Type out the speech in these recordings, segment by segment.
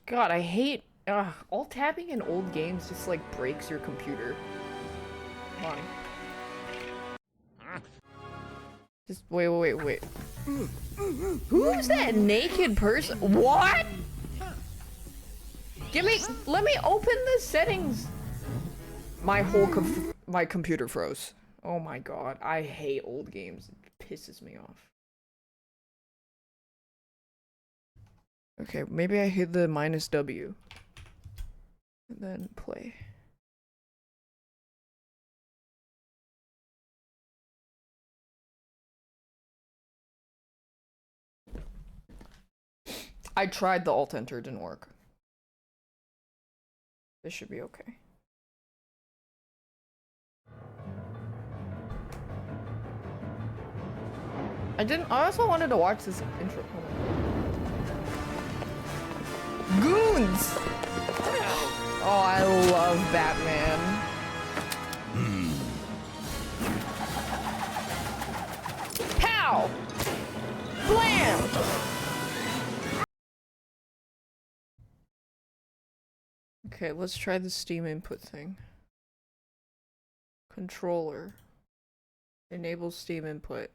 God, I hate alt tabbing in old games just like breaks your computer. Come on. Just wait. Who's that naked person? What? Let me open the settings. My computer froze. Oh my god, I hate old games. It pisses me off. Okay, maybe I hit the -W. And then play. I tried the alt enter, didn't work. This should be okay. I also wanted to watch this intro. Goons! Oh, I love Batman. Pow! Blam! Okay, let's try the Steam input thing. Controller. Enable Steam input.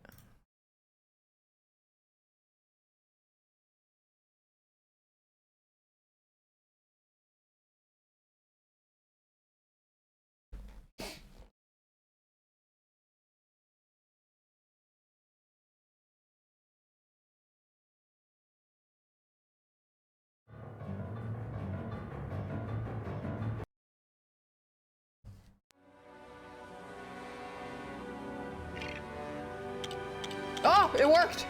Oh, it worked!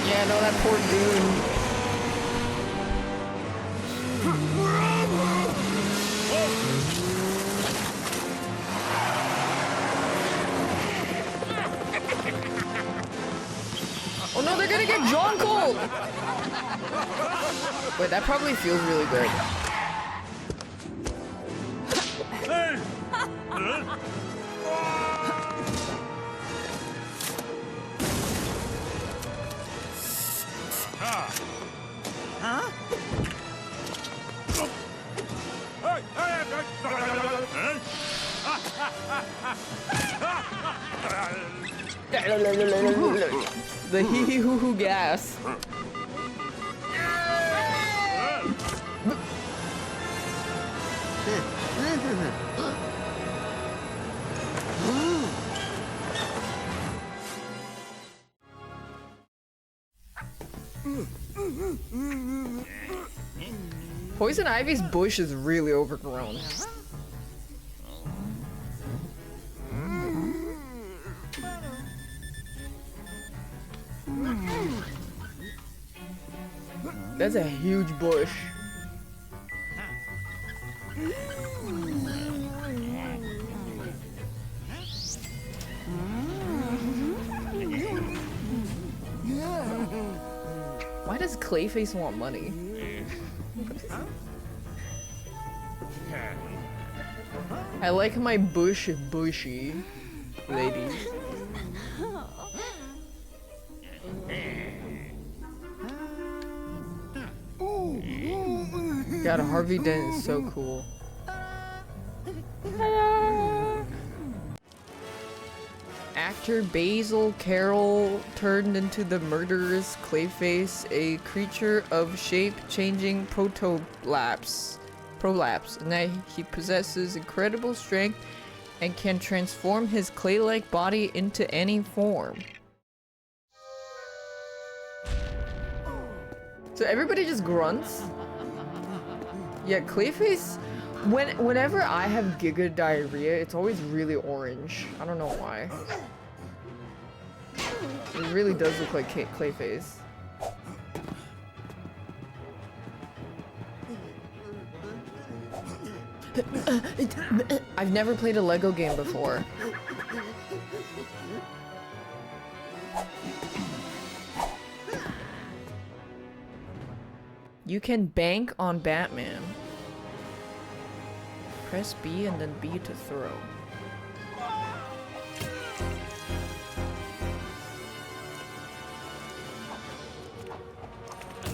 Yeah, no, that poor dude. Oh no, they're gonna get John cold! Wait, that probably feels really good. The hee hee hoo hoo gas. Poison Ivy's bush is really overgrown. That's a huge bush. Why does Clayface want money? I like my bush bushy, ladies. God, Harvey Dent is so cool. Actor Basil Carroll turned into the murderous Clayface, a creature of shape-changing prolapse, and that he possesses incredible strength and can transform his clay-like body into any form. So everybody just grunts? Yeah, Clayface? Whenever I have giga diarrhea, it's always really orange. I don't know why. It really does look like Clayface. I've never played a Lego game before. You can bank on Batman. Press B and then B to throw.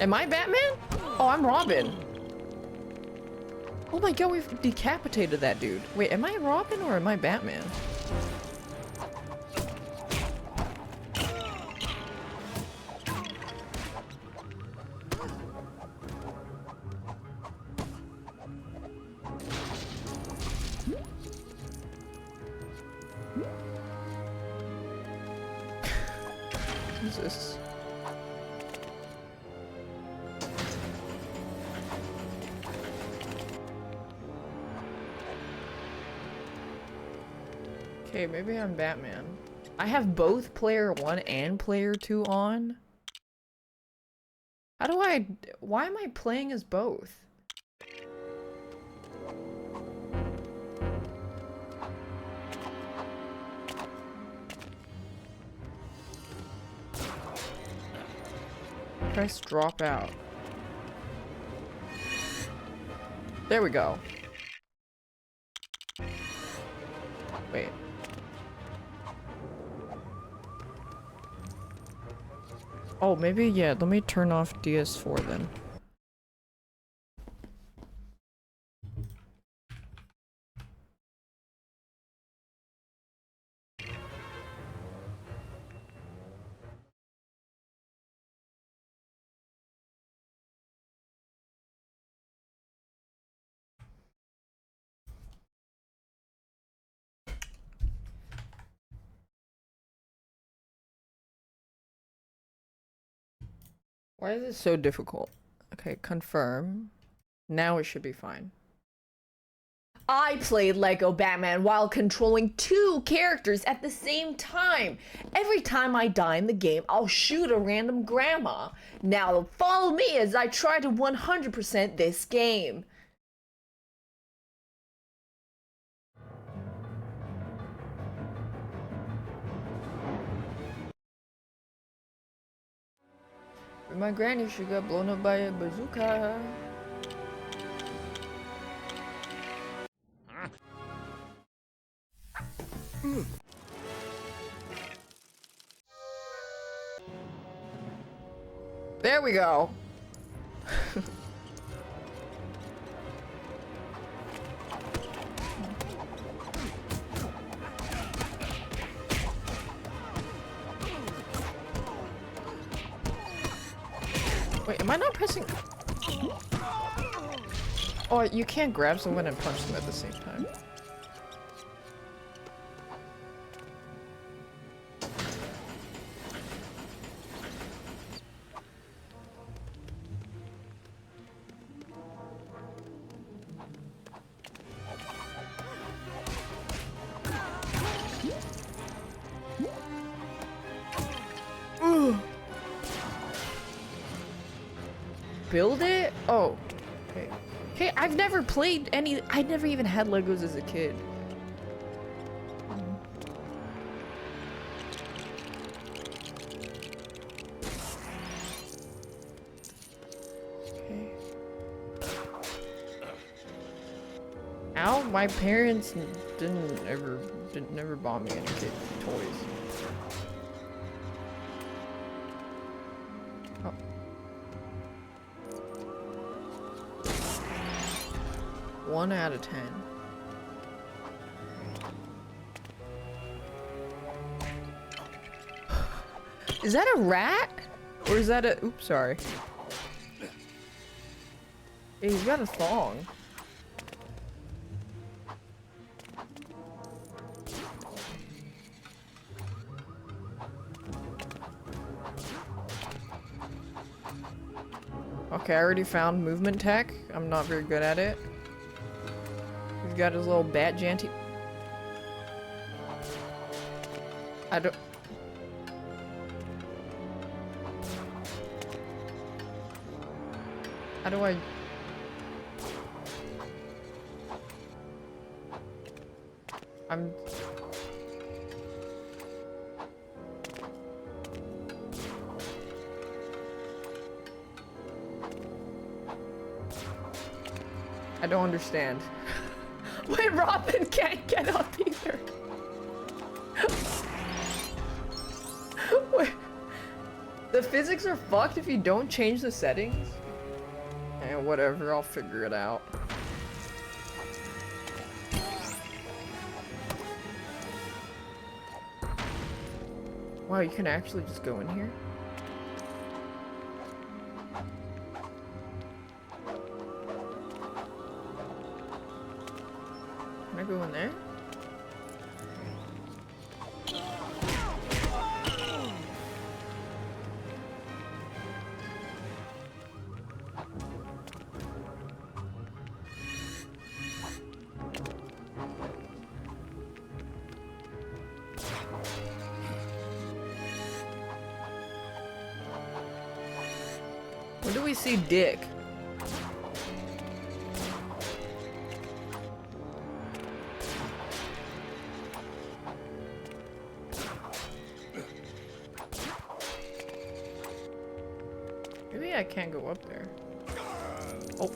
Am I Batman? Oh, I'm Robin. Oh my god, we've decapitated that dude. Wait, am I Robin or am I Batman? Jesus. Okay, maybe I'm Batman. I have both player 1 and player 2 on. How do I... Why am I playing as both? Press drop out. There we go. Wait. Oh, maybe, yeah, let me turn off DS4 then. Why is it so difficult? Okay, confirm. Now it should be fine. I played Lego Batman while controlling 2 characters at the same time. Every time I die in the game, I'll shoot a random grandma. Now follow me as I try to 100% this game. My granny, she got blown up by a bazooka. There we go. Wait, am I not pressing? Oh, you can't grab someone and punch them at the same time. Build it? Oh. Okay. Okay, I've never played any... I never even had Legos as a kid. Okay. Ow, my parents never bought me any kid toys. Oh. 1 out of 10. Is that a rat? Or is that a... Oops, sorry. Hey, he's got a thong. Okay, I already found movement tech. I'm not very good at it. got his little bat janty. I don't... How do I... I'm... I don't understand. Wait, Robin can't get up either. Wait. The physics are fucked if you don't change the settings? Eh, whatever, I'll figure it out. Wow, you can actually just go in here? Can I go in there? When do we see Dick? Maybe I can't go up there. Oh.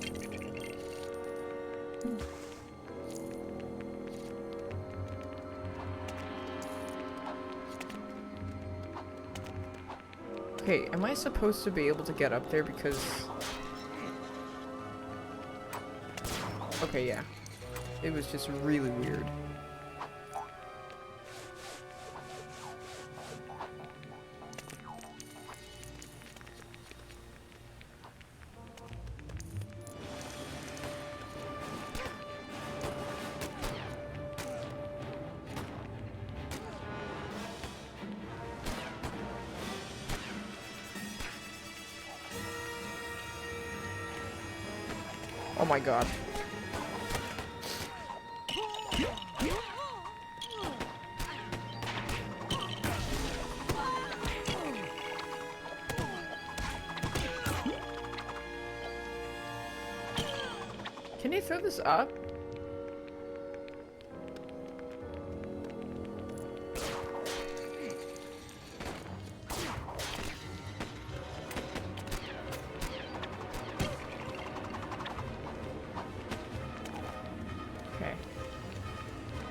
Okay, am I supposed to be able to get up there because... Okay, yeah. It was just really weird. Oh my god. Can you throw this up?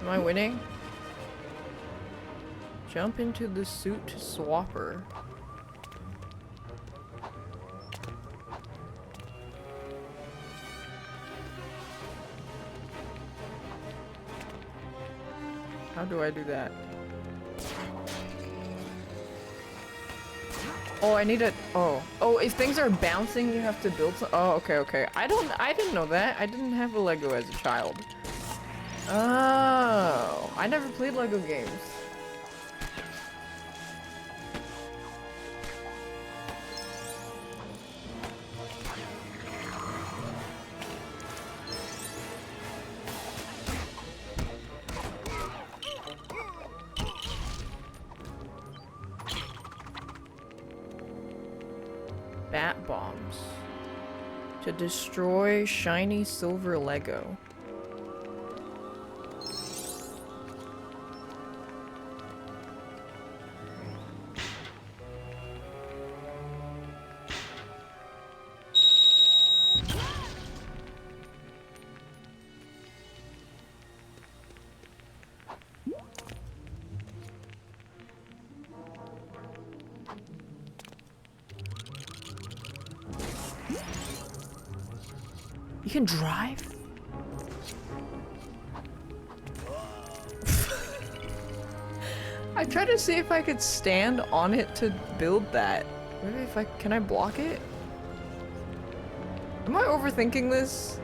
Am I winning? Jump into the suit swapper. How do I do that? Oh, I need a... Oh. Oh, if things are bouncing, you have to build some... Oh, okay, okay. I didn't know that. I didn't have a Lego as a child. Oh, I never played Lego games. Bat bombs. To destroy shiny silver Lego. You can drive? I tried to see if I could stand on it to build that. Maybe if I... Can I block it? Am I overthinking this?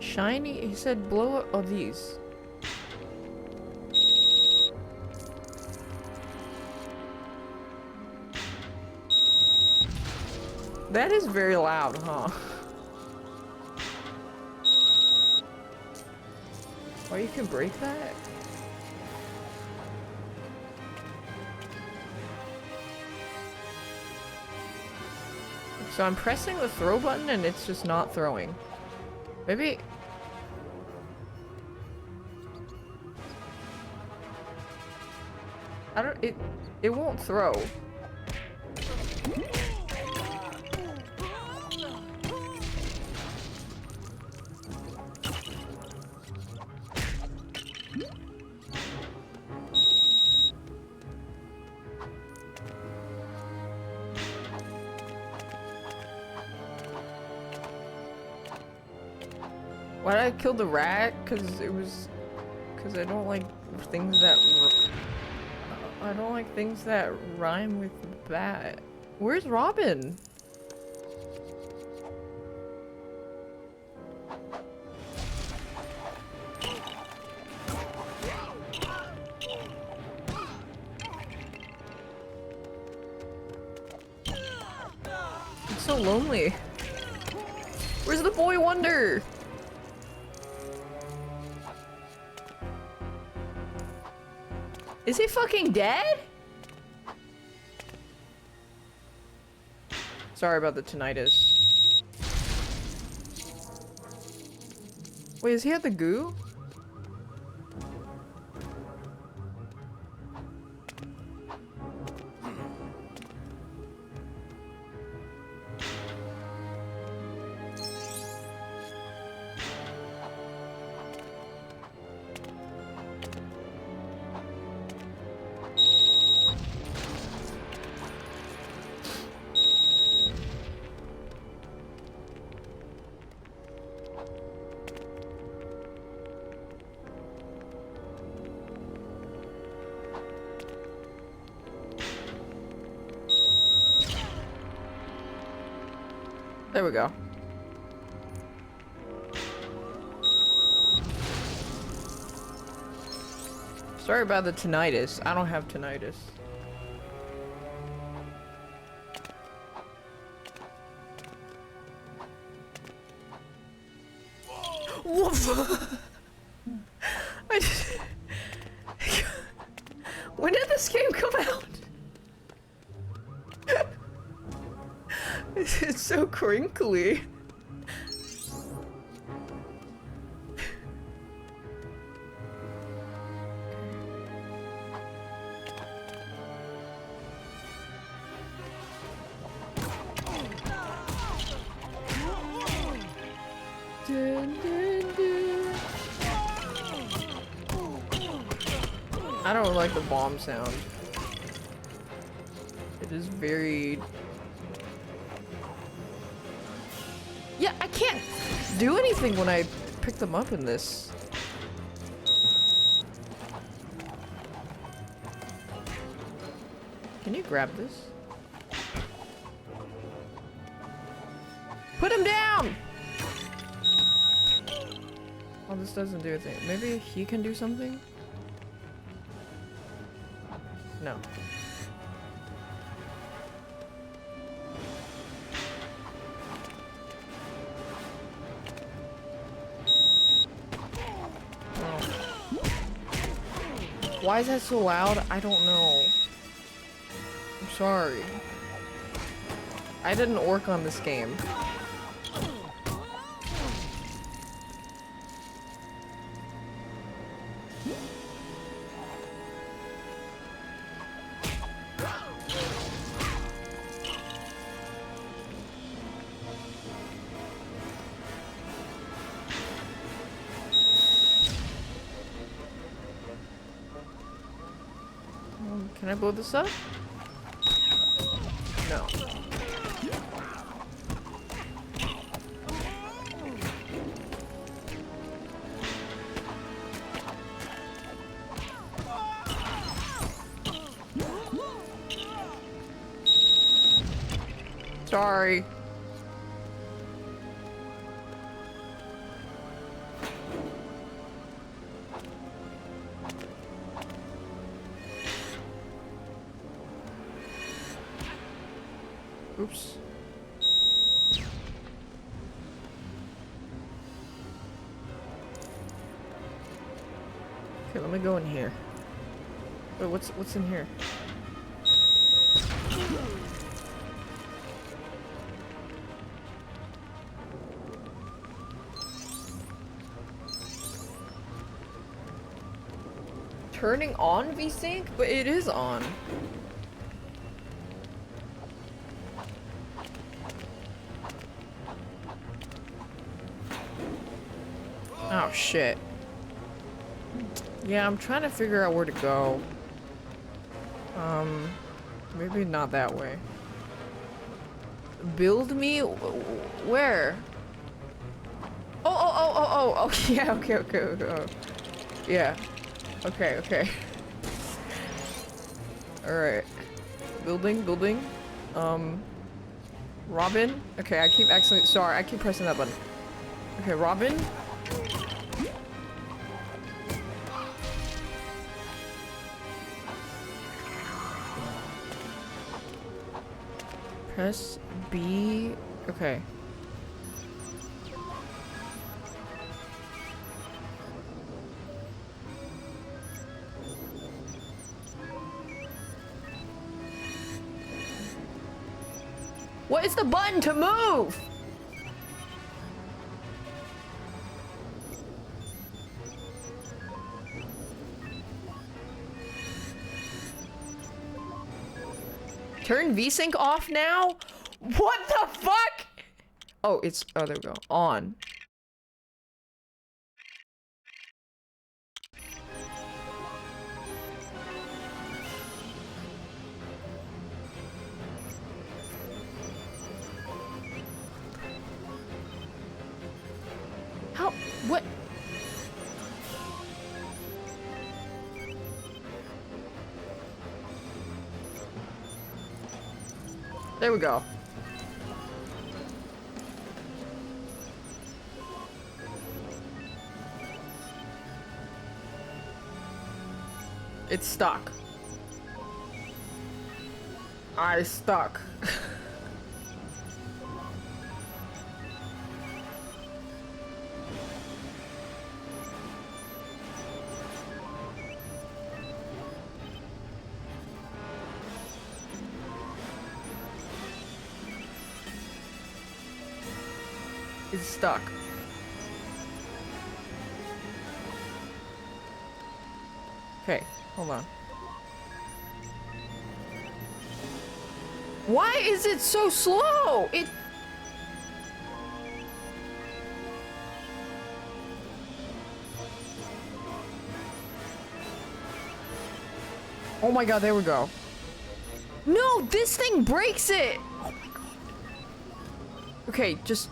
Shiny, he said blow up, oh these. That is very loud, huh? Oh, you can break that? So I'm pressing the throw button and it's just not throwing. Maybe... I don't... It won't throw. Why did I kill the rat? Cause I don't like things that I don't like things that rhyme with bat. Where's Robin? It's so lonely. Where's the boy wonder? Is he fucking dead? Sorry about the tinnitus. Wait, is he at the goo? There we go. Sorry about the tinnitus. I don't have tinnitus. Woof! I just... When did this game come out? It's so crinkly. I don't like the bomb sound. It is very... Yeah, I can't do anything when I pick them up in this. Can you grab this? Put him down! Oh, this doesn't do a thing. Maybe he can do something? No. Why is that so loud? I don't know. I'm sorry. I didn't work on this game. Can I blow this up? No. Sorry. Oops. Okay, let me go in here. Wait, what's in here? Turning on VSync? But it is on. Oh shit. Yeah, I'm trying to figure out where to go. Maybe not that way. Build me? Where? Oh, yeah, okay. Oh. Yeah. Okay. Alright. Building. Robin? Okay, I keep accidentally- sorry, I keep pressing that button. Okay, Robin? Press B. Okay. What is the button to move? Turn VSync off now? What the fuck? Oh, it's- oh, there we go. On. How? What? There we go. It's stuck. I stuck. It's stuck. Okay, hold on. Why is it so slow? It... Oh my god, there we go. No, this thing breaks it! Oh my god. Okay, just...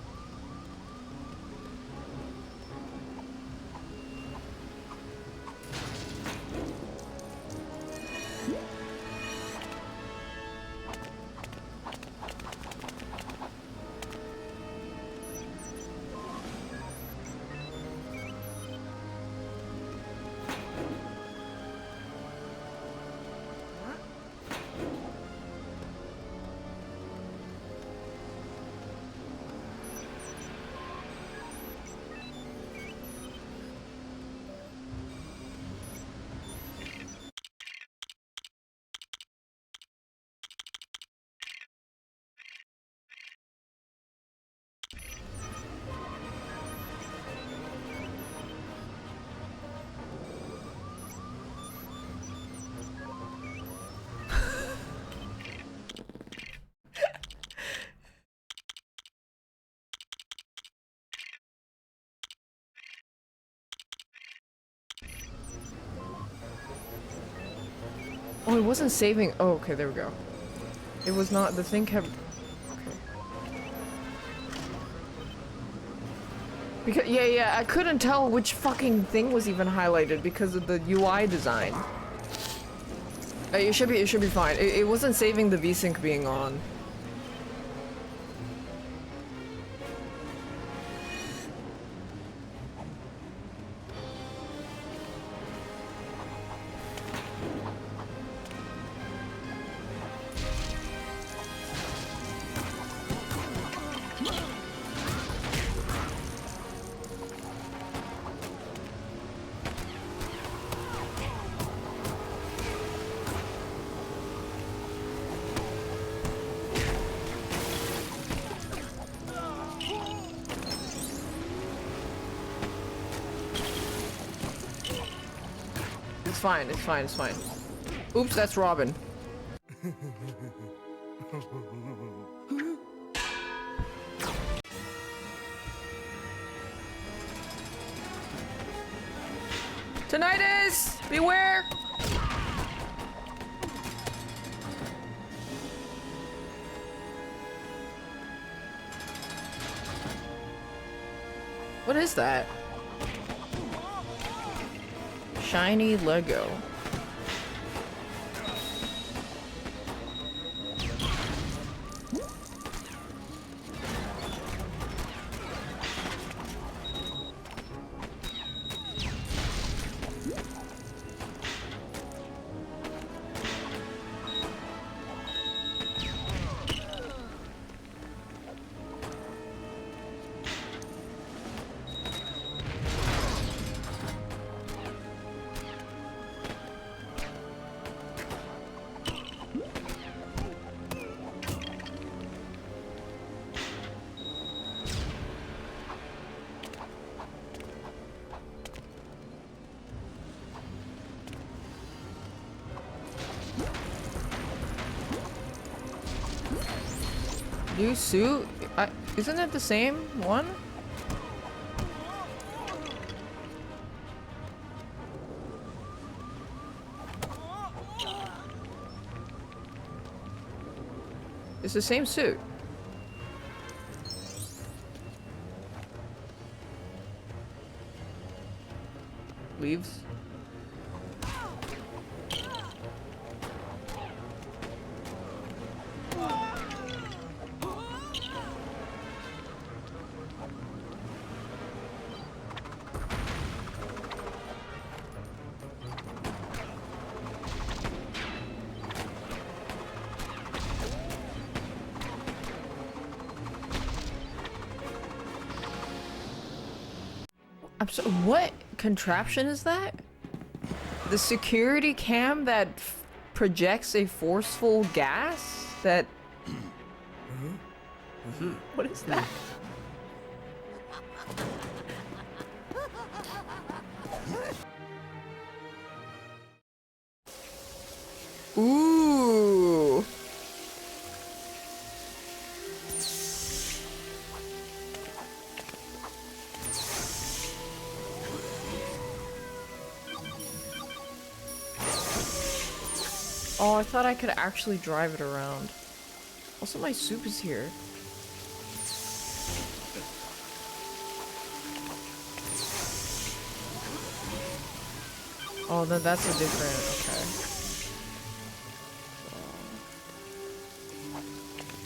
Oh, it wasn't saving. Oh, okay, there we go. It was not. The thing kept. Okay. Because yeah, I couldn't tell which fucking thing was even highlighted because of the UI design. It should be fine. It wasn't saving the VSync being on. It's fine, it's fine, it's fine. Oops, that's Robin. Tinnitus! Beware! What is that? Shiny Lego. New suit? Isn't it the same one? It's the same suit. Leaves. What contraption is that? The security cam that projects a forceful gas that... What is that? Ooh. Oh, I thought I could actually drive it around. Also, my soup is here. Oh, then that's a different... Okay.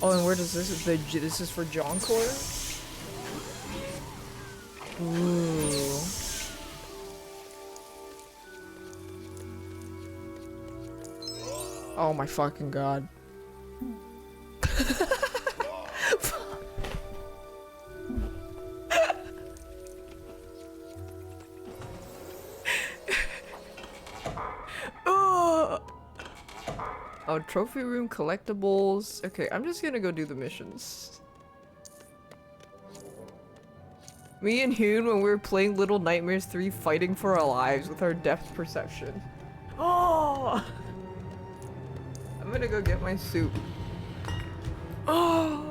Oh, and where does this... This is for Joncore? Ooh. Oh my fucking god. Oh, trophy room collectibles. Okay, I'm just gonna go do the missions. Me and Hoon, when we were playing Little Nightmares 3, fighting for our lives with our depth perception. Oh! I'm gonna go get my soup. Oh!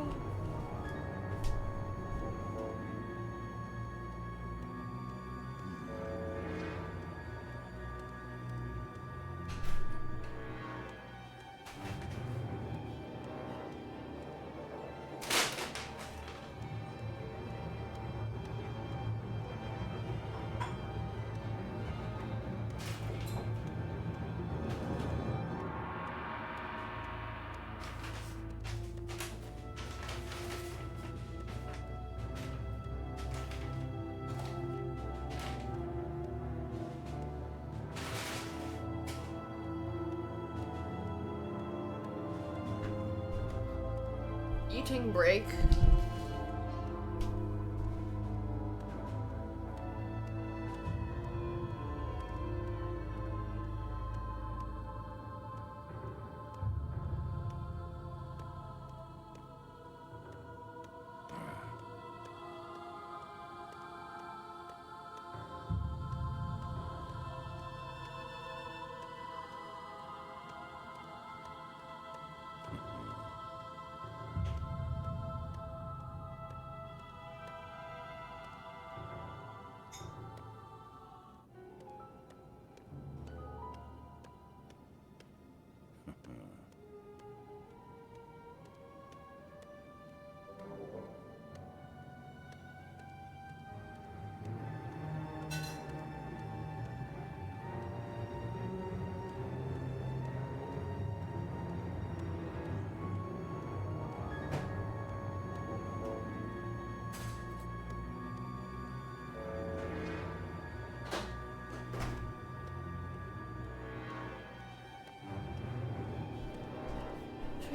Eating break.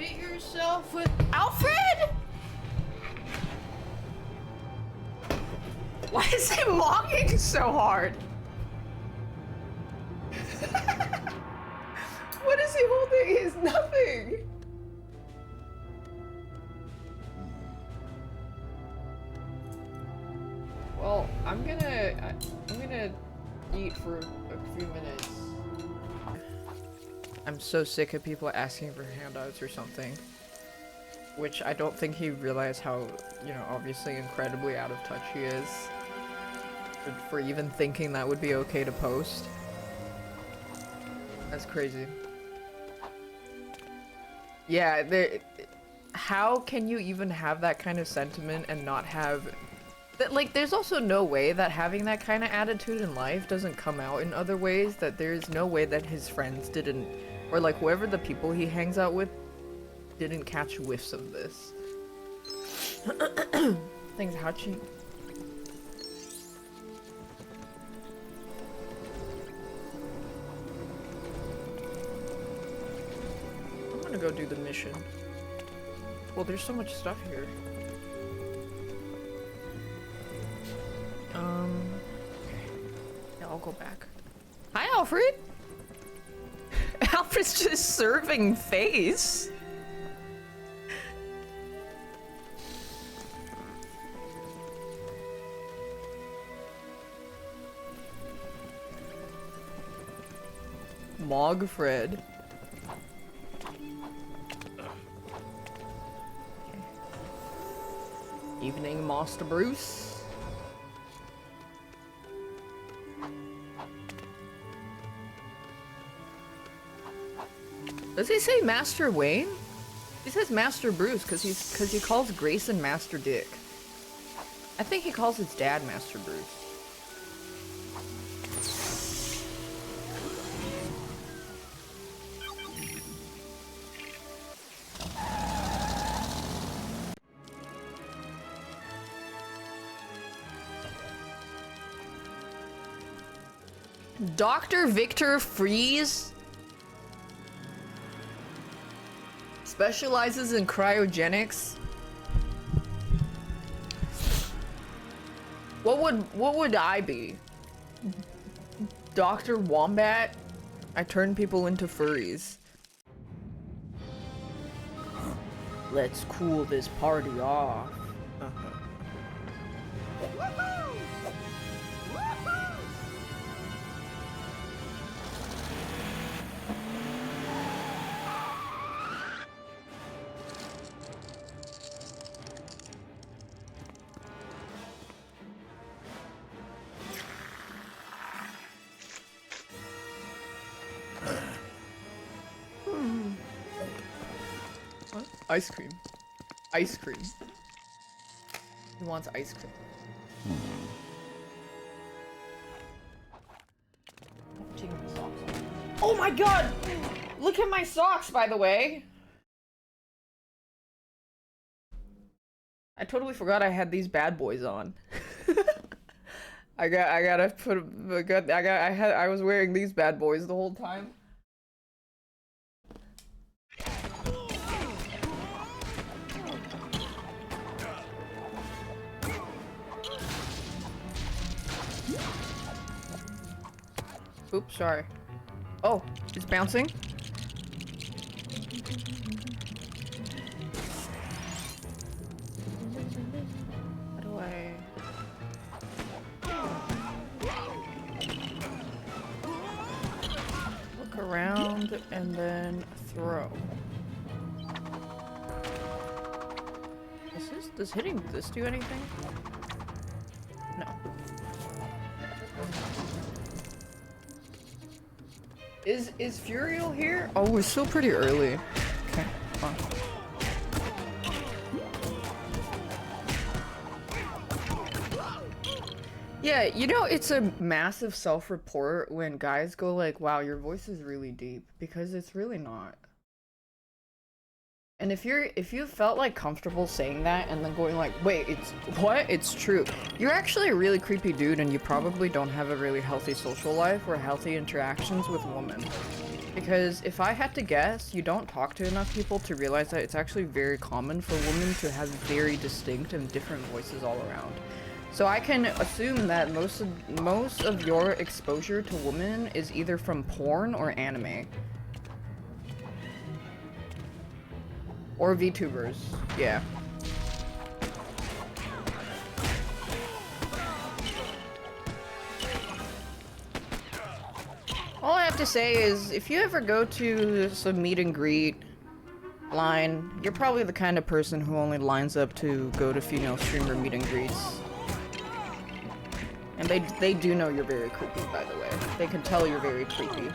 hit yourself with Alfred? Why is he mocking so hard? What is he holding? He has nothing. Well, I'm gonna eat for a few minutes. I'm so sick of people asking for handouts or something. Which I don't think he realized how, you know, obviously incredibly out of touch he is. For even thinking that would be okay to post. That's crazy. Yeah, how can you even have that kind of sentiment and not have... Like, there's also no way that having that kind of attitude in life doesn't come out in other ways, that there's no way that his friends didn't, or like whoever the people he hangs out with didn't catch whiffs of this. Thanks, Hachi. I'm gonna go do the mission. Well, there's so much stuff here. Okay. Yeah, I'll go back. Hi, Alfred! Alfred's just serving face. Mogfred. Evening, Master Bruce. Does he say Master Wayne? He says Master Bruce because he calls Grayson Master Dick. I think he calls his dad Master Bruce. Dr. Victor Freeze specializes in cryogenics. What would I be? Dr. Wombat? I turn people into furries. Let's cool this party off. What? Ice cream. Ice cream. He wants ice cream. Oh my god! Look at my socks, by the way! I totally forgot I had these bad boys on. I was wearing these bad boys the whole time. Oops, sorry. Oh, it's bouncing? How do I... Look around and then throw. Does hitting this do anything? No. Is Furiel here? Oh, we're still pretty early. Okay, fine. Yeah, you know, it's a massive self-report when guys go like, wow, your voice is really deep, because it's really not. And if you felt like comfortable saying that and then going like, wait, it's what? It's true. You're actually a really creepy dude and you probably don't have a really healthy social life or healthy interactions with women. Because if I had to guess, you don't talk to enough people to realize that it's actually very common for women to have very distinct and different voices all around. So I can assume that most of your exposure to women is either from porn or anime. Or VTubers, yeah. All I have to say is, if you ever go to some meet and greet line, you're probably the kind of person who only lines up to go to female streamer meet and greets. And they do know you're very creepy, by the way. They can tell you're very creepy.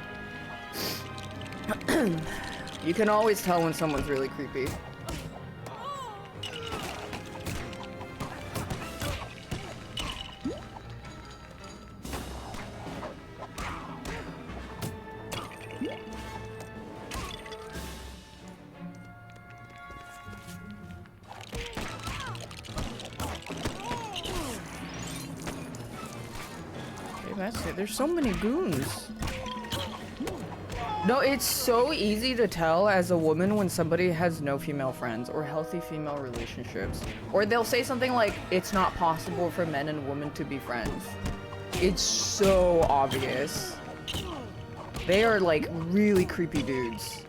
You can always tell when someone's really creepy. That's it. There's so many goons. No, it's so easy to tell as a woman when somebody has no female friends or healthy female relationships. Or they'll say something like, it's not possible for men and women to be friends. It's so obvious. They are like really creepy dudes.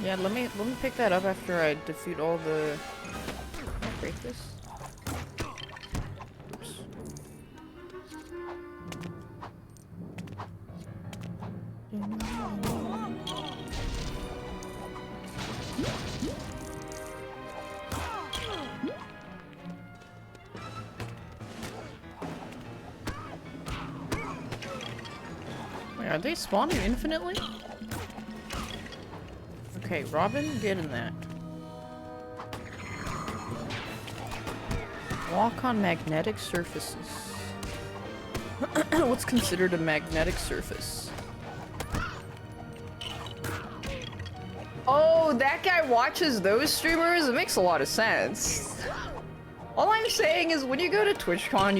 Yeah, let me pick that up after I defeat all the... Can I break this? Oops. Wait, are they spawning infinitely? Okay, Robin, get in that. Walk on magnetic surfaces. What's considered a magnetic surface? Oh, that guy watches those streamers? It makes a lot of sense. All I'm saying is when you go to TwitchCon,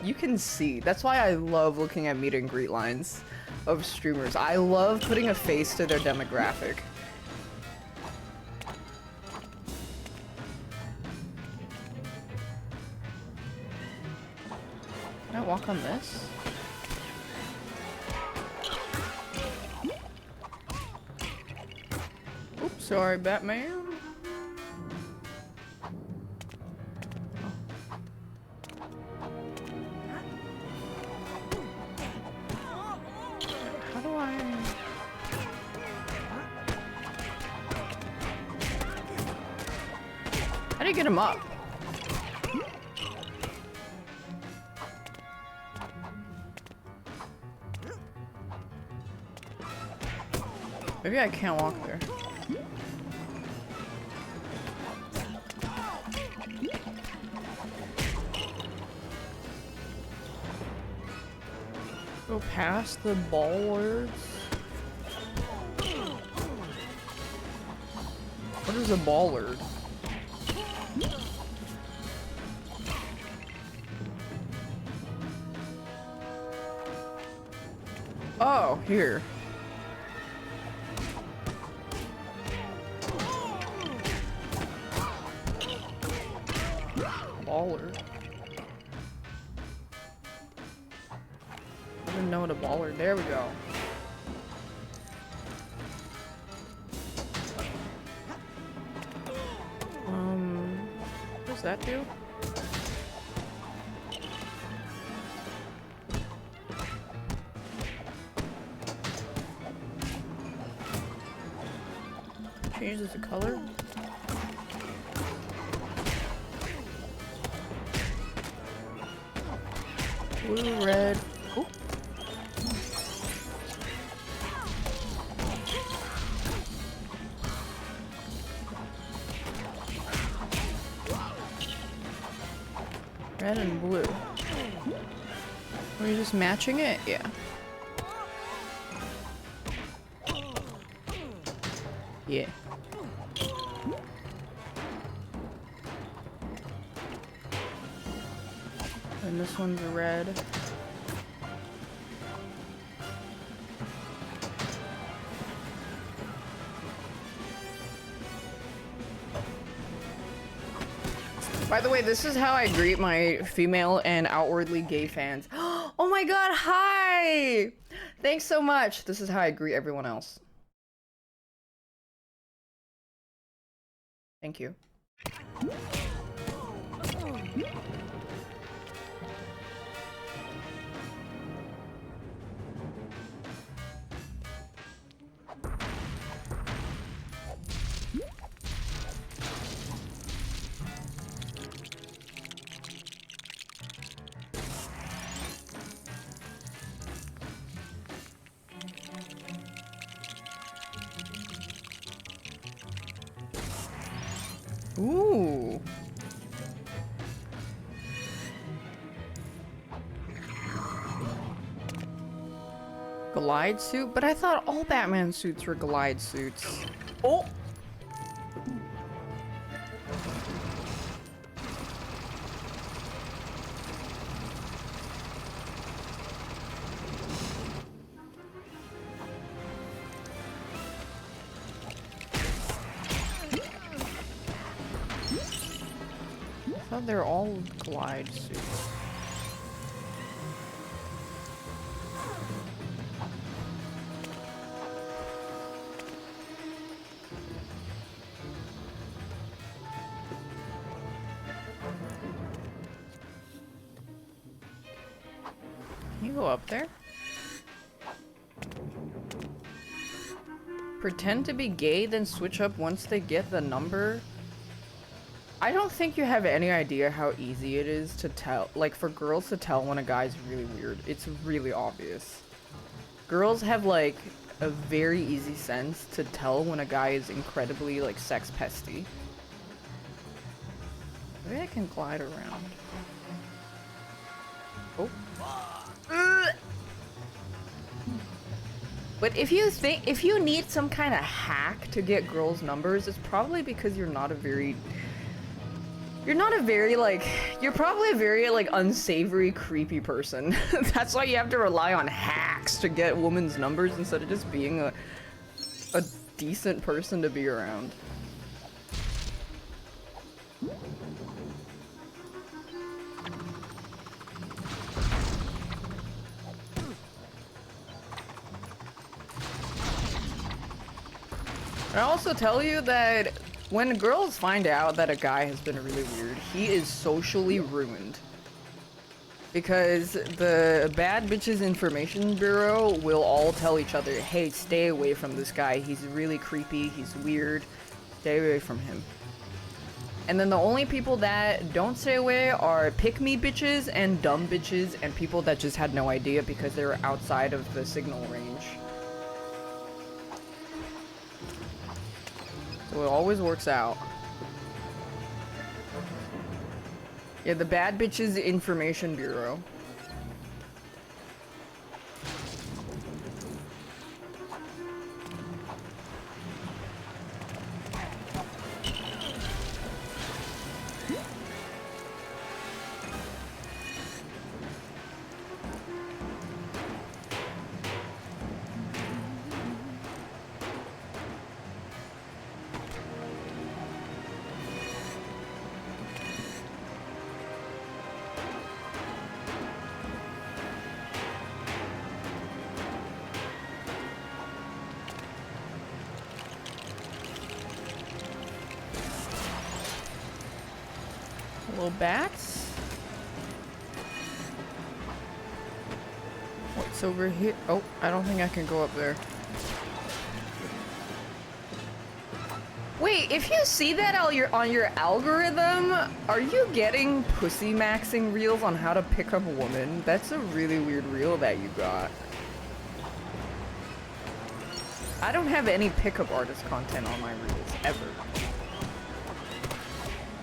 you can see. That's why I love looking at meet and greet lines of streamers. I love putting a face to their demographic. Can I walk on this? Oops, sorry, Batman. How do I... How do you get him up? Maybe I can't walk there. Go past the bollards. What is a bollard? Oh, here. Baller. I didn't know what a baller. There we go. What does that do? Changes the color. Blue, red. Oh. Red and blue. Are you just matching it? Yeah. Yeah. And this one's red. By the way, this is how I greet my female and outwardly gay fans. Oh my god, hi! Thanks so much. This is how I greet everyone else. Thank you. Ooh. Glide suit? But I thought all Batman suits were glide suits. Oh! I thought they're all glide suits. Can you go up there? Pretend to be gay, then switch up once they get the number. I don't think you have any idea how easy it is to tell, like for girls to tell when a guy's really weird. It's really obvious. Girls have like a very easy sense to tell when a guy is incredibly like sex pesty. Maybe I can glide around. Oh. But if you need some kind of hack to get girls' numbers, it's probably because you're probably a very like unsavory, creepy person. That's why you have to rely on hacks to get women's numbers instead of just being a decent person to be around. I also tell you that when girls find out that a guy has been really weird, he is socially ruined. Because the Bad Bitches Information Bureau will all tell each other, hey, stay away from this guy. He's really creepy. He's weird. Stay away from him. And then the only people that don't stay away are pick-me bitches and dumb bitches and people that just had no idea because they were outside of the signal range. So it always works out. Yeah, the Bad Bitches Information Bureau. Little bats. What's over here? Oh, I don't think I can go up there. Wait, if you see that on your algorithm, are you getting pussy maxing reels on how to pick up a woman? That's a really weird reel that you got. I don't have any pickup artist content on my reels, ever.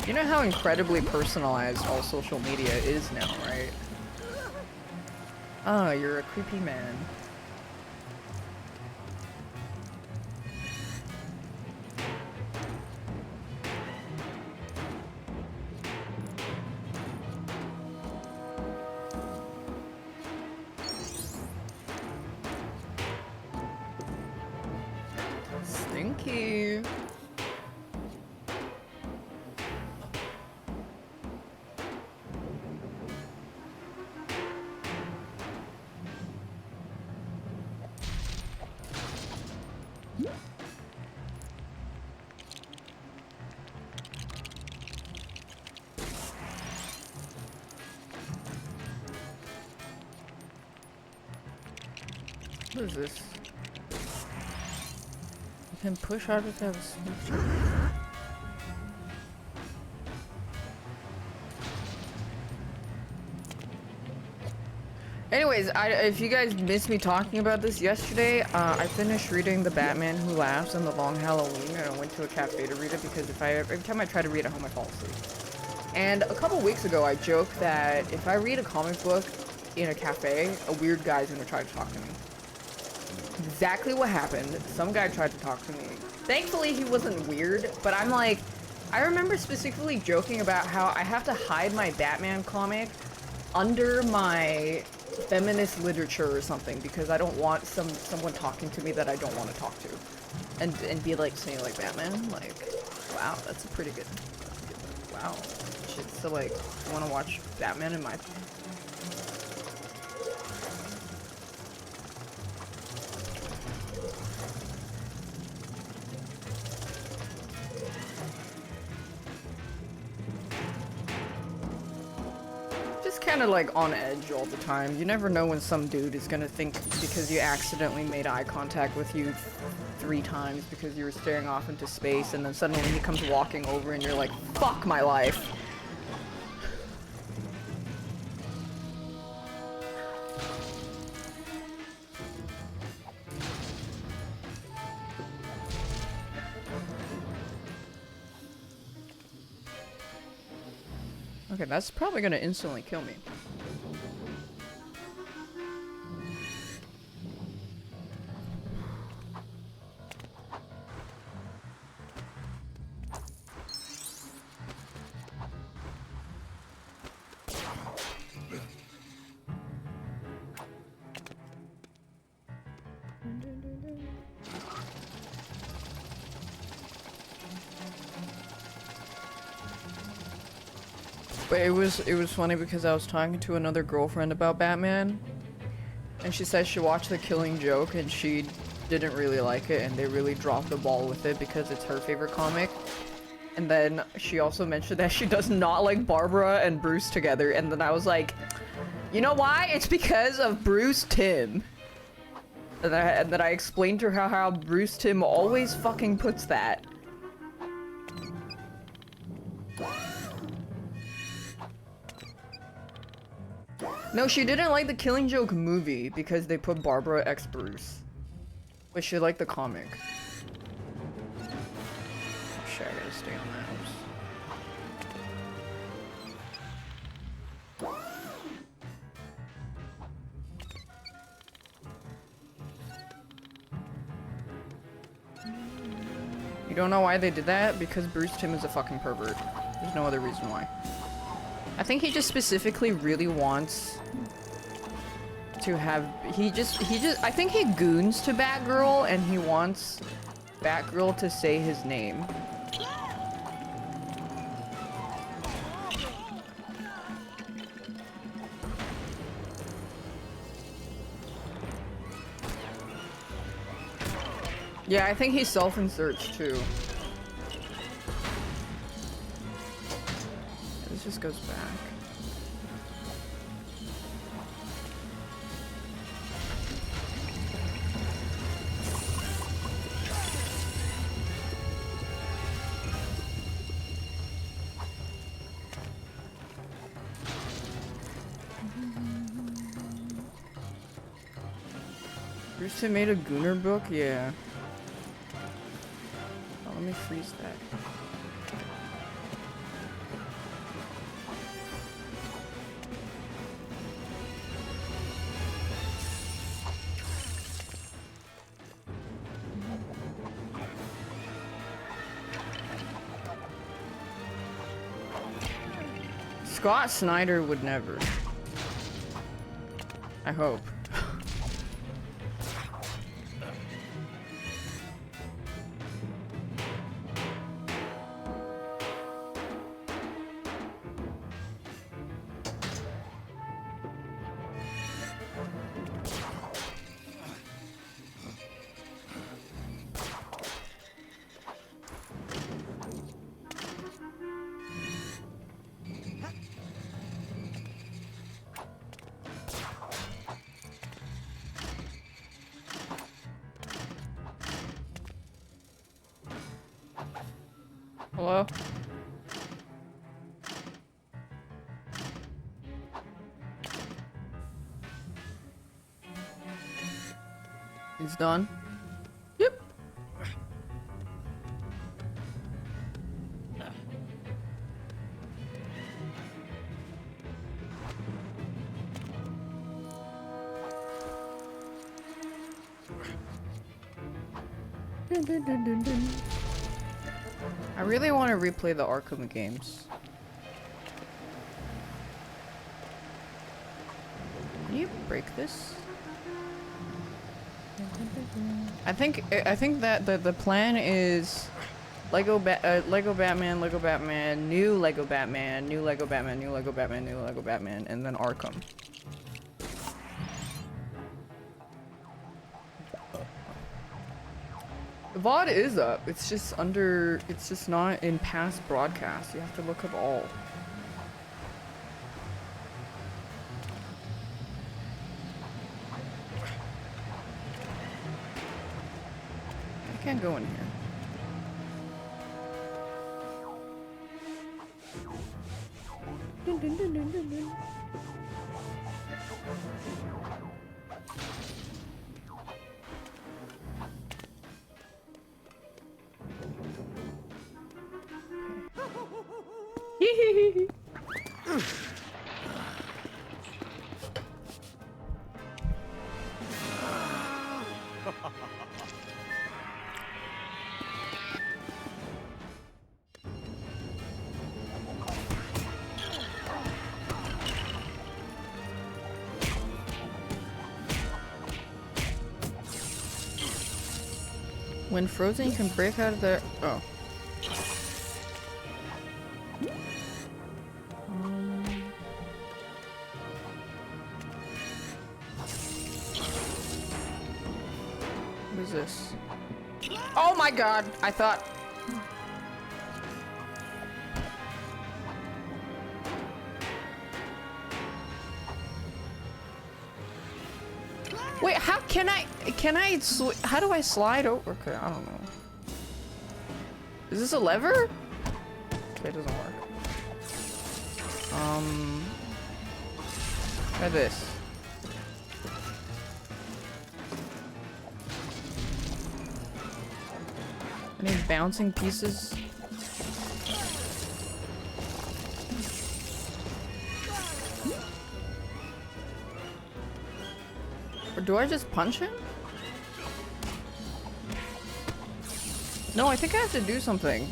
You know how incredibly personalized all social media is now, right? Oh, you're a creepy man. Stinky. What is this? You can push out of the sneak. Anyways, if you guys missed me talking about this yesterday, I finished reading The Batman Who Laughs and The Long Halloween, and I went to a cafe to read it because every time I try to read at home, I fall asleep. And a couple weeks ago, I joked that if I read a comic book in a cafe, a weird guy's gonna try to talk to me. Exactly what happened. Some guy tried to talk to me. Thankfully, he wasn't weird, but I'm like, I remember specifically joking about how I have to hide my Batman comic under my feminist literature or something because I don't want someone talking to me that I don't want to talk to, and be like saying like Batman, like, wow, that's a pretty good, wow, shit. So like, I want to watch Batman in my. Kind of like on edge all the time. You never know when some dude is gonna think because you accidentally made eye contact with you 3 times because you were staring off into space, and then suddenly he comes walking over and you're like, fuck my life. Okay, that's probably gonna instantly kill me. But it was funny because I was talking to another girlfriend about Batman, and she said she watched The Killing Joke and she didn't really like it, and they really dropped the ball with it because it's her favorite comic. And then she also mentioned that she does not like Barbara and Bruce together, and then I was like, you know why? It's because of Bruce Timm. And then I explained to her how Bruce Timm always fucking puts that. No, she didn't like the Killing Joke movie because they put Barbara x Bruce. But she liked the comic. Oh, shit, I gotta stay on that. You don't know why they did that? Because Bruce Timm is a fucking pervert. There's no other reason why. I think he just specifically really wants to have, I think he goons to Batgirl and he wants Batgirl to say his name. Yeah, I think he self-inserts too. This just goes back. Bruce Timm made a Gooner book? Yeah. Oh, let me freeze that. Scott Snyder would never. I hope. Hello? He's done? Yep. I really want to replay the Arkham games. Can you break this? I think that the plan is Lego Batman, Lego Batman, new Lego Batman, new Lego Batman, new Lego Batman, new Lego Batman, and then Arkham. The VOD is up. It's just under. It's just not in past broadcasts. You have to look up all. I can't go in here. Dun, dun, dun, dun, dun, dun. When frozen, you can break out of the. Oh. What is this? Oh my god! I thought. Wait, how can I how do I slide over? Okay, I don't know. Is this a lever? Okay, it doesn't work. Try this. Any bouncing pieces? Or do I just punch him? No, I think I have to do something.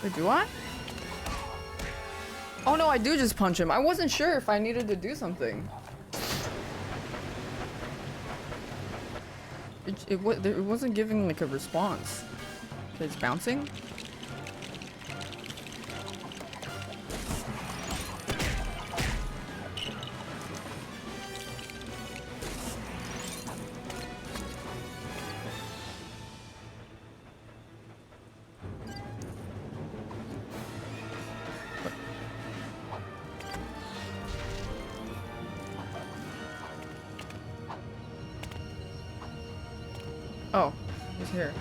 Wait, do I? Oh no, I do just punch him. I wasn't sure if I needed to do something. It wasn't giving like a response. Okay, it's bouncing? Oh, he's here.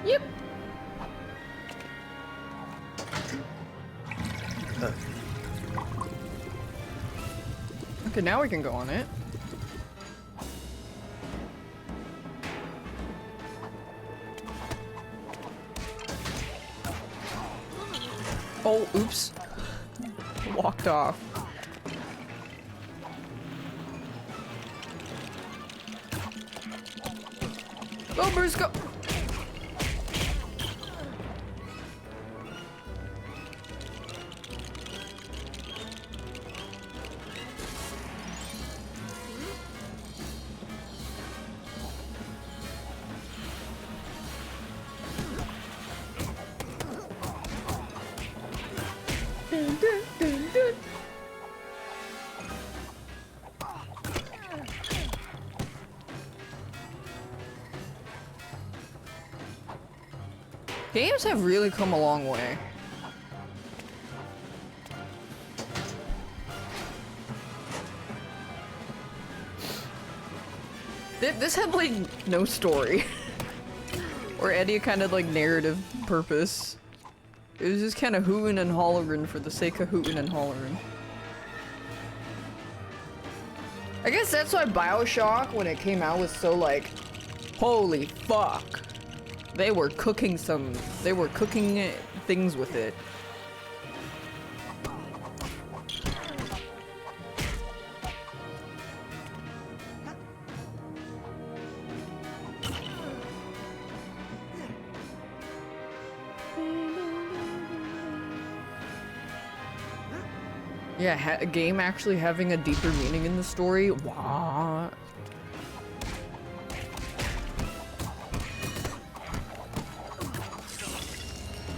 Yep. Okay, now we can go on it. Oh, oops. Walked off. Go, Bruce, go! Dun, dun, dun, dun. Games have really come a long way. This had like no story or any kind of like narrative purpose. It was just kind of hooting and hollering for the sake of hooting and hollering. I guess that's why BioShock, when it came out, was so like, holy fuck. They were cooking things with it. Yeah, a game actually having a deeper meaning in the story. What?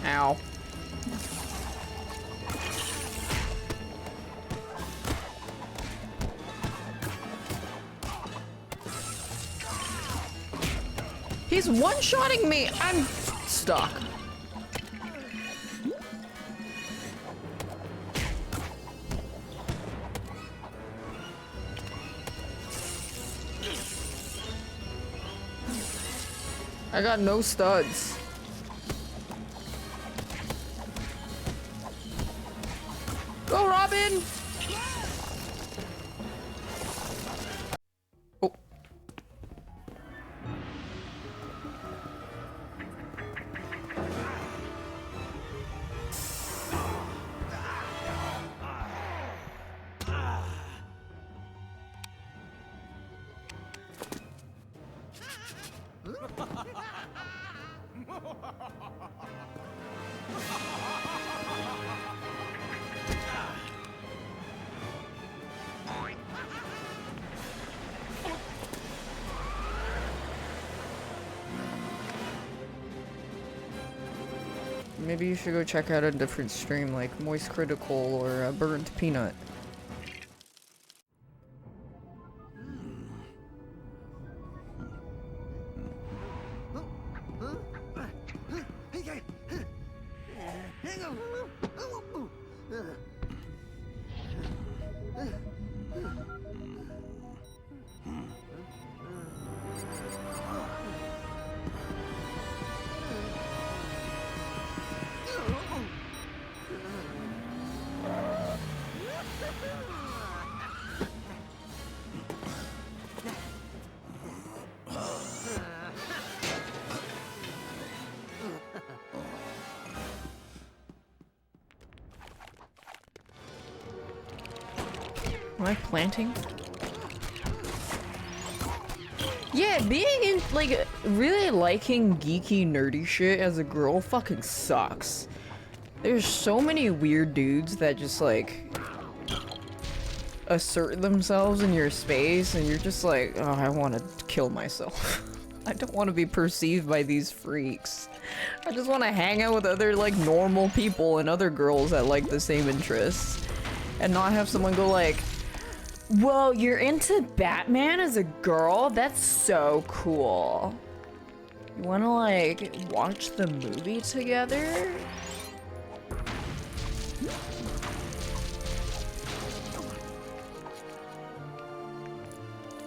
Ow. He's one-shotting me! I'm stuck. I got no studs. Go, Robin! Oh. Maybe you should go check out a different stream like Moist Critical or Burnt Peanut. Am I planting? Yeah, being in, like, really liking geeky, nerdy shit as a girl fucking sucks. There's so many weird dudes that just, like, assert themselves in your space, and you're just like, oh, I want to kill myself. I don't want to be perceived by these freaks. I just want to hang out with other, like, normal people and other girls that like the same interests. And not have someone go like, whoa, you're into Batman as a girl? That's so cool. You wanna, like, watch the movie together?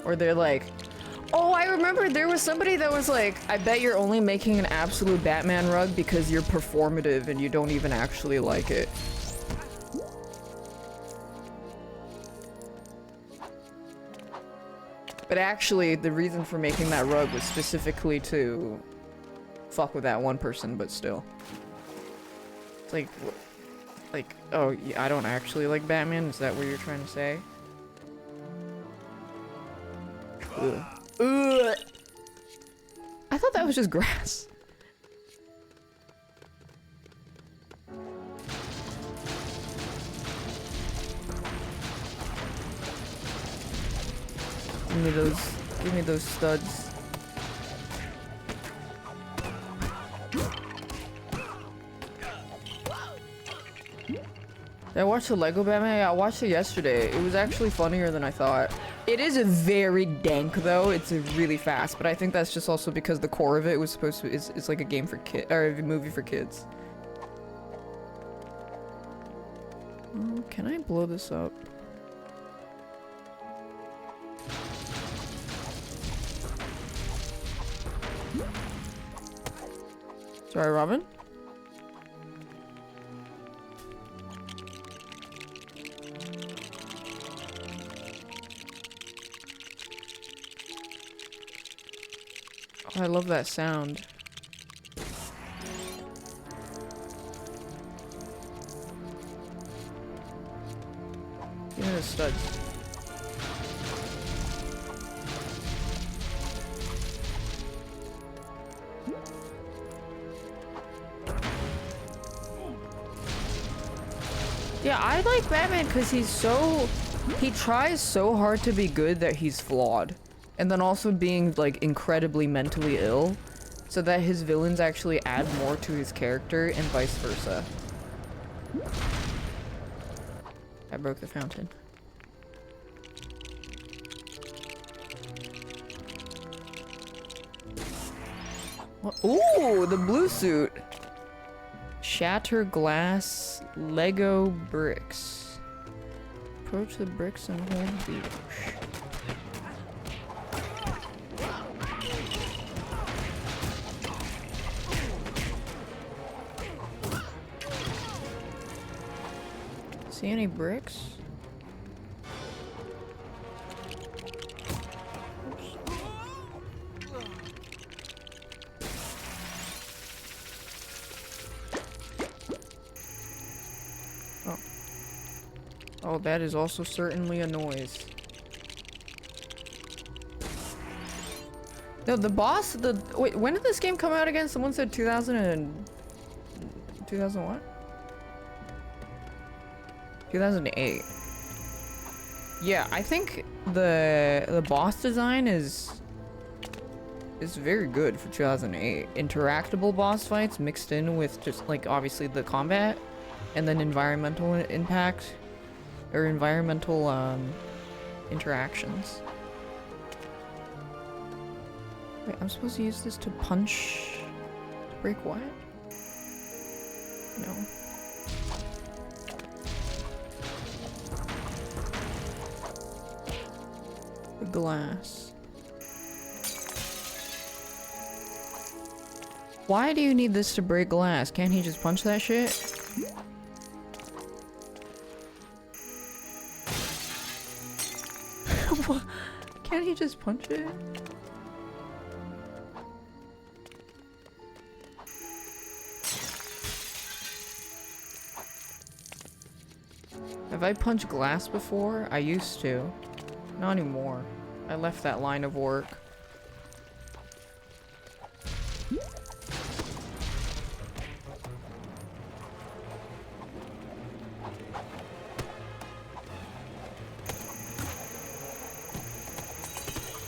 Or they're like, oh, I remember there was somebody that was like, I bet you're only making an absolute Batman rug because you're performative and you don't even actually like it. But actually, the reason for making that rug was specifically to fuck with that one person, but still. It's like, Like, oh, yeah, I don't actually like Batman? Is that what you're trying to say? Ugh. Ugh. I thought that was just grass. Give me those studs. Did I watch the Lego Batman? Yeah, I watched it yesterday. It was actually funnier than I thought. It is a very dank though. It's a really fast, but I think that's just also because the core of it was supposed to is like a game for kid or a movie for kids. Oh, can I blow this up? Sorry, Robin? Oh, I love that sound. Give me the studs. Yeah, I like Batman because he tries so hard to be good that he's flawed. And then also being, like, incredibly mentally ill, so that his villains actually add more to his character and vice versa. I broke the fountain. What? Ooh, the blue suit! Shatter glass Lego bricks. Approach the bricks and hold the... See any bricks? Oh. Oh, that is also certainly a noise. No, the boss, wait, when did this game come out again? Someone said 2000 what? 2008. Yeah, I think the boss design is very good for 2008. Interactable boss fights mixed in with just like obviously the combat and then environmental impact or environmental interactions. Wait, I'm supposed to use this to punch to break what? No. The glass. Why do you need this to break glass? Can't he just punch that shit? Can't he just punch it? Have I punched glass before? I used to. Not anymore. I left that line of work.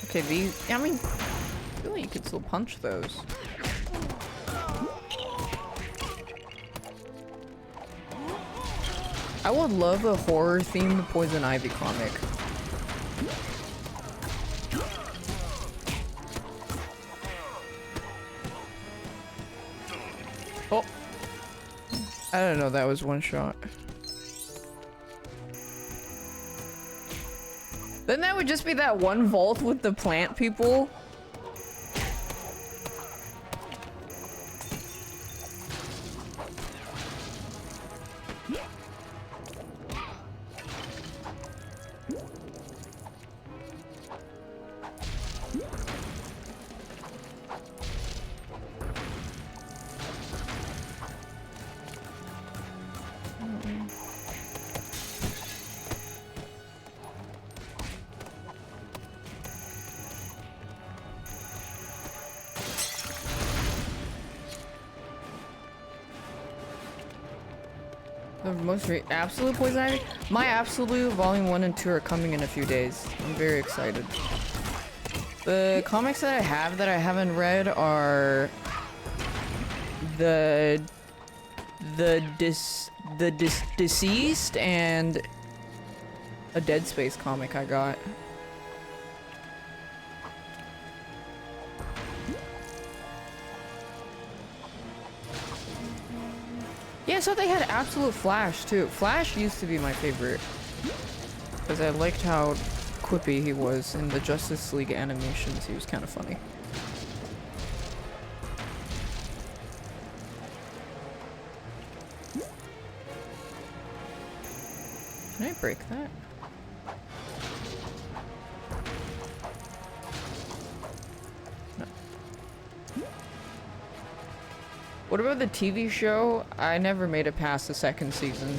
Okay, these, I mean, I feel like you could still punch those. I would love a horror-themed Poison Ivy comic. Oh! I don't know, that was one shot. Then that would just be that one vault with the plant people. The most Absolute Poison Ivy? My Absolute Volume 1 and 2 are coming in a few days. I'm very excited. The comics that I have that I haven't read are the Deceased and a Dead Space comic I got. Yeah, so they had Absolute Flash too. Flash used to be my favorite because I liked how quippy he was in the Justice League animations. He was kind of funny. Can I break that? No. What about the TV show? I never made it past the second season.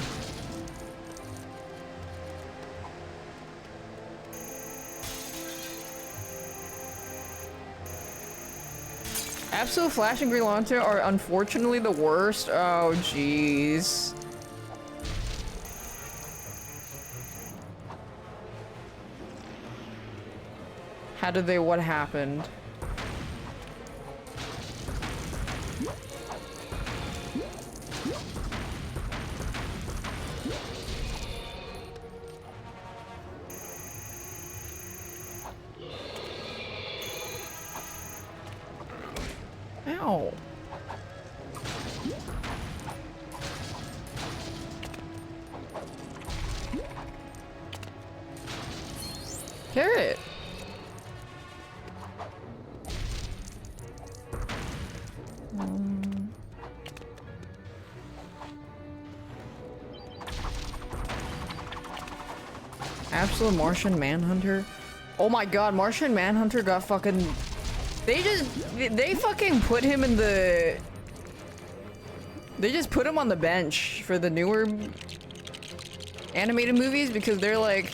Absolute Flash and Green Lantern are unfortunately the worst. Oh, jeez. How did they? What happened? Ow. Carrot. Absolute Martian Manhunter. Oh my god, Martian Manhunter got fucking... They fucking put him in the... They just put him on the bench for the newer animated movies because they're like...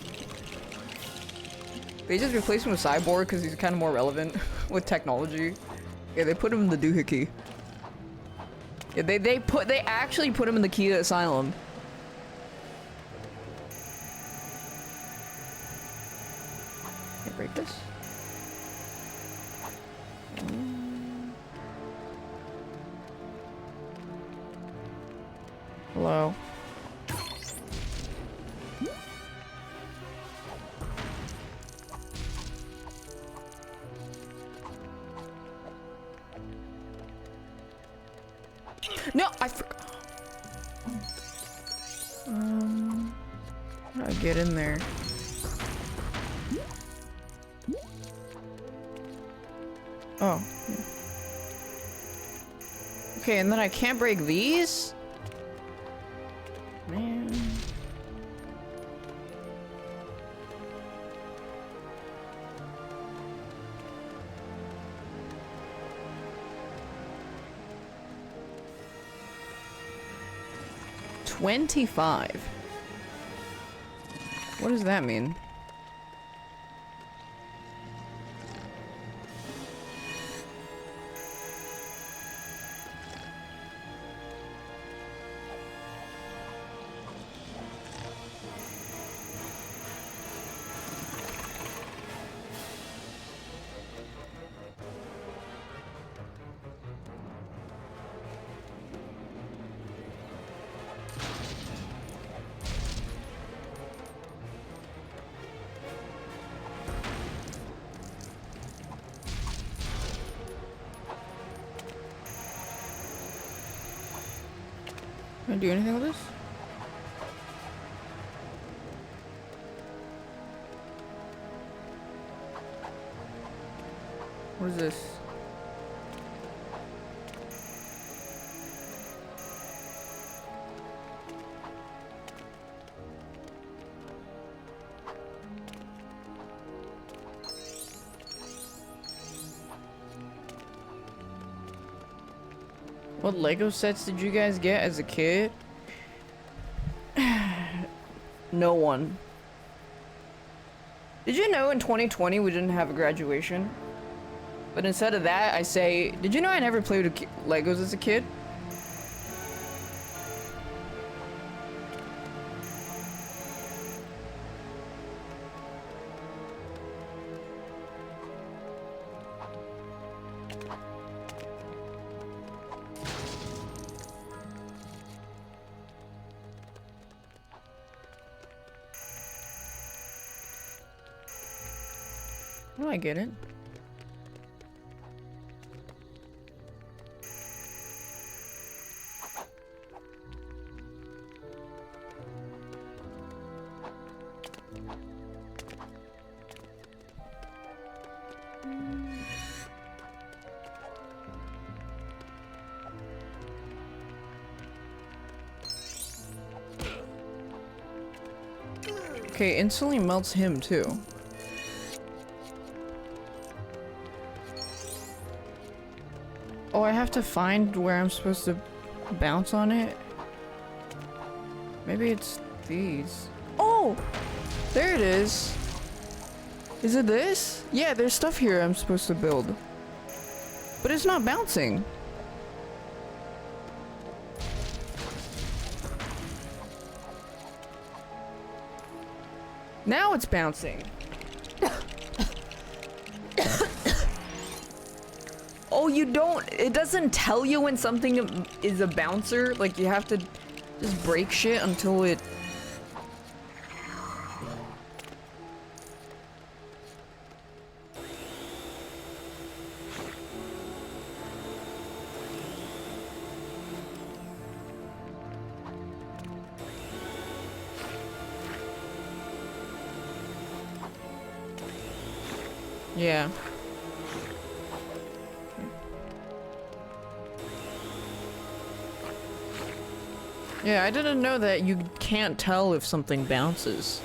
They just replaced him with Cyborg because he's kind of more relevant with technology. Yeah, they put him in the doohickey. Yeah, they actually put him in the Kia Asylum. Can I break this? Hello. No, I forgot. How do I get in there? Oh. Yeah. Okay, and then I can't break these? Man. $25. What does that mean? Can I do anything with this? What is this? What Lego sets did you guys get as a kid? No one. Did you know in 2020 we didn't have a graduation? But instead of that, I say, did you know I never played with Legos as a kid? Oh, I get it. Okay, instantly melts him too. Oh, I have to find where I'm supposed to bounce on it? Maybe it's these. Oh! There it is! Is it this? Yeah, there's stuff here I'm supposed to build. But it's not bouncing. Now it's bouncing. Oh, you don't, it doesn't tell you when something is a bouncer. Like, you have to just break shit until it... Yeah. Yeah, I didn't know that you can't tell if something bounces.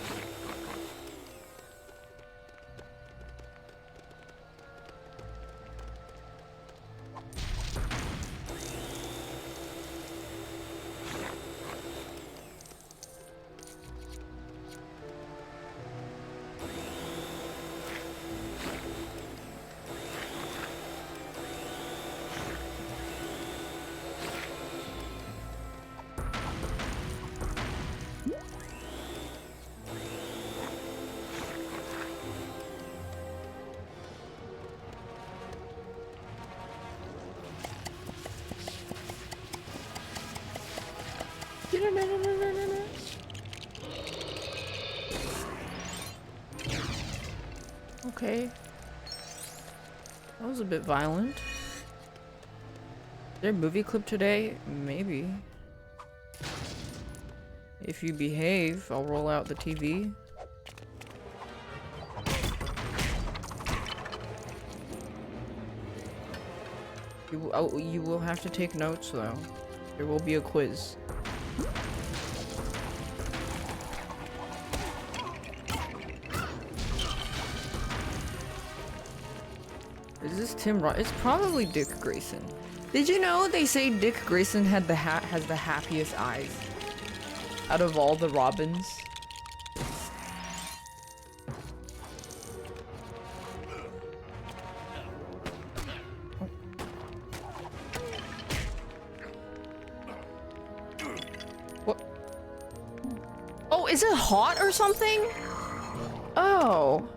Okay. That was a bit violent. Is there a movie clip today? Maybe. If you behave, I'll roll out the TV. You will have to take notes though. There will be a quiz. Is this Tim Roth? It's probably Dick Grayson. Did you know they say Dick Grayson has the happiest eyes out of all the Robins? What? Oh, is it hot or something? Oh.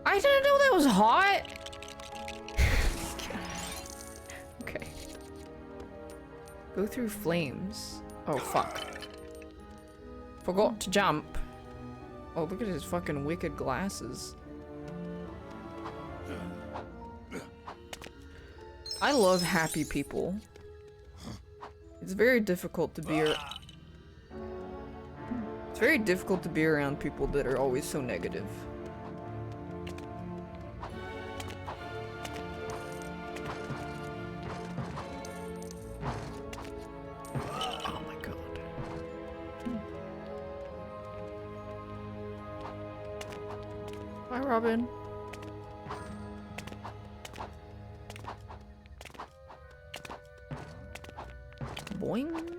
I didn't know that was hot. Okay. Go through flames. Oh, fuck. Forgot to jump. Oh, look at his fucking wicked glasses. I love happy people. It's very difficult to be It's very difficult to be around people that are always so negative. Oh my god. Bye, Robin. Boing.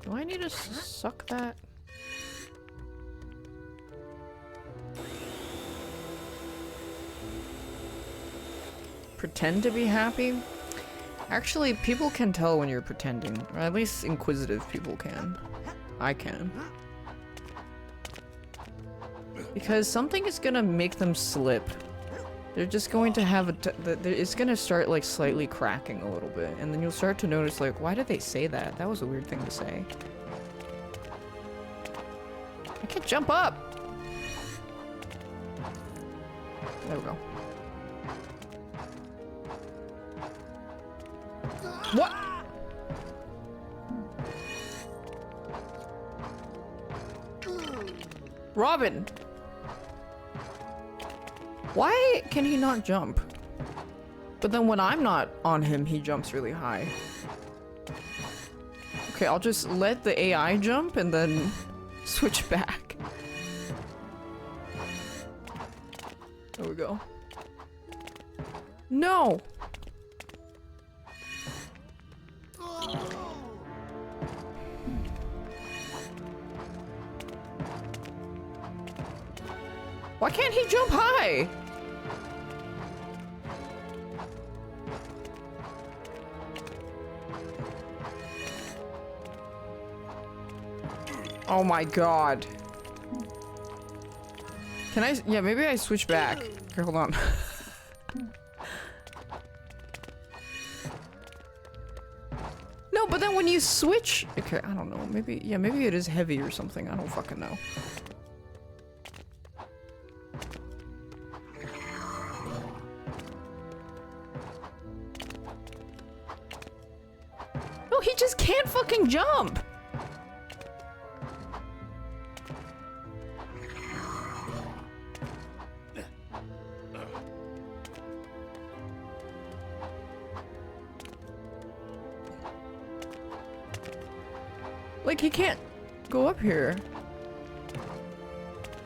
Do I need to suck that? Pretend to be happy? Actually, people can tell when you're pretending. Or at least inquisitive people can. I can. Because something is gonna make them slip. They're just going to have it's gonna start like slightly cracking a little bit, and then you'll start to notice like, why did they say that? That was a weird thing to say. I can't jump up! There we go. What? Robin! Why can he not jump? But then when I'm not on him, he jumps really high. Okay, I'll just let the AI jump and then switch back. There we go. No! Why can't he jump high? Oh my god. Can I? Yeah, maybe I switch back. Okay, hold on. No, but then when you switch... Okay, I don't know. Maybe, yeah, maybe it is heavy or something. I don't fucking know. No, he just can't fucking jump! Like, he can't go up here.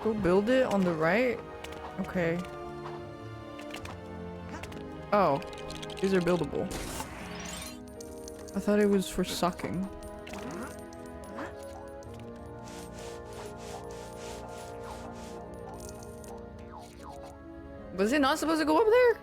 Go build it on the right? Okay. Oh. These are buildable. I thought it was for sucking. Was it not supposed to go up there?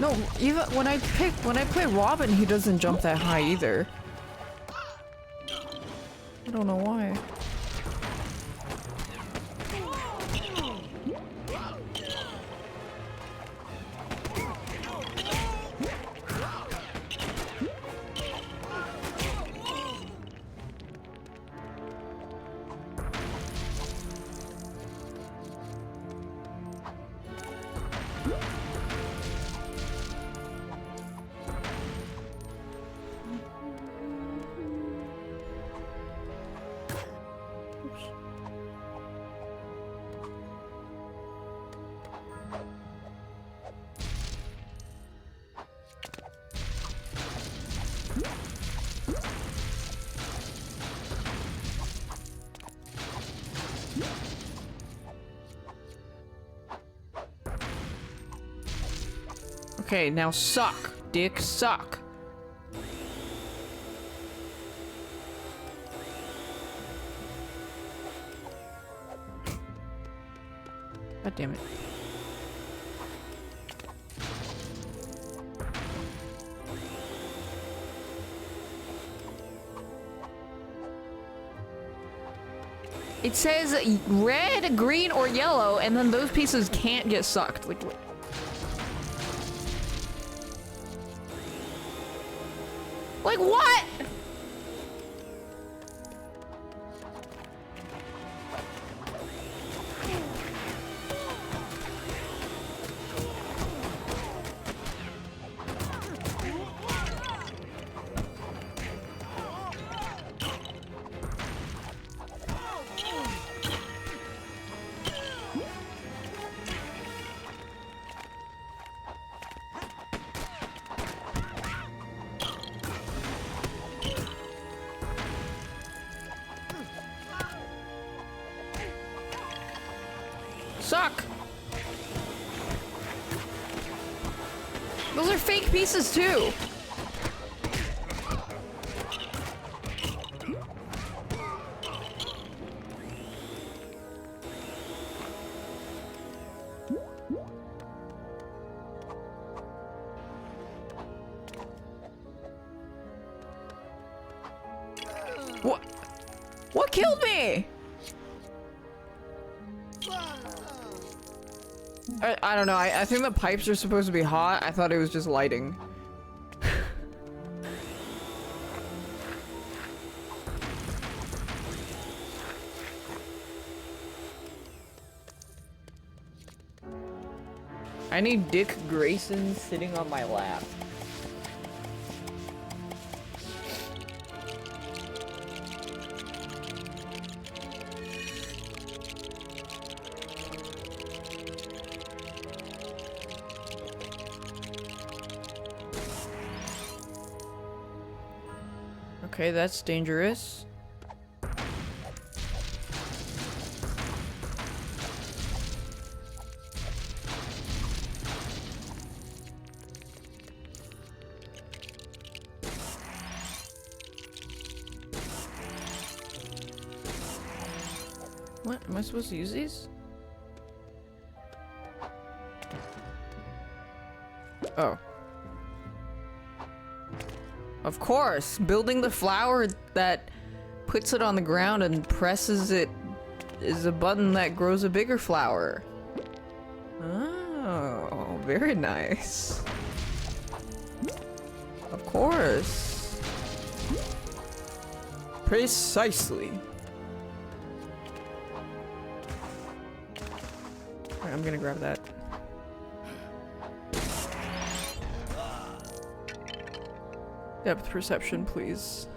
No, even when I play Robin, he doesn't jump that high either. I don't know why. Okay, now suck, dick, suck. God damn it. It says red, green, or yellow, and then those pieces can't get sucked. Like, what? Like what? Suck! Those are fake pieces too! What killed me? I don't know. I think the pipes are supposed to be hot. I thought it was just lighting. I need Dick Grayson sitting on my lap. Okay, that's dangerous. What? Am I supposed to use these? Oh. Of course! Building the flower that puts it on the ground and presses it is a button that grows a bigger flower. Oh, very nice. Of course. Precisely. Alright, I'm gonna grab that. Depth perception, please.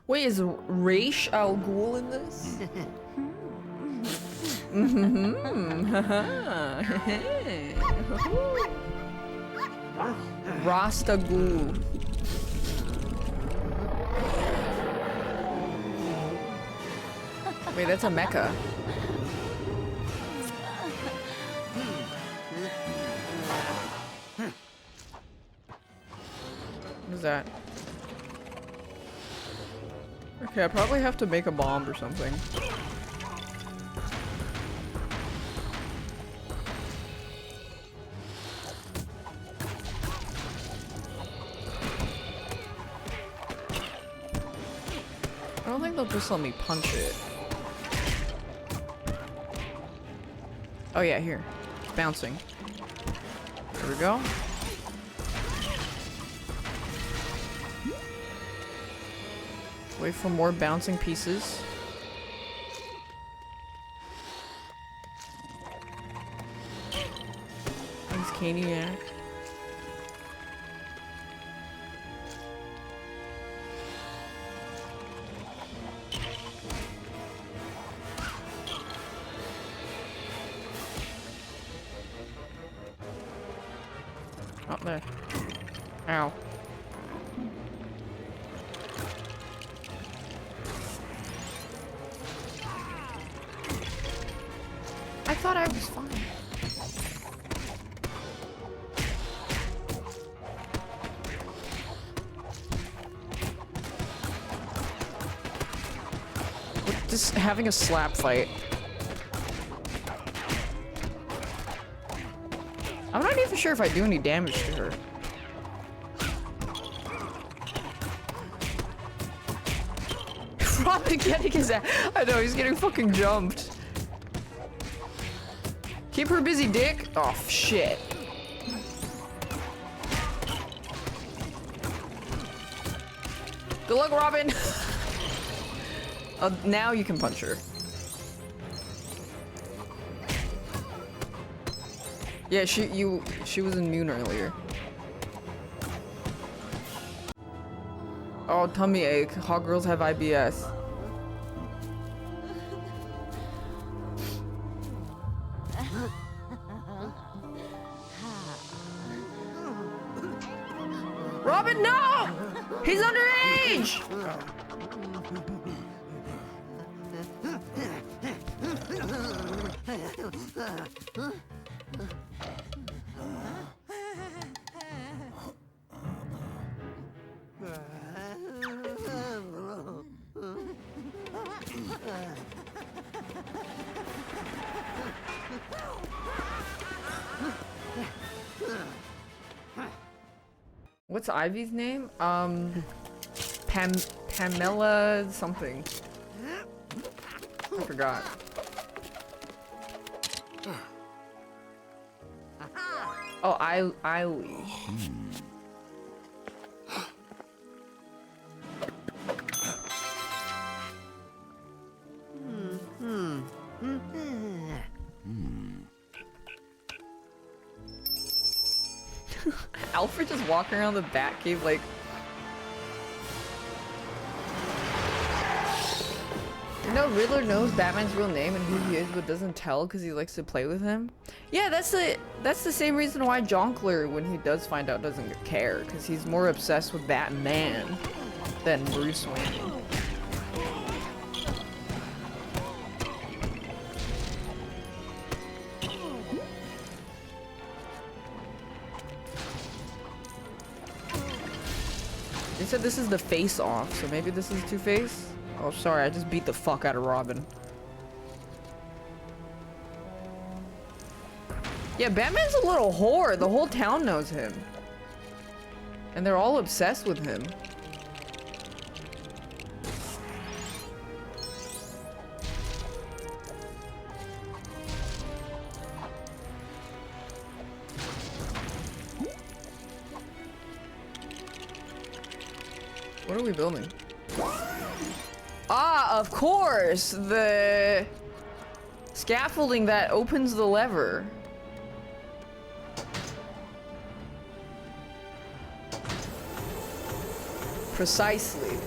Wait, is Raish Al Ghul in this? Rasta Ghul. Wait, that's a mecha. What is that? Okay, I probably have to make a bomb or something. I don't think they'll just let me punch it. Oh yeah, here. It's bouncing. There we go. Wait for more bouncing pieces. Thanks, Caniac. Oh, there. Ow. I thought I was fine. We're just having a slap fight. I'm not even sure if I do any damage to her. Robin getting his ass. I know, he's getting fucking jumped. Keep her busy, dick. Oh, shit. Good luck, Robin. Now you can punch her. Yeah, she was immune earlier. Oh, tummy ache. Hot girls have IBS. Robin, no! He's underage! What's Ivy's name? Pamela something. I forgot. Oh, Eily. Alfred just walking around the Batcave like... No, Riddler knows Batman's real name and who he is, but doesn't tell because he likes to play with him. Yeah, that's the same reason why Jonkler, when he does find out, doesn't care, because he's more obsessed with Batman than Bruce Wayne. They said this is the face-off, so maybe this is Two-Face? Oh, sorry, I just beat the fuck out of Robin. Yeah, Batman's a little whore. The whole town knows him. And they're all obsessed with him. What are we building? Ah, of course! The scaffolding that opens the lever. Precisely.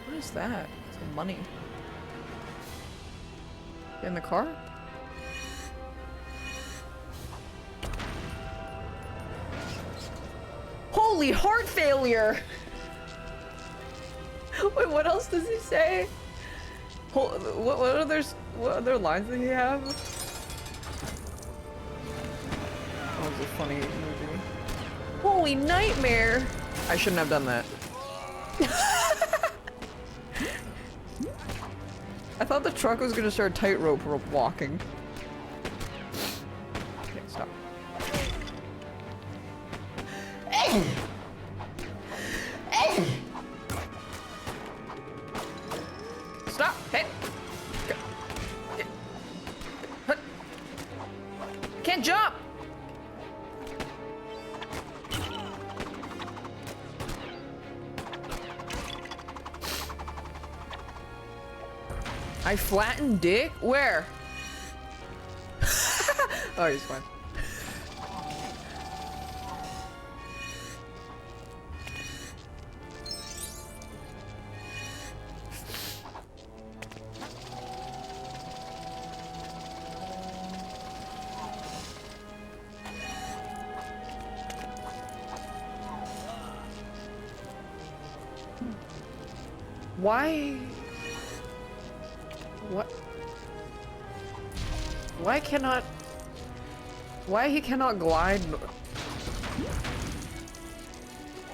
What is that? It's money. Get in the car? Holy heart failure! Wait, what else does he say? What other lines did he have? That was a funny movie. Holy nightmare! I shouldn't have done that. I thought the truck was gonna start tightrope walking. Okay, stop. Stop! Hey! Can't jump! I flattened Dick? Where? Oh, he's fine. Why? What? Why he cannot glide?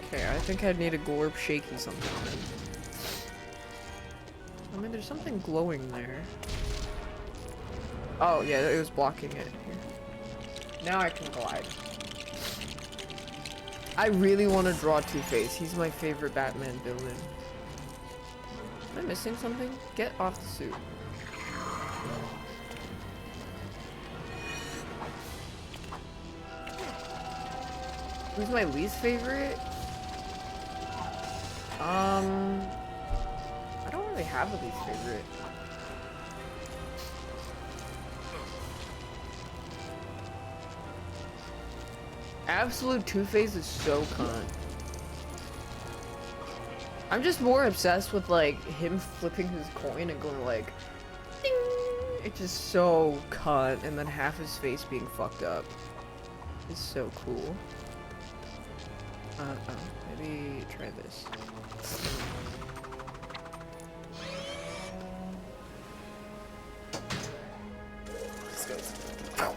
Okay, I think I need a glorp shaky something. I mean, there's something glowing there. Oh, yeah, it was blocking it. Here. Now I can glide. I really want to draw Two-Face. He's my favorite Batman villain. Am I missing something? Get off the suit. Who's my least favorite? I don't really have a least favorite. Absolute Two-Face is so cunt. I'm just more obsessed with like him flipping his coin and going like ding! It's just so cunt, and then half his face being fucked up. It's so cool. Oh, maybe try this. This goes. Ow.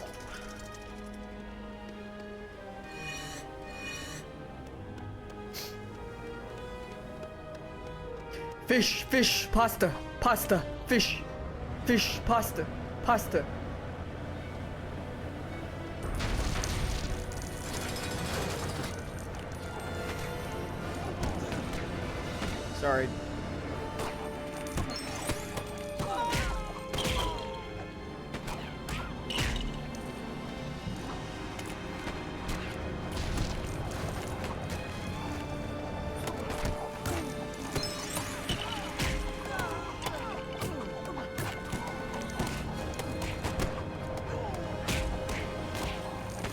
Fish, fish, pasta, pasta, fish, fish, pasta, pasta. Sorry.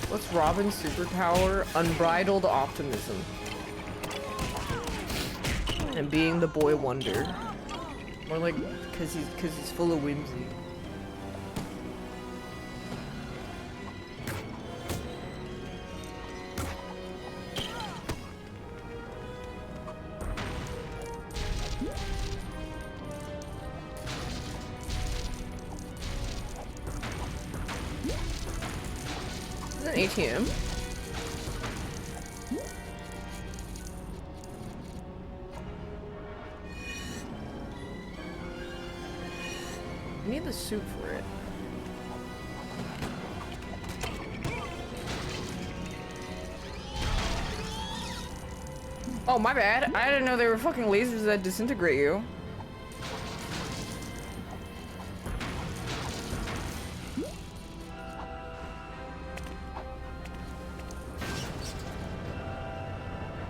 What's Robin's superpower? Unbridled optimism. And being the boy wonder. More like, cause he's full of whimsy. Is it an ATM? I need the suit for it. Oh, my bad. I didn't know they were fucking lasers that disintegrate you.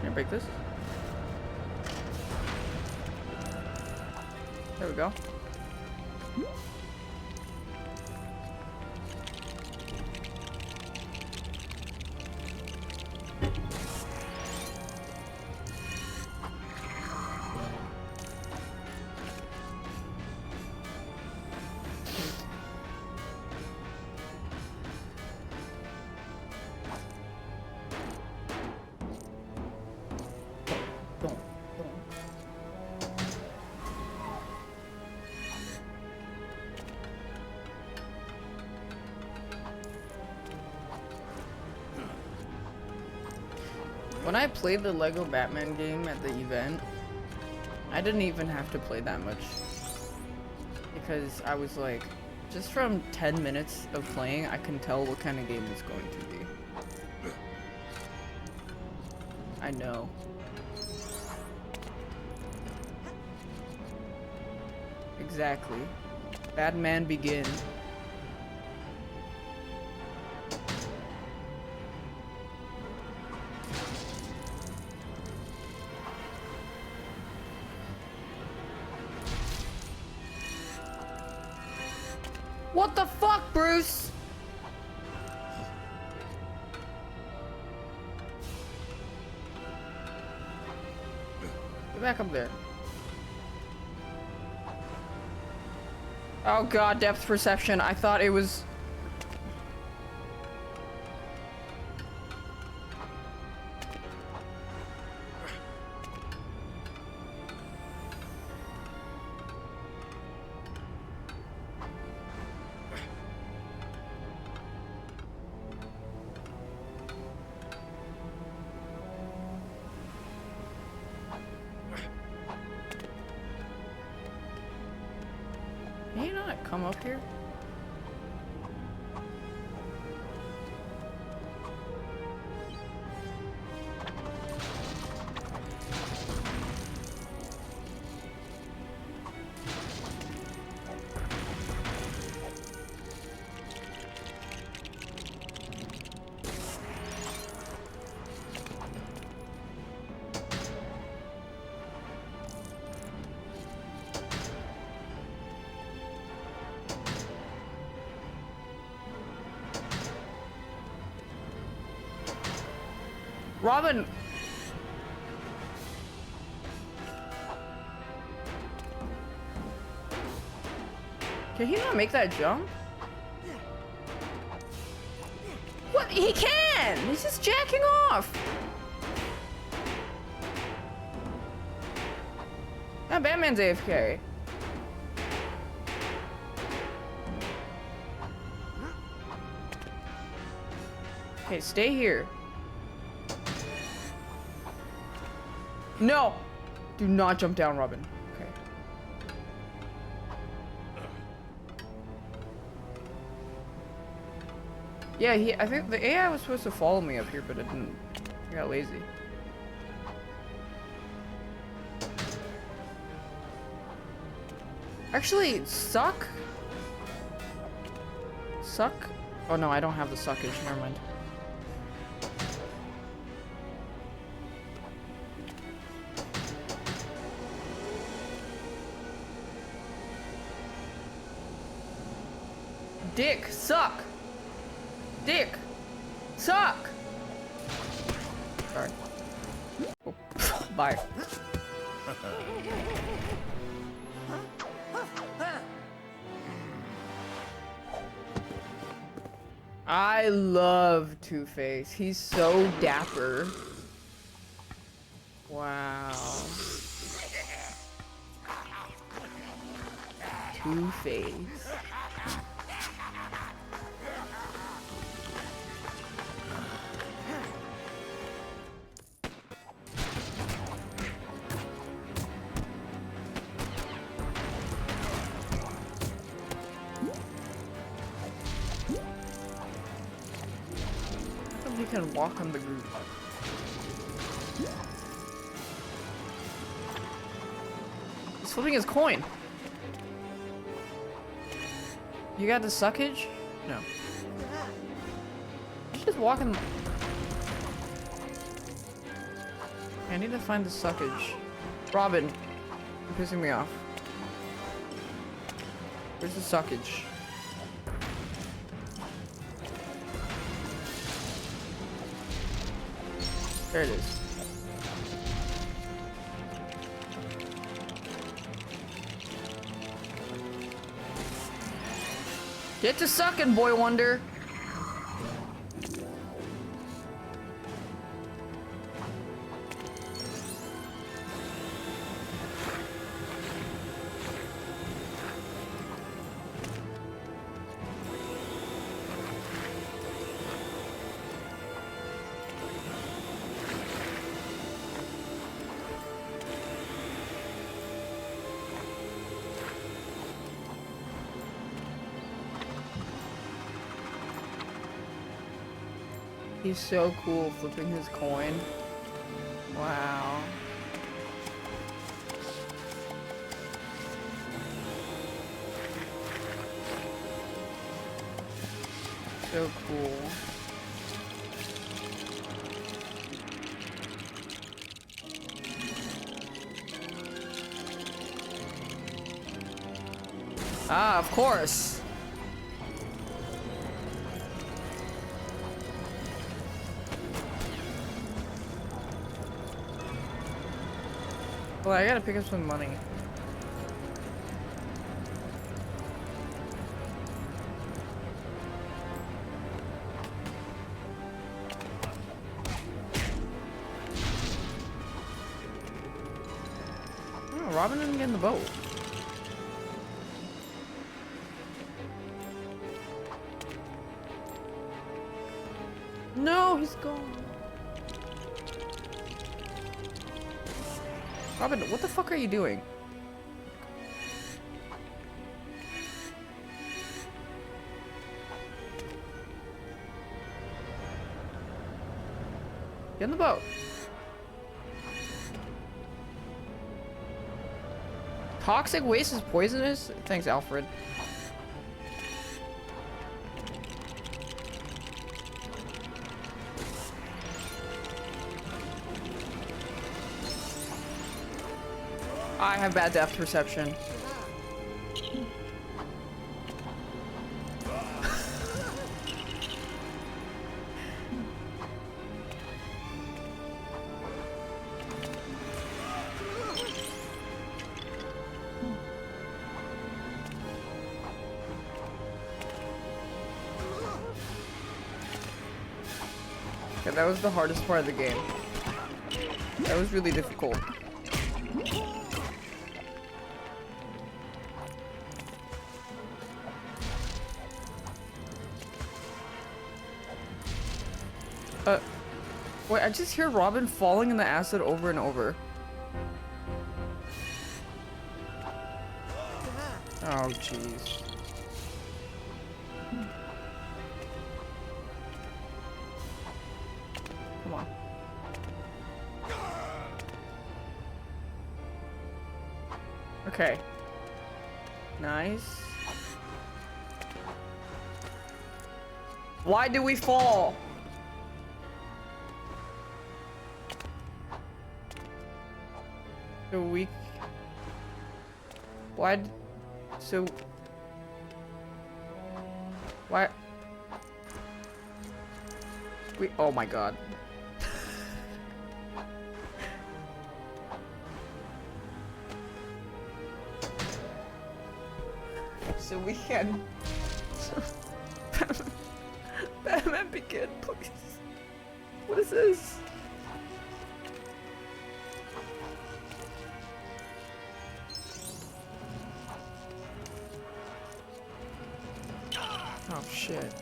Can I break this? There we go. When I played the Lego Batman game at the event, I didn't even have to play that much. Because I was like, just from 10 minutes of playing, I can tell what kind of game it's going to be. I know. Exactly. Batman Begin. What the fuck, Bruce? Get back up there. Oh god, depth perception. I thought it was... Can you not come up here? Robin! Can he not make that jump? What? He can! He's just jacking off! Now Batman's AFK. Okay, stay here. No! Do not jump down, Robin. Okay. Yeah, I think the AI was supposed to follow me up here, but it didn't. I got lazy. Actually, suck? Suck? Oh no, I don't have the suckage, never mind. Dick, suck! Dick! Suck! Sorry. Oh, bye. I love Two-Face. He's so dapper. Wow. Two-Face. He can walk on the group. He's flipping his coin. You got the suckage? No. He's just walking. I need to find the suckage. Robin, you're pissing me off. Where's the suckage? There it is. Get to sucking, boy wonder. He's so cool flipping his coin. Wow. So cool. Ah, of course. Well, I gotta pick up some money. Oh, Robin didn't get in the boat. No, he's gone. Robin, what the fuck are you doing? Get in the boat. Toxic waste is poisonous? Thanks, Alfred. I have bad depth perception. Okay, that was the hardest part of the game. That was really difficult. Wait, I just hear Robin falling in the acid over and over. Oh, jeez. Okay. Nice. Why do we fall? So we... Why... So... Why... We... Oh my god. So we can... Batman begin, please. What is this? Oh shit.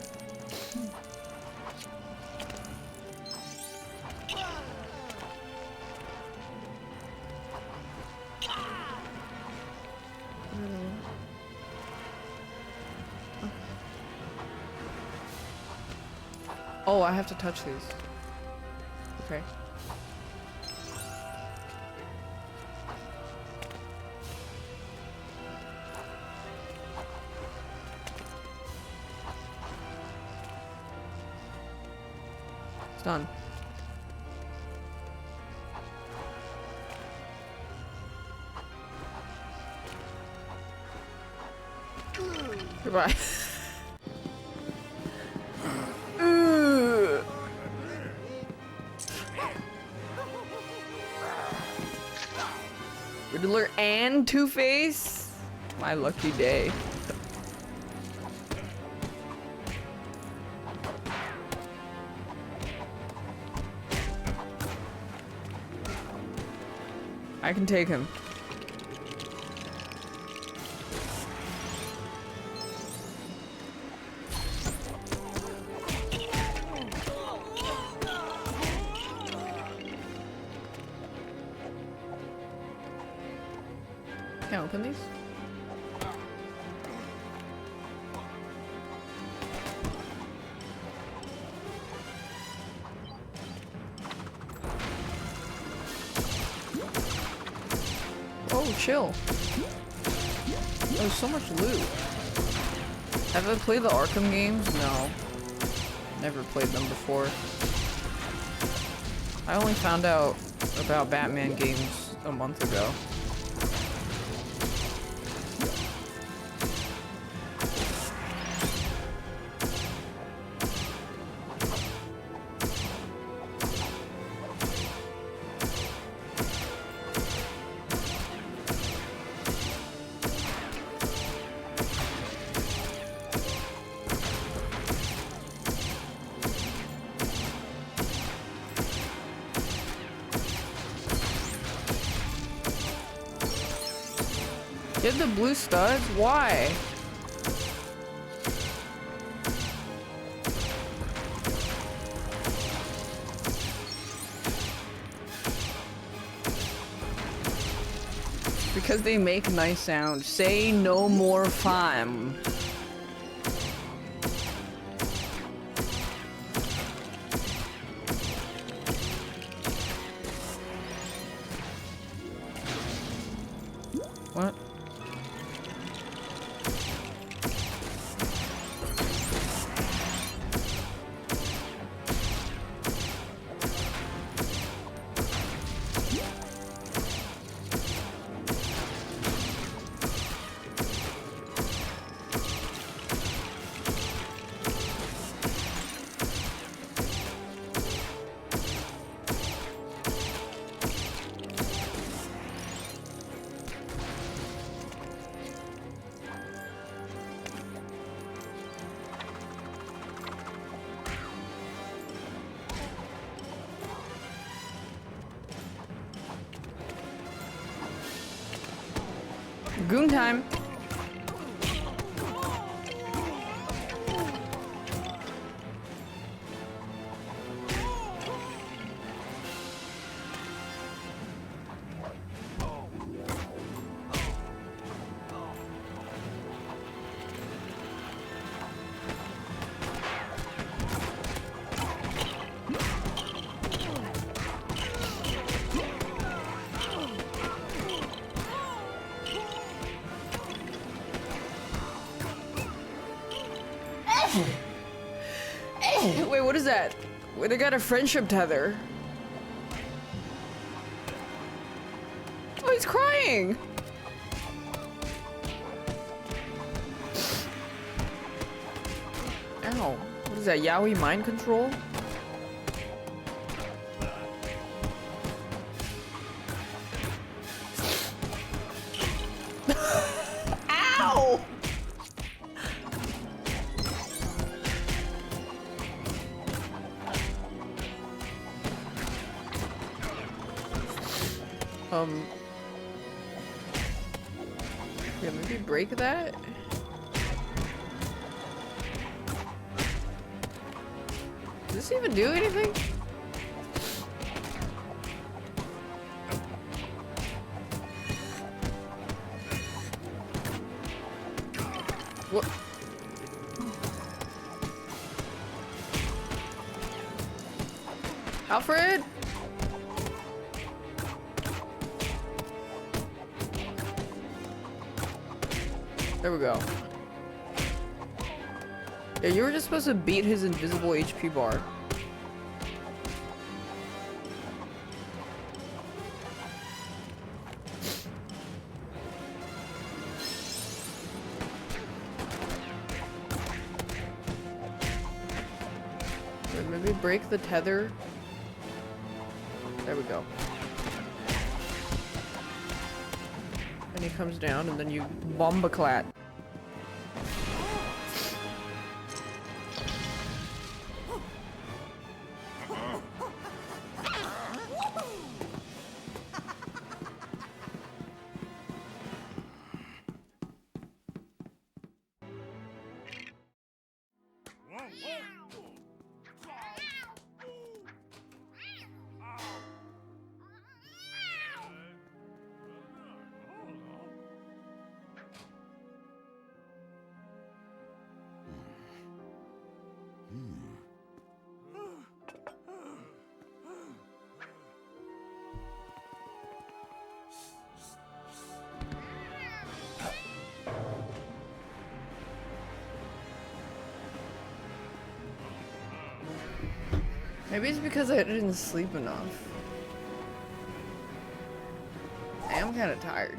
Oh, I have to touch these. Okay. It's done. Goodbye. Riddler and Two-Face? My lucky day. I can take him. Can't open these? Oh, chill. There's so much loot. Have I played the Arkham games? No. Never played them before. I only found out about Batman games a month ago. Get the blue studs? Why? Because they make nice sounds. Say no more fun. What? Goon time. is that? Where they got a friendship tether. Oh, he's crying! Ow. What is that, yaoi mind control? Ow! Yeah, maybe break that? Does this even do anything? What? Alfred? There we go. Yeah, you were just supposed to beat his invisible HP bar. Wait, maybe break the tether. There we go. And he comes down, and then you bombaclat. Maybe it's because I didn't sleep enough. I am kind of tired.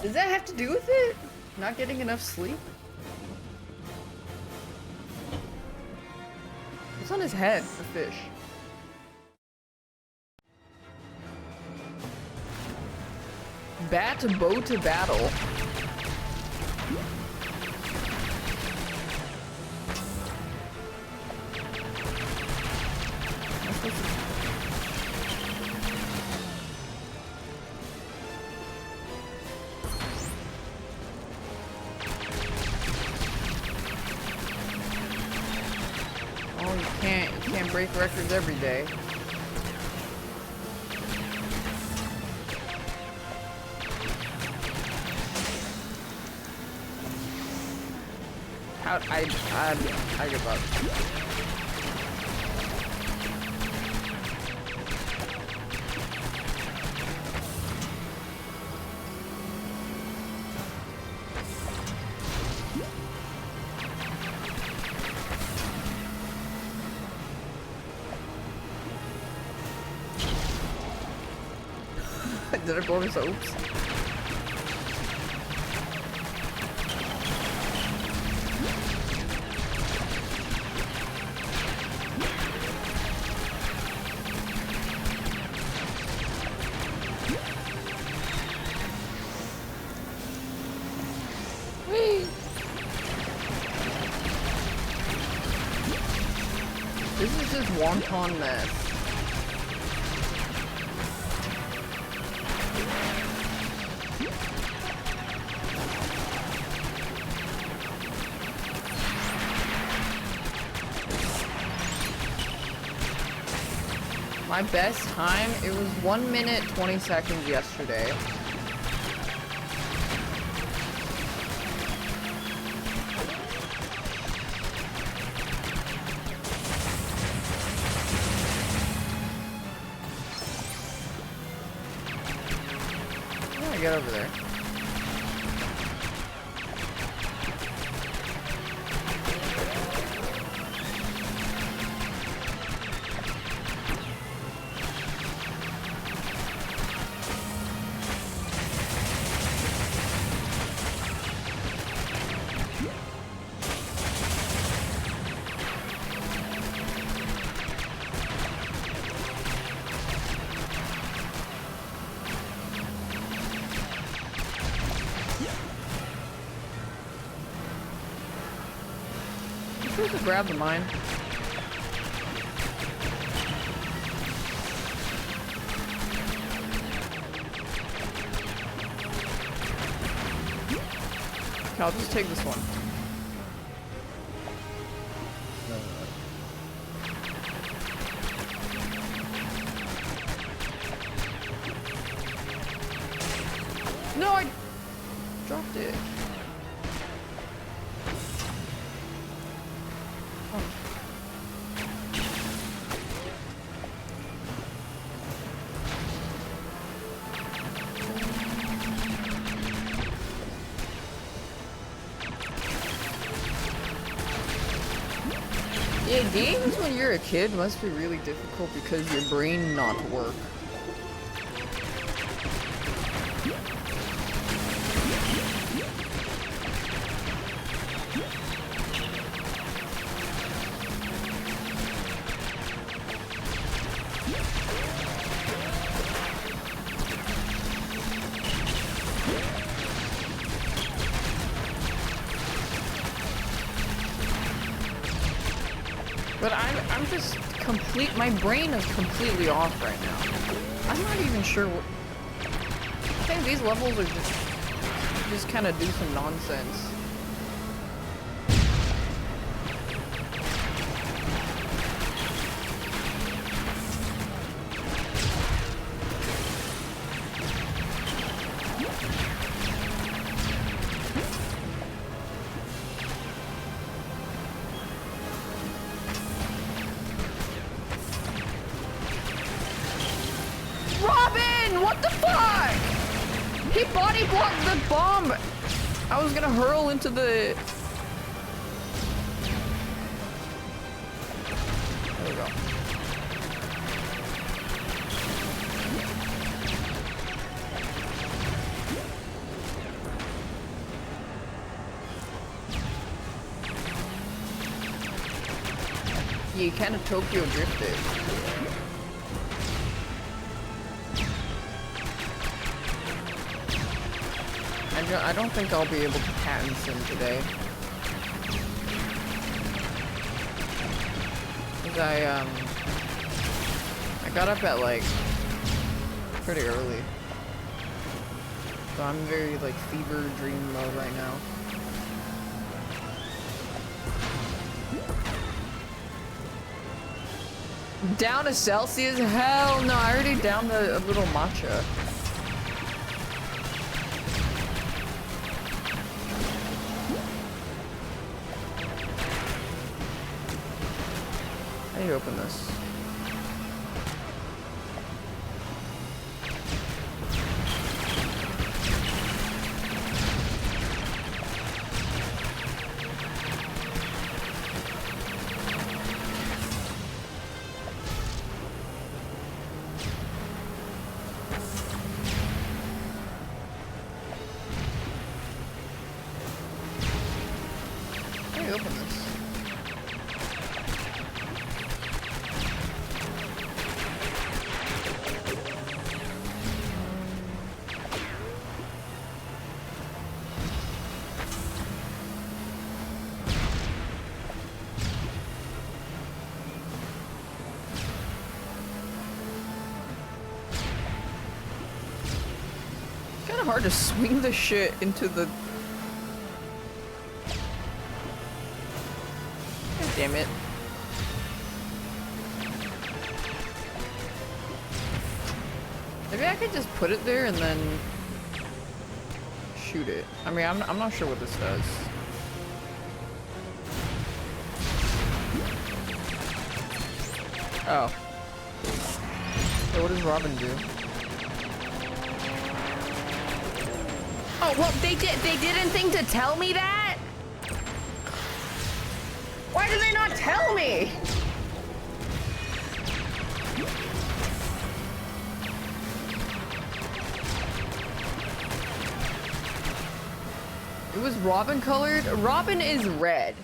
Does that have to do with it? Not getting enough sleep? What's on his head? The fish. Bat bow to battle. Oh, you can't break records every day. I give up. Did I blow his oops? This is just wonton mess. My best time, it was 1 minute 20 seconds yesterday. How do I get over there? supposed to grab the mine? Okay, I'll just take this one. No, I dropped it. Oh. Yeah, games when you're a kid must be really difficult because your brain not work. But I'm just my brain is completely off right now. I'm not even sure what, I think these levels are just kind of do some nonsense. Bomb! I was gonna hurl into the... There we go. Yeah, you kind of Tokyo drifted. I don't think I'll be able to patent sim today. Cause I got up at like pretty early. So I'm very like fever dream mode right now. Down a Celsius? Hell no, I already downed a little matcha. How do you open this? How do you open this? Hard to swing the shit into the... God damn it. Maybe I could just put it there and then shoot it. I mean, I'm not sure what this does. Oh. So what does Robin do? Oh, well, they didn't think to tell me that? Why did they not tell me? It was Robin colored? Robin is red.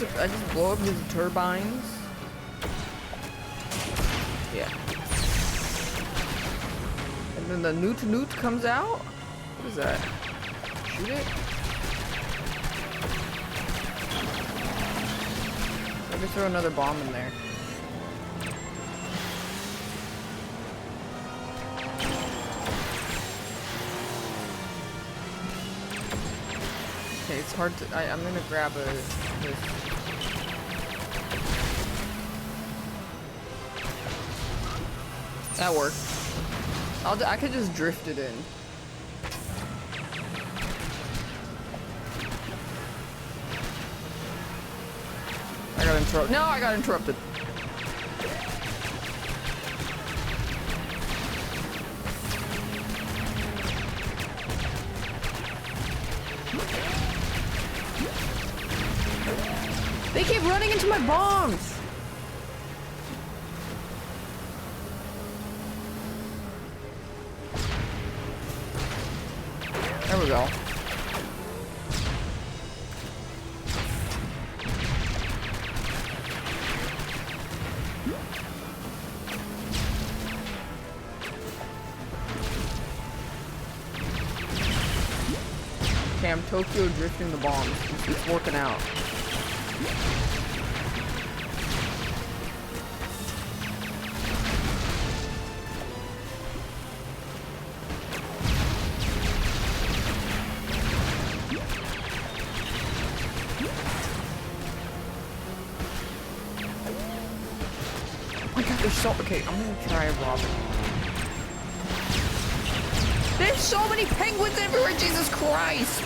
just blow up his turbines. Yeah. And then the newt comes out? What is that? Shoot it? Maybe throw another bomb in there. Okay, it's hard to. I'm gonna grab this. That worked. I could just drift it in. I got interrupted. No, I got interrupted. They keep running into my bombs. There we go. Okay, I'm Tokyo drifting the bombs. It's working out. Okay, I'm gonna try robbing. There's so many penguins everywhere, Jesus Christ!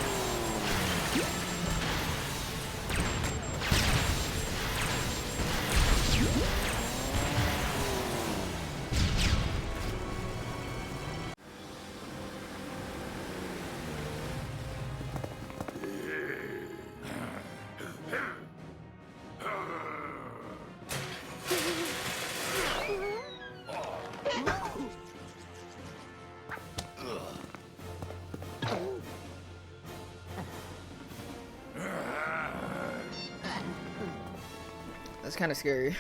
That's kind of scary.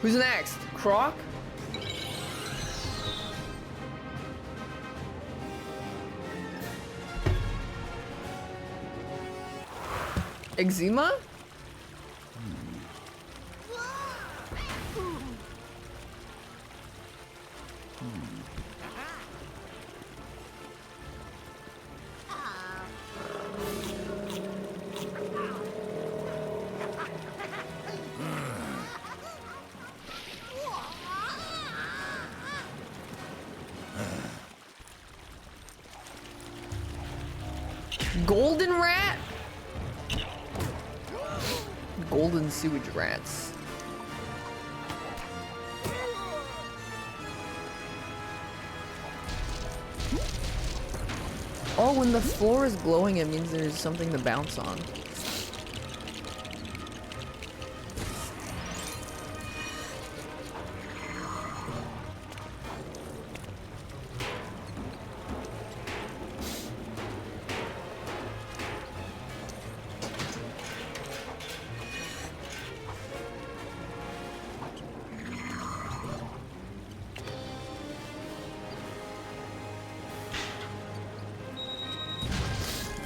Who's next? Croc? Eczema? Golden rat? Golden sewage rats. Oh, when the floor is glowing, it means there's something to bounce on.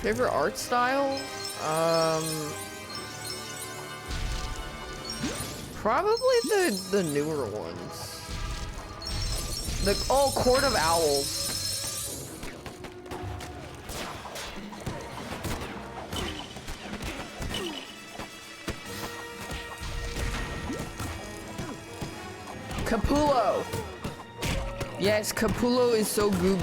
Favorite art style? Probably the newer ones. Court of Owls. Capullo. Yes, Capullo is so good.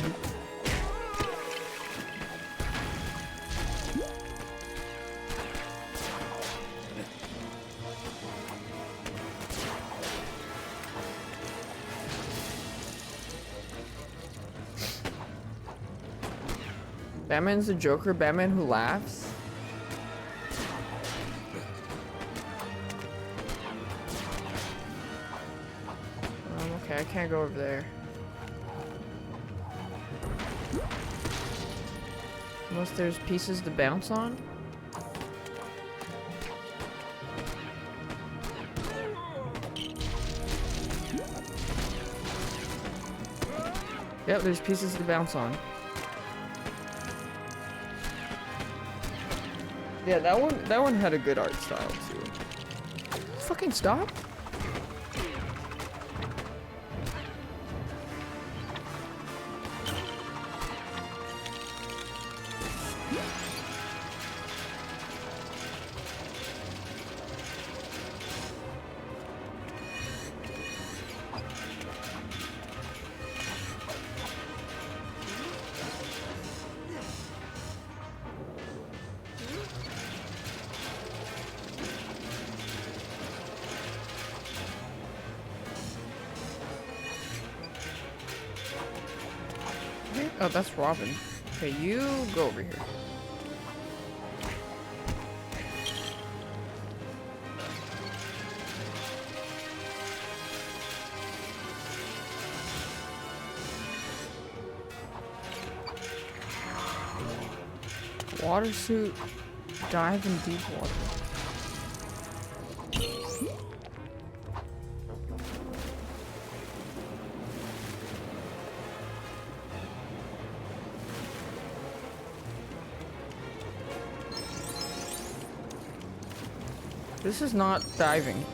Batman's the Joker, Batman who laughs. Okay, I can't go over there. Unless there's pieces to bounce on. Yep, there's pieces to bounce on. Yeah, that one had a good art style too. Fucking stop. Oh, that's Robin. Okay, you go over here. Water suit, dive in deep water. This is not diving.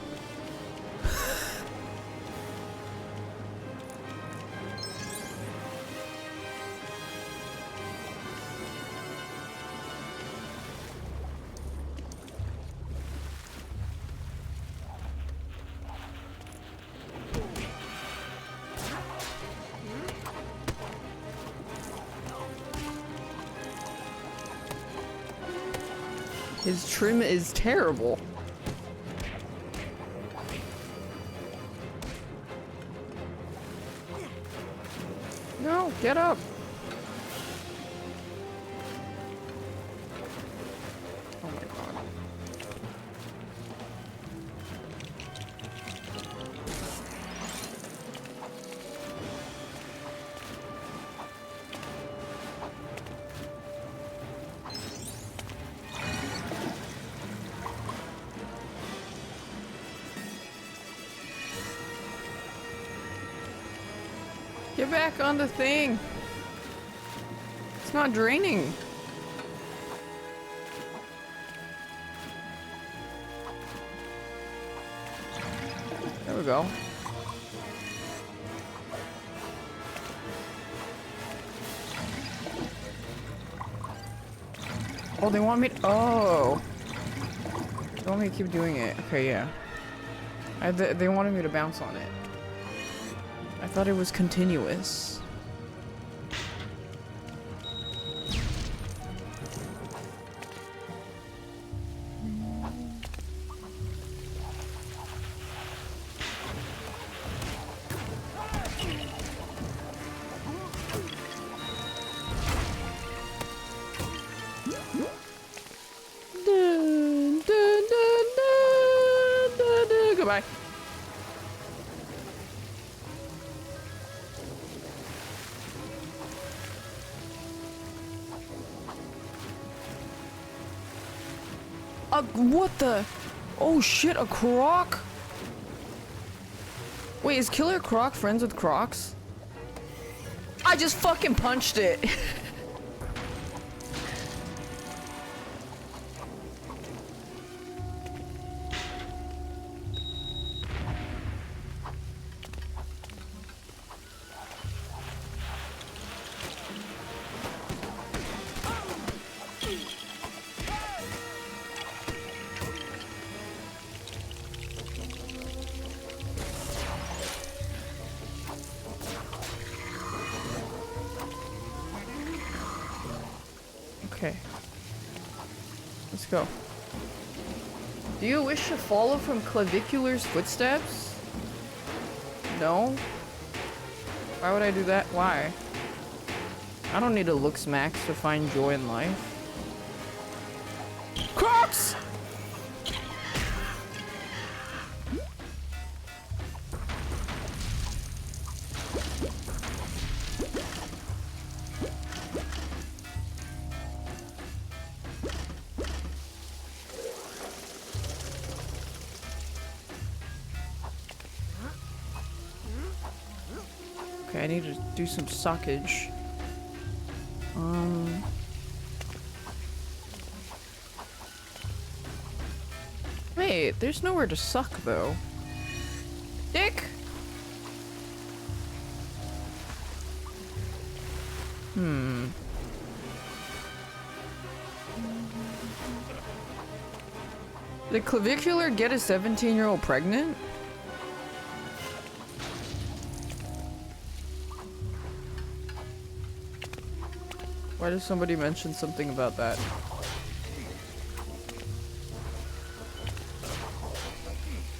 His trim is terrible. No, get up. Oh my god. Get back on the thing. It's not draining. There we go. Oh, they want me to— oh. They want me to keep doing it. Okay, yeah. They wanted me to bounce on it. I thought it was continuous. Goodbye. What the? Oh shit, a croc? Wait, is Killer Croc friends with Crocs? I just fucking punched it. Okay. Let's go. Do you wish to follow from Clavicular's footsteps? No? Why would I do that? Why? I don't need a looks max to find joy in life. Crocs! Okay, I need to do some suckage. Wait, there's nowhere to suck though. Dick! Did clavicular get a 17-year-old pregnant? Why does somebody mention something about that?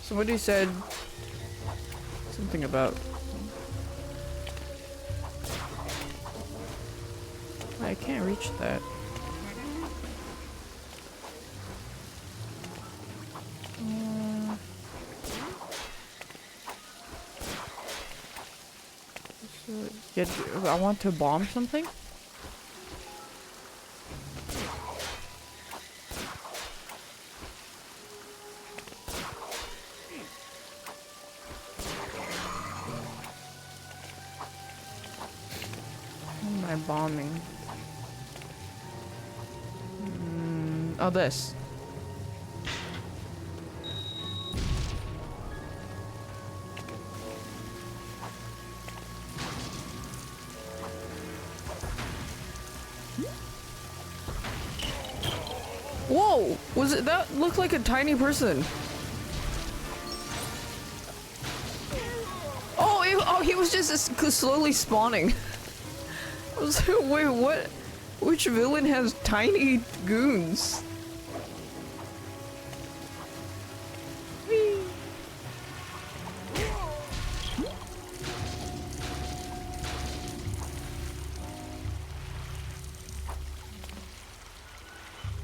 Somebody said something about... I can't reach that. Yeah, I want to bomb something? What am I bombing? Oh, this. Whoa! Was it that looked like a tiny person? Oh, he was just slowly spawning. I was like, wait, what? Which villain has tiny goons? Whee.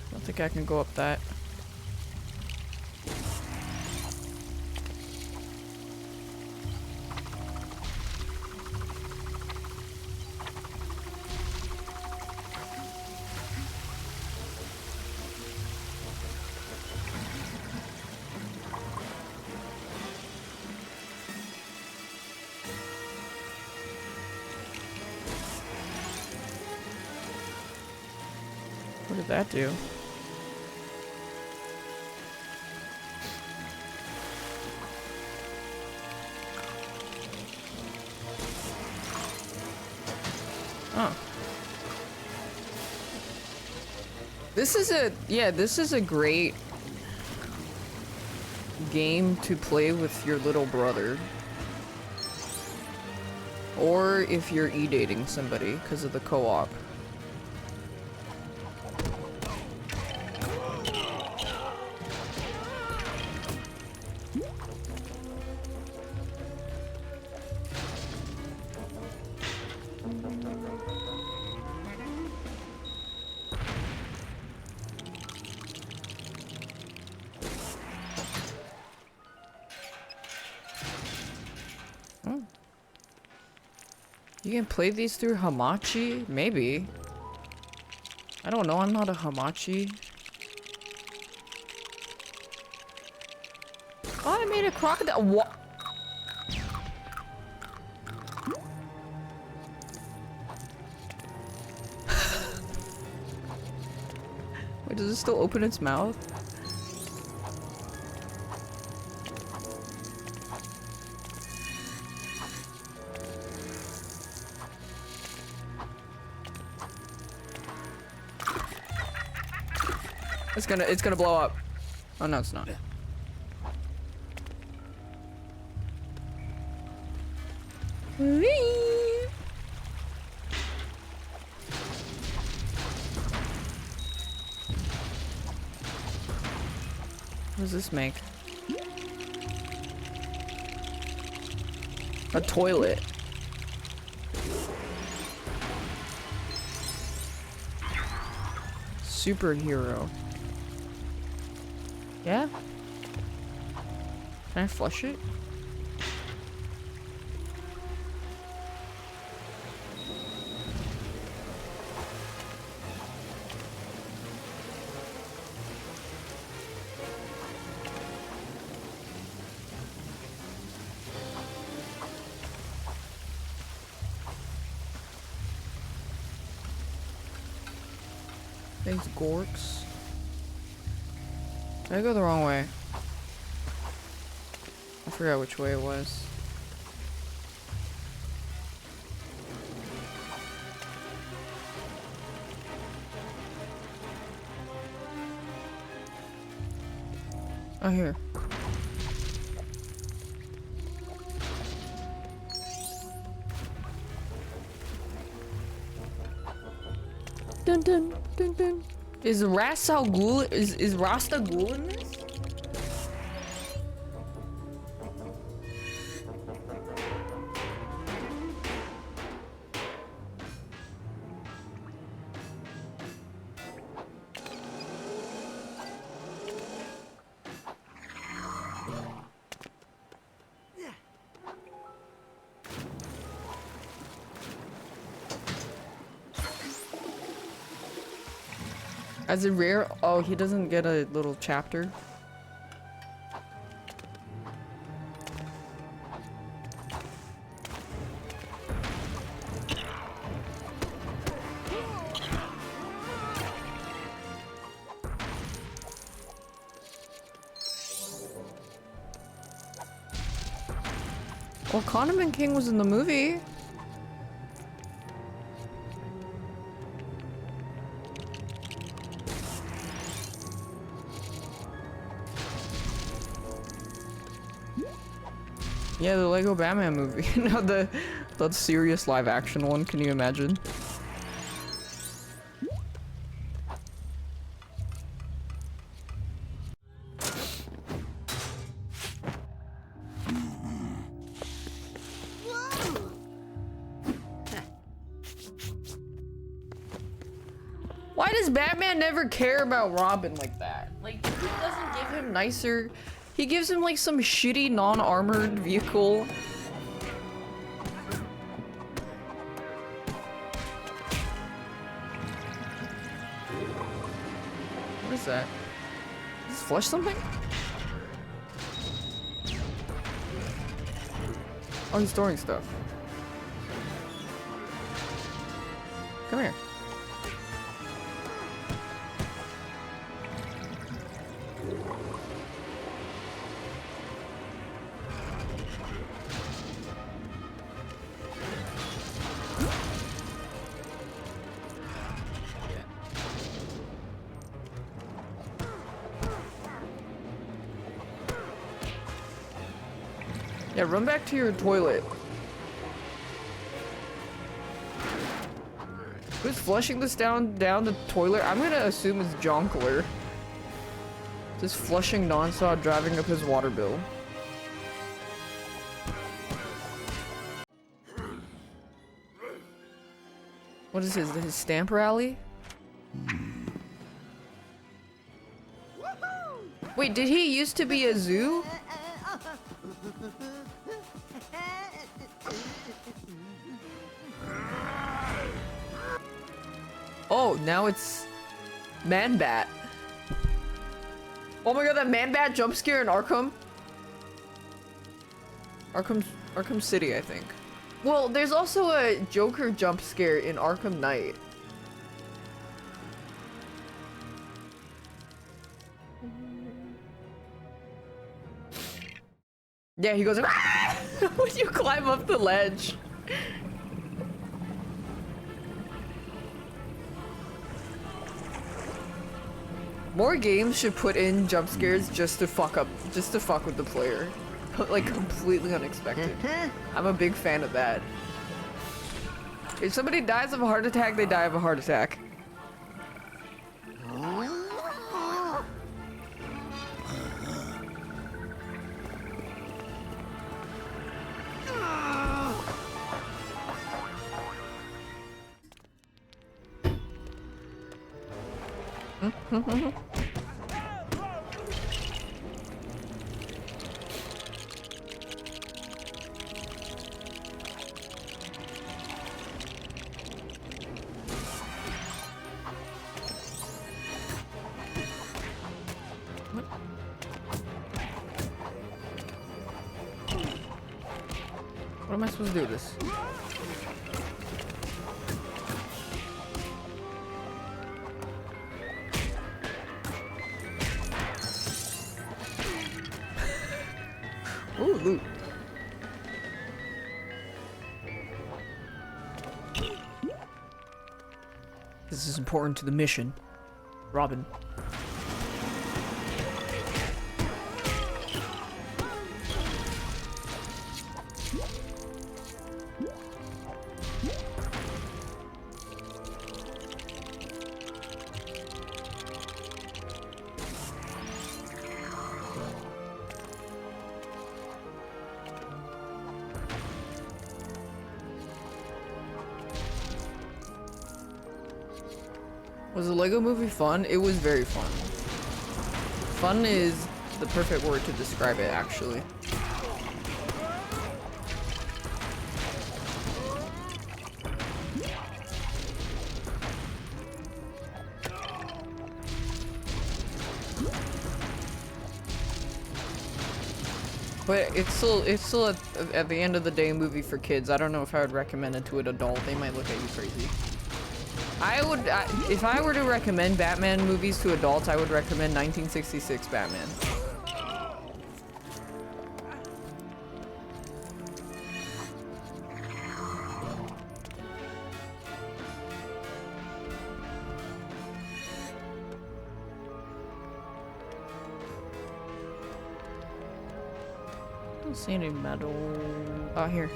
I don't think I can go up that. What did that do? Oh. This is a great game to play with your little brother. Or if you're e-dating somebody because of the co-op. You can play these through Hamachi? Maybe. I don't know, I'm not a Hamachi. Oh, I made a crocodile. What? Wait, does it still open its mouth? It's gonna blow up. Oh no, it's not. What does this make? A toilet. Superhero. Yeah? Can I flush it? Thanks, Gorks. Did I go the wrong way? I forgot which way it was. Oh, here. Dun dun dun dun. Is Ras Al Ghul is Rasta Ghul in this? As a rare, oh, he doesn't get a little chapter. Well, Condiment King was in the movie. Yeah, the Lego Batman movie. No, the serious live action one. Can you imagine? Why does Batman never care about Robin like that? Like, he doesn't give him nicer. He gives him like some shitty non-armored vehicle. What is that? Does this flush something? Oh, he's storing stuff. Come here. Yeah, run back to your toilet. Who's flushing this down the toilet? I'm gonna assume it's Jonkler. Just flushing nonstop, driving up his water bill. What is his stamp rally? Wait, did he used to be a zoo? Oh, now it's Man-Bat. Oh my god, that Man-Bat jump scare in Arkham? Arkham City, I think. Well, there's also a Joker jump scare in Arkham Knight. Yeah, he goes when you climb up the ledge. More games should put in jump scares just to fuck with the player. Like, completely unexpected. I'm a big fan of that. If somebody dies of a heart attack, they die of a heart attack. What am I supposed to do with this? This is important to the mission. Robin. Was the Lego movie fun? It was very fun. Fun is the perfect word to describe it, actually. But it's still at the end of the day a movie for kids. I don't know if I would recommend it to an adult. They might look at you crazy. I would, if I were to recommend Batman movies to adults, I would recommend 1966 Batman. I don't see any metal. Oh, here.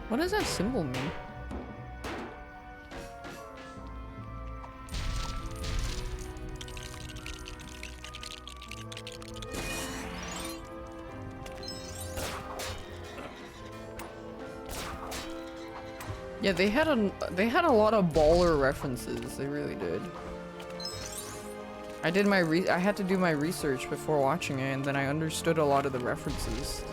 What does that symbol mean? Yeah, they had a lot of baller references. They really did. I had to do my research before watching it, and then I understood a lot of the references.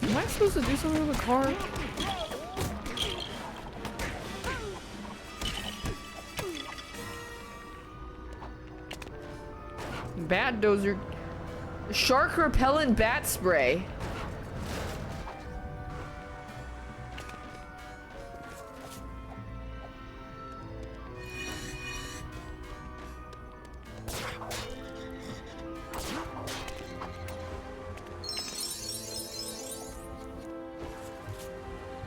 Am I supposed to do something with the car? Bat dozer. Shark repellent bat spray.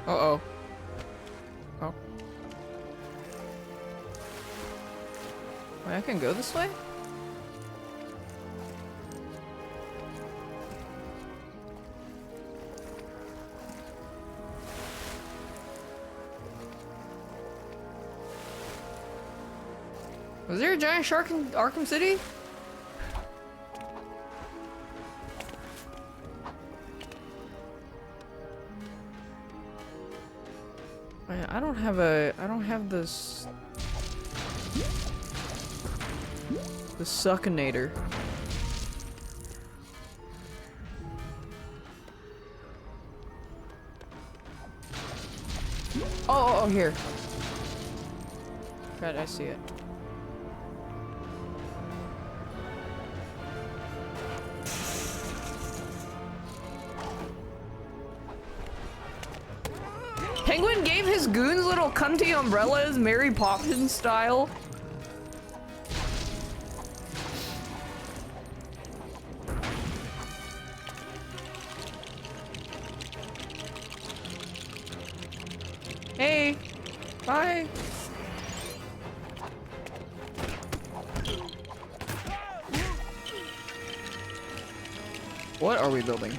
Uh-oh. Oh. Wait, I can go this way? Was there a giant shark in Arkham City? I don't have this. The suckinator. Oh, here. God, I see it. Penguin gave his goons little cunty umbrellas, Mary Poppins style. Hey, bye. What are we building?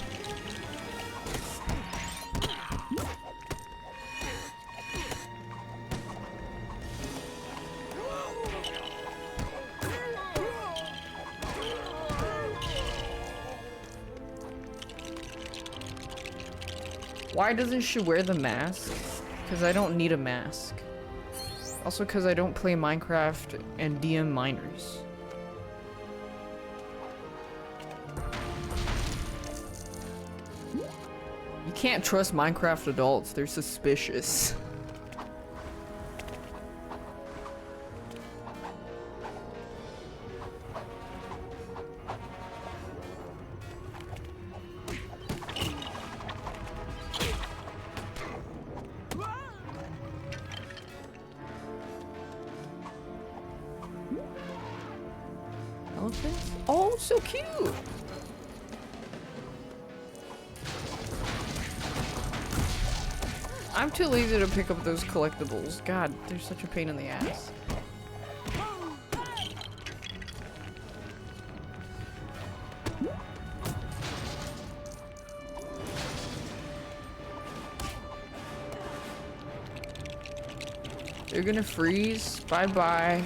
Why doesn't she wear the mask? Because I don't need a mask. Also because I don't play Minecraft and DM minors. You can't trust Minecraft adults, they're suspicious. Elephants? Oh, so cute! I'm too lazy to pick up those collectibles. God, they're such a pain in the ass. They're gonna freeze. Bye-bye.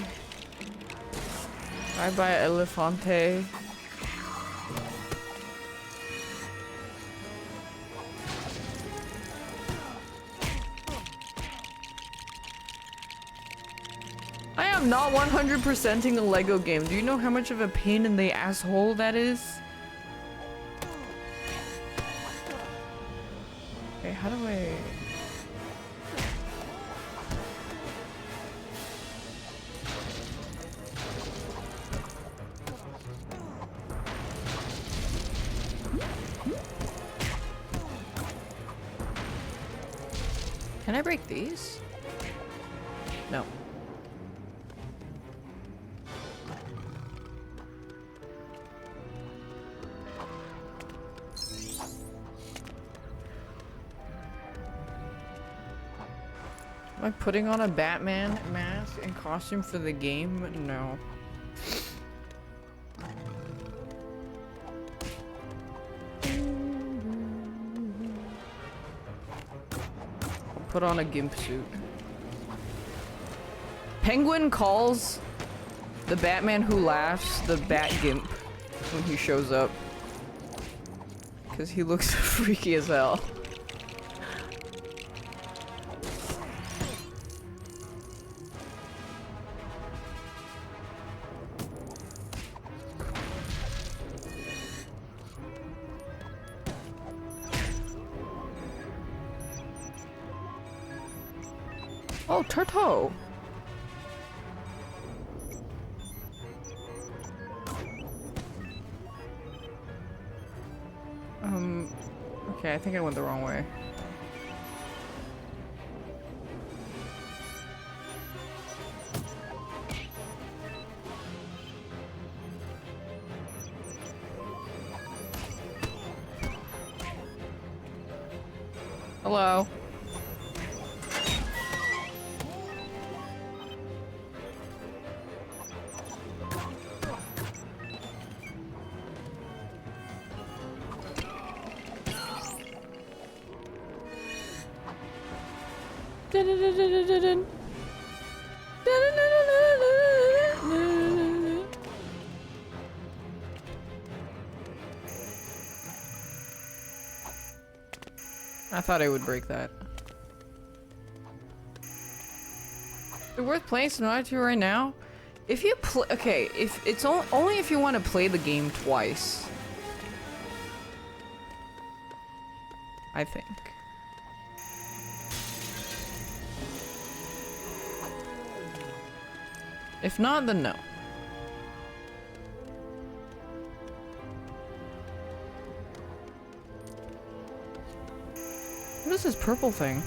Bye-bye, Elefante. I am not 100%ing a Lego game. Do you know how much of a pain in the asshole that is? Okay, how do I... Can I break these? No. Am I putting on a Batman mask and costume for the game? No. Put on a gimp suit. Penguin calls the Batman who laughs the Bat Gimp when he shows up. Because he looks freaky as hell. Oh, turtle! Okay, I think I went the wrong way. Hello? I thought I would break that. Is it worth playing Sonata 2 right now? If you play- okay, if it's only if you want to play the game twice. I think. If not, then no. What is this purple thing?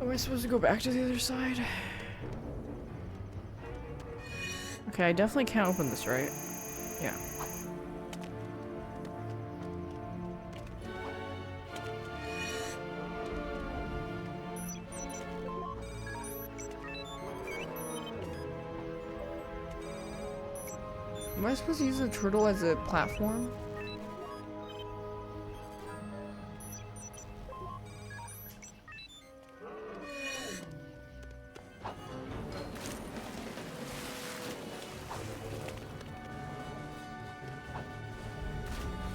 Am I supposed to go back to the other side? Okay, I definitely can't open this, right? Yeah. Am I supposed to use the turtle as a platform?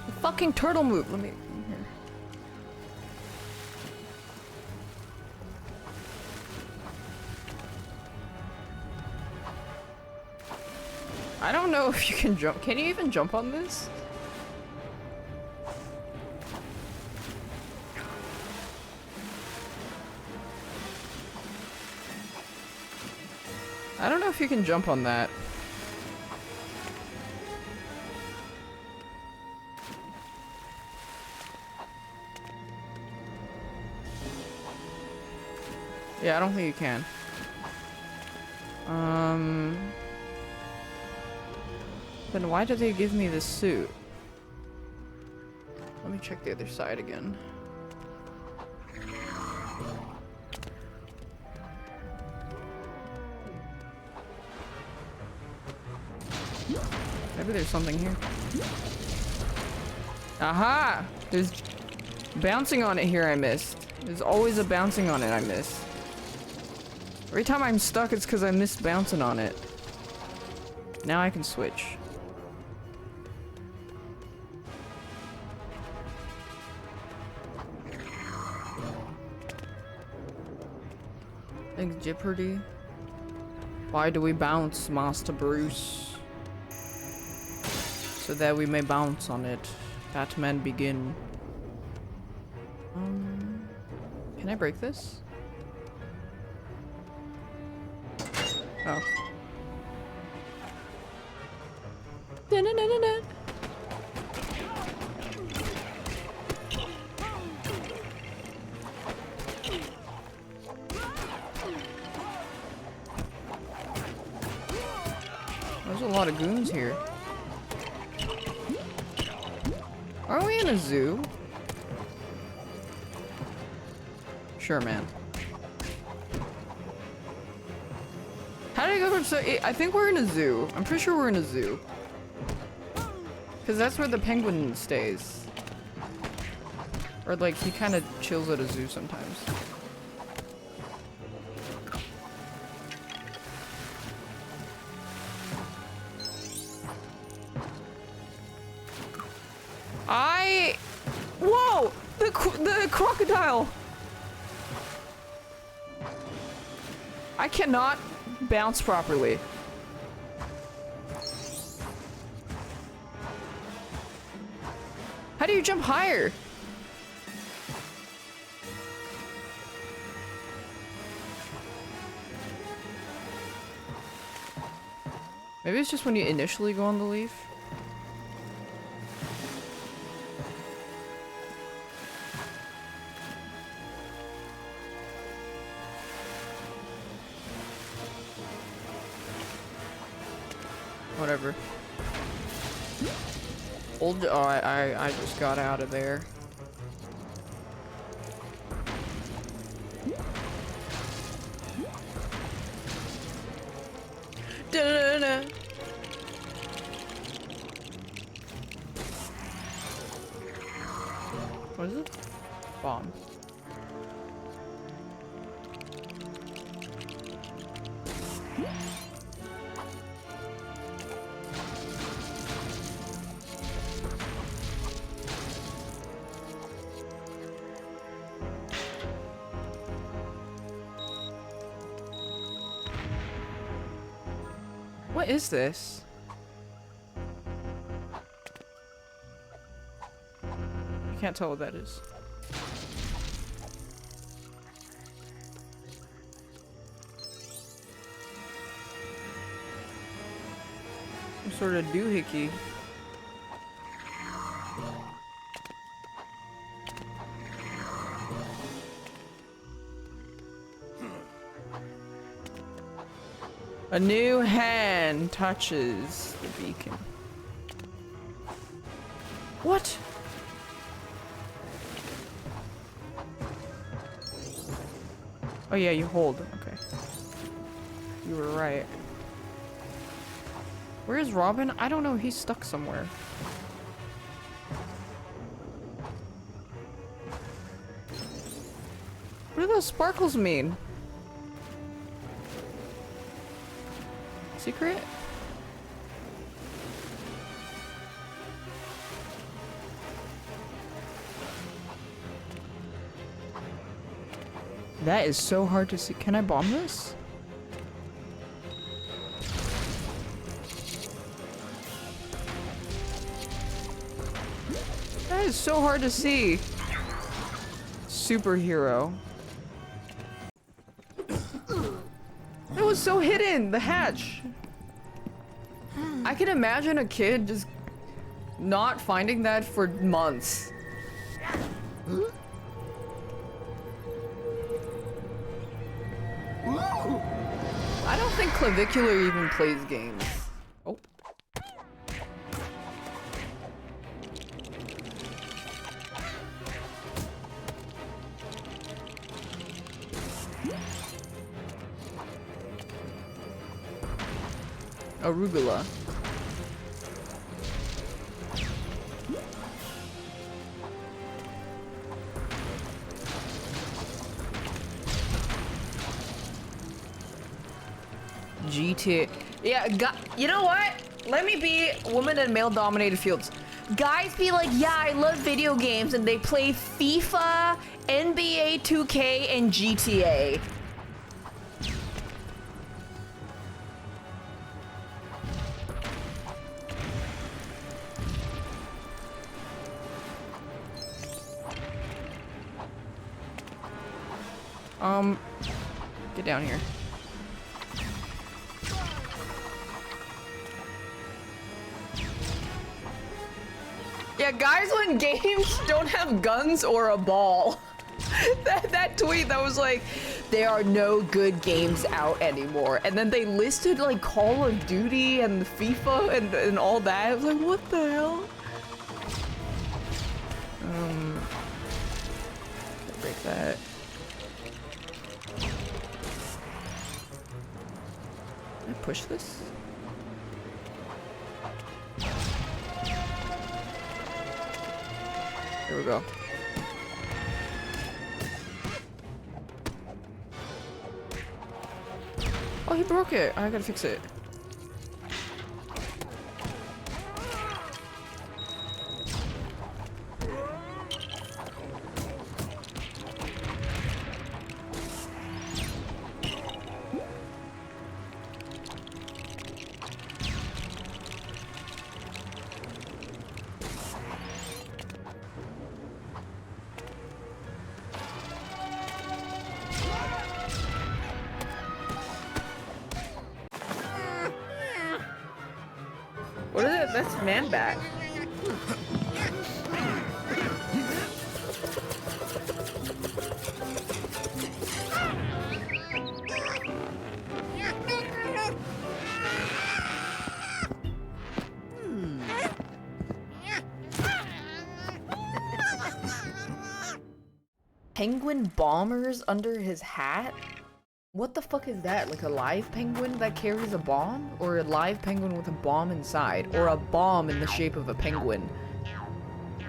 The fucking turtle move. Let me. Here. I don't know if you can jump. Can you even jump on this? I don't know if you can jump on that. Yeah, I don't think you can. Then why did they give me this suit? Let me check the other side again. Maybe there's something here. Aha! There's bouncing on it here I missed. There's always a bouncing on it I miss. Every time I'm stuck, it's because I missed bouncing on it. Now I can switch. Thanks, Jeopardy. Why do we bounce, Master Bruce? So that we may bounce on it. Batman begin. Can I break this? Oh. Da-na-na-na-na. There's a lot of goons here. Are we in a zoo? Sure, man. How did I go from so? I think we're in a zoo. I'm pretty sure we're in a zoo. Because that's where the penguin stays. Or like, he kind of chills at a zoo sometimes. Whoa! The crocodile! I cannot bounce properly. How do you jump higher? Maybe it's just when you initially go on the leaf. Whatever. Oh, I just got out of there. Da-da-da-da. What is it? Bomb. What is this? I can't tell what that is. Some sort of doohickey. A new hand touches the beacon. What? Oh yeah, you hold. Okay. You were right. Where is Robin? I don't know. He's stuck somewhere. What do those sparkles mean? Secret? That is so hard to see. Can I bomb this? That is so hard to see. Superhero. That was so hidden, the hatch. I can imagine a kid just not finding that for months. I don't think Clavicular even plays games. Oh. Arugula. GTA. Yeah, you know what? Let me be women in male-dominated fields. Guys be like, yeah, I love video games, and they play FIFA, NBA 2K, and GTA. Get down here. Yeah, guys when games don't have guns or a ball. that tweet that was like, there are no good games out anymore. And then they listed like Call of Duty and FIFA and all that. I was like, what the hell? Break that. Can I push this? Here we go. Oh, he broke it. I gotta fix it. What is it? That's man bat. Penguin bombers under his hat? What the fuck is that? Like a live penguin that carries a bomb? Or a live penguin with a bomb inside? Or a bomb in the shape of a penguin?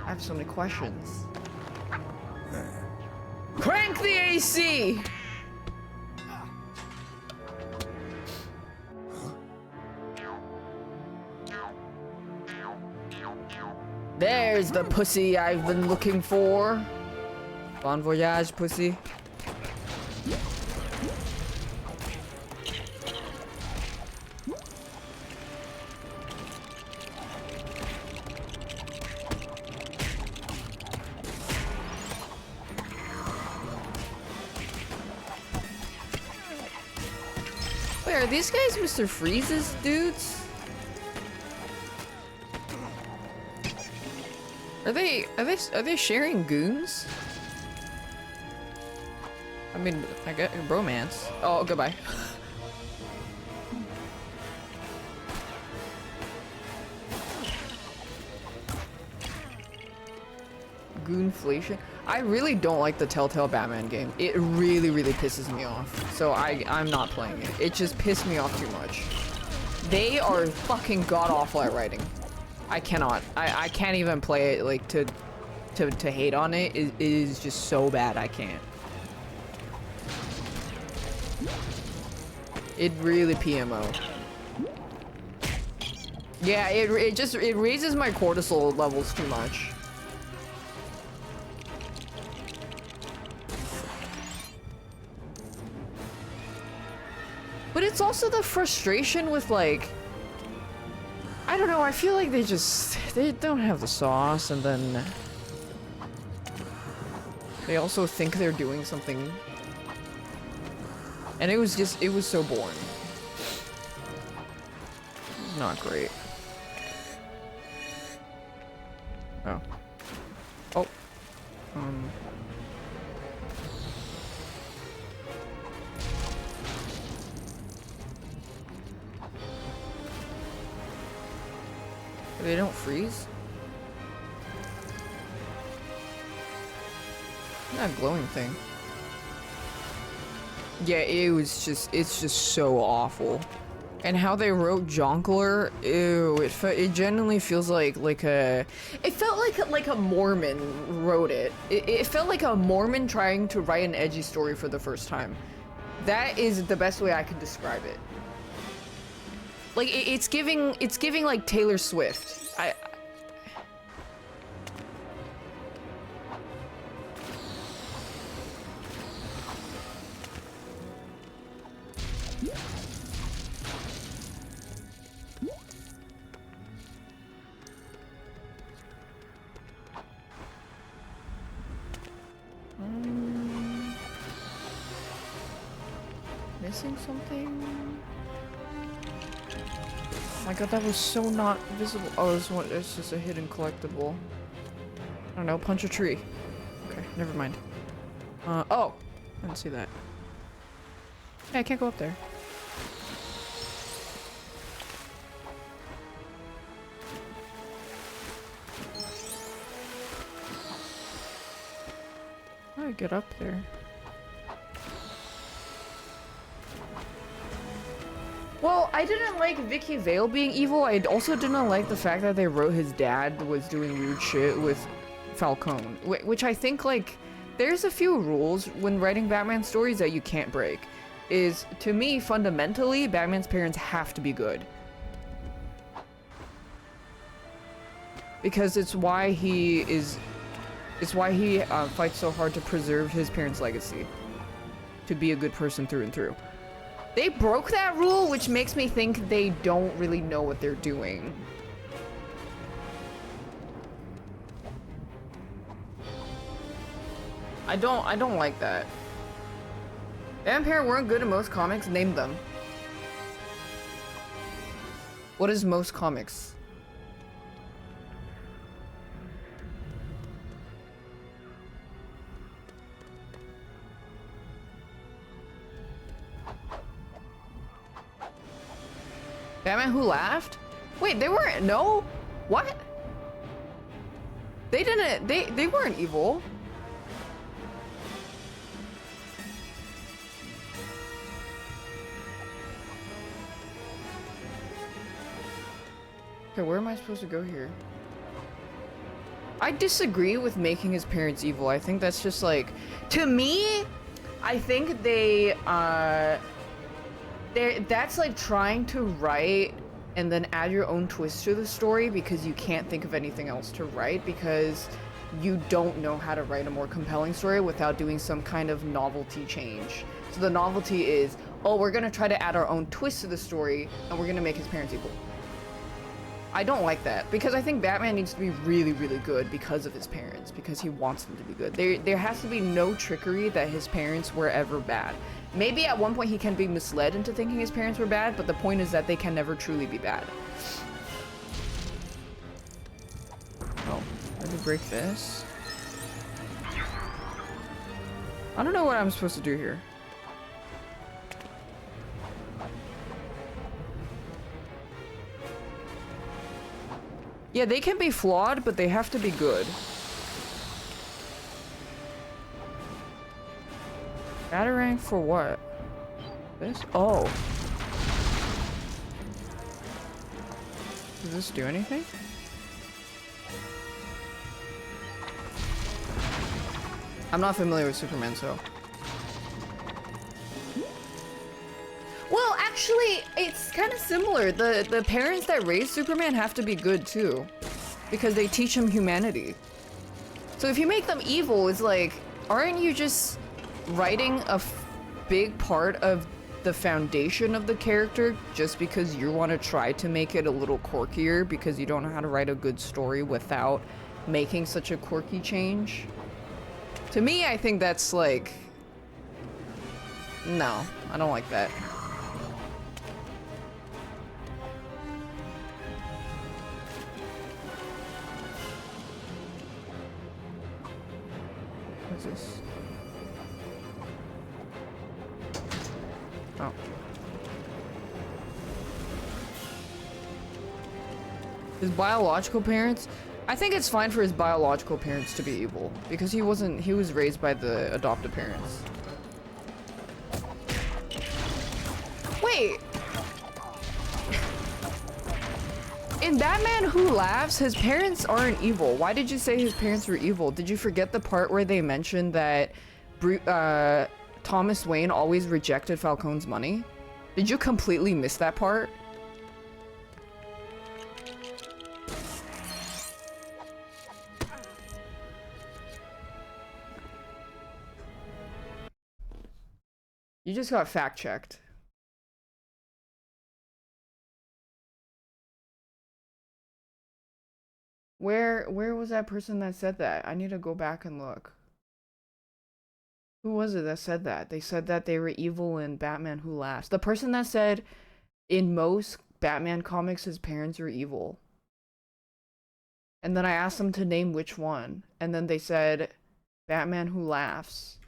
I have so many questions. Crank the AC! There's the pussy I've been looking for. Bon voyage, pussy. Wait, are these guys Mr. Freeze's dudes? Are they sharing goons? I mean, I get bromance. Oh, goodbye. Goonflation. I really don't like the Telltale Batman game. It really, really pisses me off. So I'm not playing it. It just pissed me off too much. They are fucking god-awful at writing. I cannot. I can't even play it, like, to hate on it. It is just so bad, I can't. It really PMO. Yeah, it raises my cortisol levels too much. But it's also the frustration with, like, I don't know, I feel like they don't have the sauce, and then they also think they're doing something. And it was so boring. Not great. Oh. Oh. They don't freeze? That glowing thing. Yeah, it's just so awful. And how they wrote Jonkler, ew, it genuinely feels like it felt like a Mormon wrote it. It felt like a Mormon trying to write an edgy story for the first time. That is the best way I could describe it. Like, it's giving like Taylor Swift. Missing something? Oh my god, that was so not visible. Oh, it's just a hidden collectible. I don't know, punch a tree. Okay, never mind. Oh! I didn't see that. Yeah, I can't go up there. How do I get up there? Well, I didn't like Vicky Vale being evil. I also didn't like the fact that they wrote his dad was doing weird shit with Falcone. Which I think, like, there's a few rules when writing Batman stories that you can't break. To me, fundamentally, Batman's parents have to be good. Because it's why he fights so hard to preserve his parents' legacy. To be a good person through and through. They broke that rule, which makes me think they don't really know what they're doing. I don't like that. Vampire weren't good in most comics, name them. What is most comics? Batman Who Laughed? Wait, they weren't, no? What? They didn't, they weren't evil. Okay, where am I supposed to go here? I disagree with making his parents evil. I think that's just like, to me, I think that's like trying to write and then add your own twist to the story because you can't think of anything else to write because you don't know how to write a more compelling story without doing some kind of novelty change. So the novelty is, oh, we're gonna try to add our own twist to the story and we're gonna make his parents evil. I don't like that because I think Batman needs to be really, really good because of his parents, because he wants them to be good. There has to be no trickery that his parents were ever bad. Maybe at one point he can be misled into thinking his parents were bad, but the point is that they can never truly be bad. Oh, let me break this. I don't know what I'm supposed to do here. Yeah, they can be flawed, but they have to be good. Batarang for what? This? Oh. Does this do anything? I'm not familiar with Superman, so. Well, actually, it's kind of similar. The parents that raise Superman have to be good too, because they teach him humanity. So if you make them evil, it's like, aren't you just writing a big part of the foundation of the character just because you want to try to make it a little quirkier because you don't know how to write a good story without making such a quirky change? To me, I think that's like, no, I don't like that. What's this? Oh. His biological parents? I think it's fine for his biological parents to be evil because he was raised by the adoptive parents. Wait. In Batman Who Laughs, his parents aren't evil. Why did you say his parents were evil? Did you forget the part where they mentioned that Thomas Wayne always rejected Falcone's money? Did you completely miss that part? You just got fact-checked. Where was that person that said that? I need to go back and look. Who was it that said that? They said that they were evil in Batman Who Laughs. The person that said in most Batman comics his parents are evil. And then I asked them to name which one. And then they said Batman Who Laughs.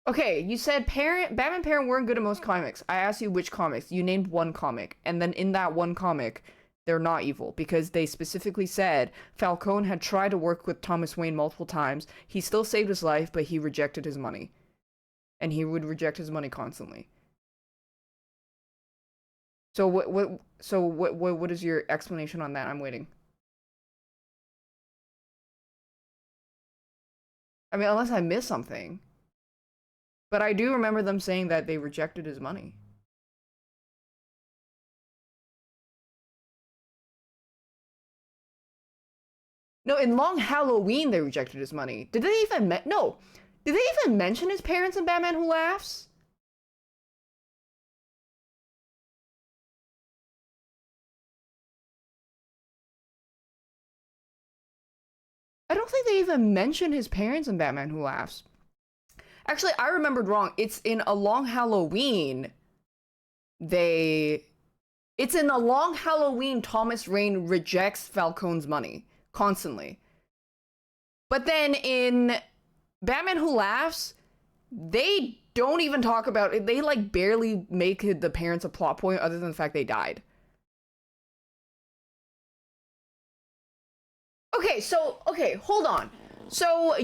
Okay, you said Batman parent weren't good at most comics. I asked you which comics. You named one comic. And then in that one comic, they're not evil because they specifically said Falcone had tried to work with Thomas Wayne multiple times. He still saved his life, but he rejected his money. And he would reject his money constantly. So what is your explanation on that? I'm waiting. I mean, unless I missed something. But I do remember them saying that they rejected his money. No, in Long Halloween, they rejected his money. Did they even no. Did they even mention his parents in Batman Who Laughs? I don't think they even mentioned his parents in Batman Who Laughs. Actually, I remembered wrong. It's in A Long Halloween. It's in A Long Halloween, Thomas Wayne rejects Falcone's money. Constantly. But then in Batman Who Laughs, they don't even talk about it. They like barely make the parents a plot point other than the fact they died. Okay, hold on. So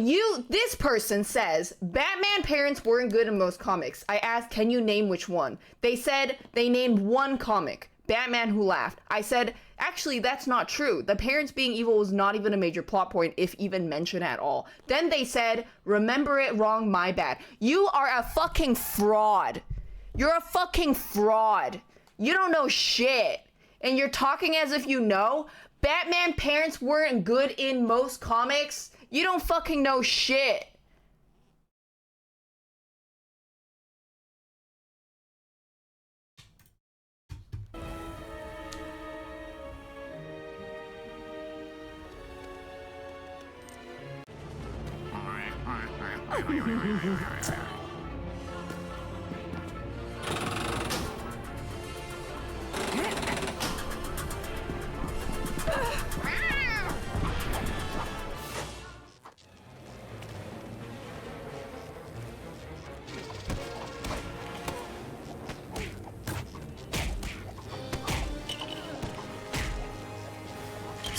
this person says Batman parents weren't good in most comics. I asked, can you name which one? They said they named one comic, Batman Who Laughed. I said, actually, that's not true. The parents being evil was not even a major plot point, if even mentioned at all. Then they said, remember it wrong, my bad. You are a fucking fraud. You're a fucking fraud. You don't know shit. And you're talking as if you know. Batman parents weren't good in most comics. You don't fucking know shit.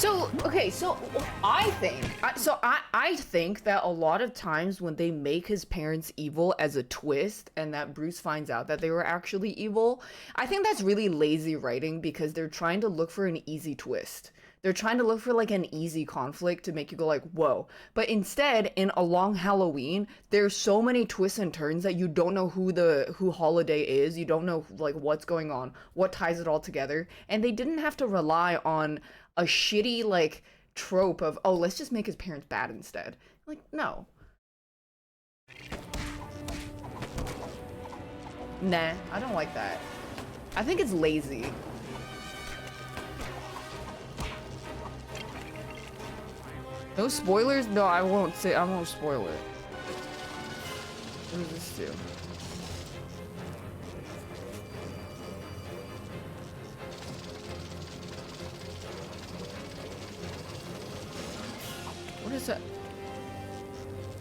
So, okay, so I think that a lot of times when they make his parents evil as a twist and that Bruce finds out that they were actually evil, I think that's really lazy writing because they're trying to look for an easy twist. They're trying to look for like an easy conflict to make you go like, whoa. But instead, in A Long Halloween, there's so many twists and turns that you don't know who Holiday is. You don't know like what's going on, what ties it all together. And they didn't have to rely on a shitty like trope of, oh, let's just make his parents bad instead. Like, no. Nah, I don't like that. I think it's lazy. No spoilers? No, I won't spoil it. What does this do? What is that?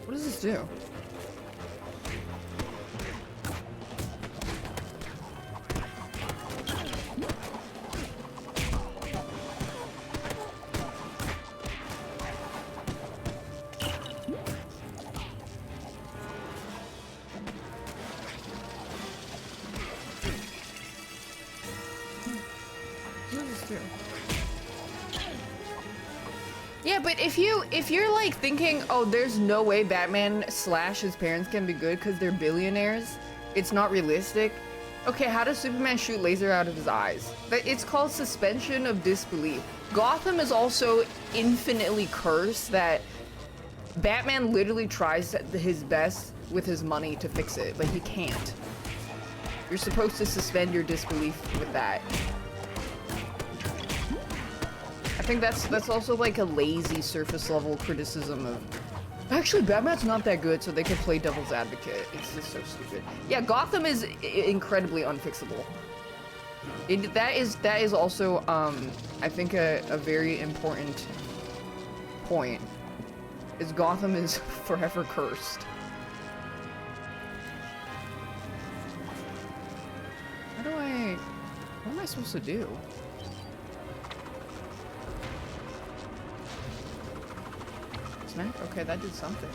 What does this do? Yeah, but if you're like thinking, oh, there's no way Batman / his parents can be good because they're billionaires, it's not realistic. Okay, how does Superman shoot laser out of his eyes? It's called suspension of disbelief. Gotham is also infinitely cursed that Batman literally tries his best with his money to fix it, but he can't. You're supposed to suspend your disbelief with that. I think that's also like a lazy surface level criticism of, actually Batman's not that good, so they could play devil's advocate. It's just so stupid. Yeah, Gotham is incredibly unfixable. That is also I think a very important point. Is Gotham is forever cursed. What am I supposed to do? Smack? Okay, that did something.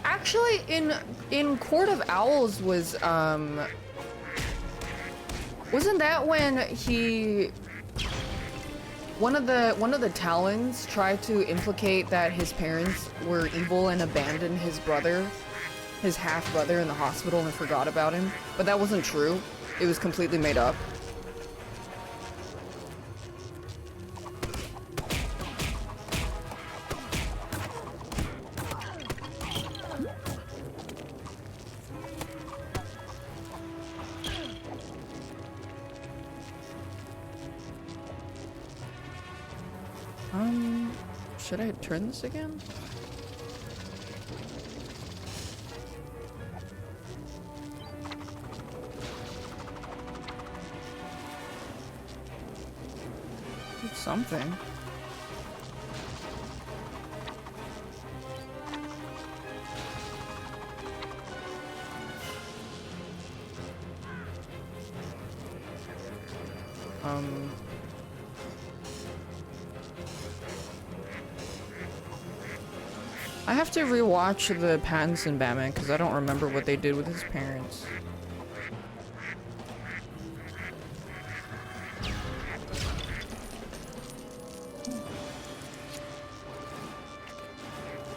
Actually, in Court of Owls wasn't that when one of the Talons tried to implicate that his parents were evil and abandoned his brother, his half-brother, in the hospital and forgot about him? But that wasn't true. It was completely made up. Should I turn this again? It's something. I have to rewatch the Pattinson Batman because I don't remember what they did with his parents.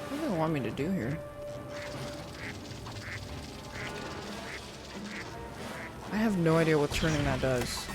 What do they want me to do here? I have no idea what turning that does.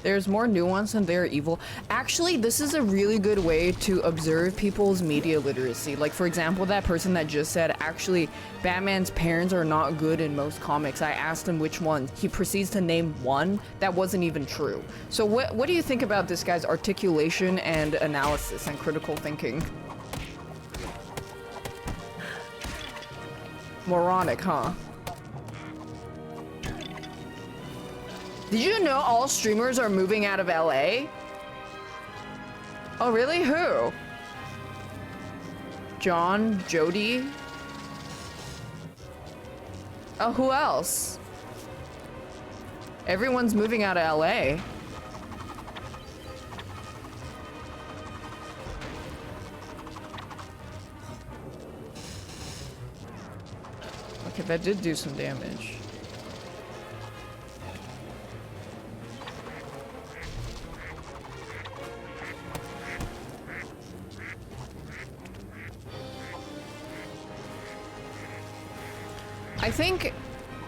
There's more nuance and they're evil. Actually, this is a really good way to observe people's media literacy. Like, for example, that person that just said, actually, Batman's parents are not good in most comics. I asked him which one. He proceeds to name one that wasn't even true. So what do you think about this guy's articulation and analysis and critical thinking? Moronic, huh? Did you know all streamers are moving out of LA? Oh, really? Who? John? Jody? Oh, who else? Everyone's moving out of LA. Okay, that did do some damage.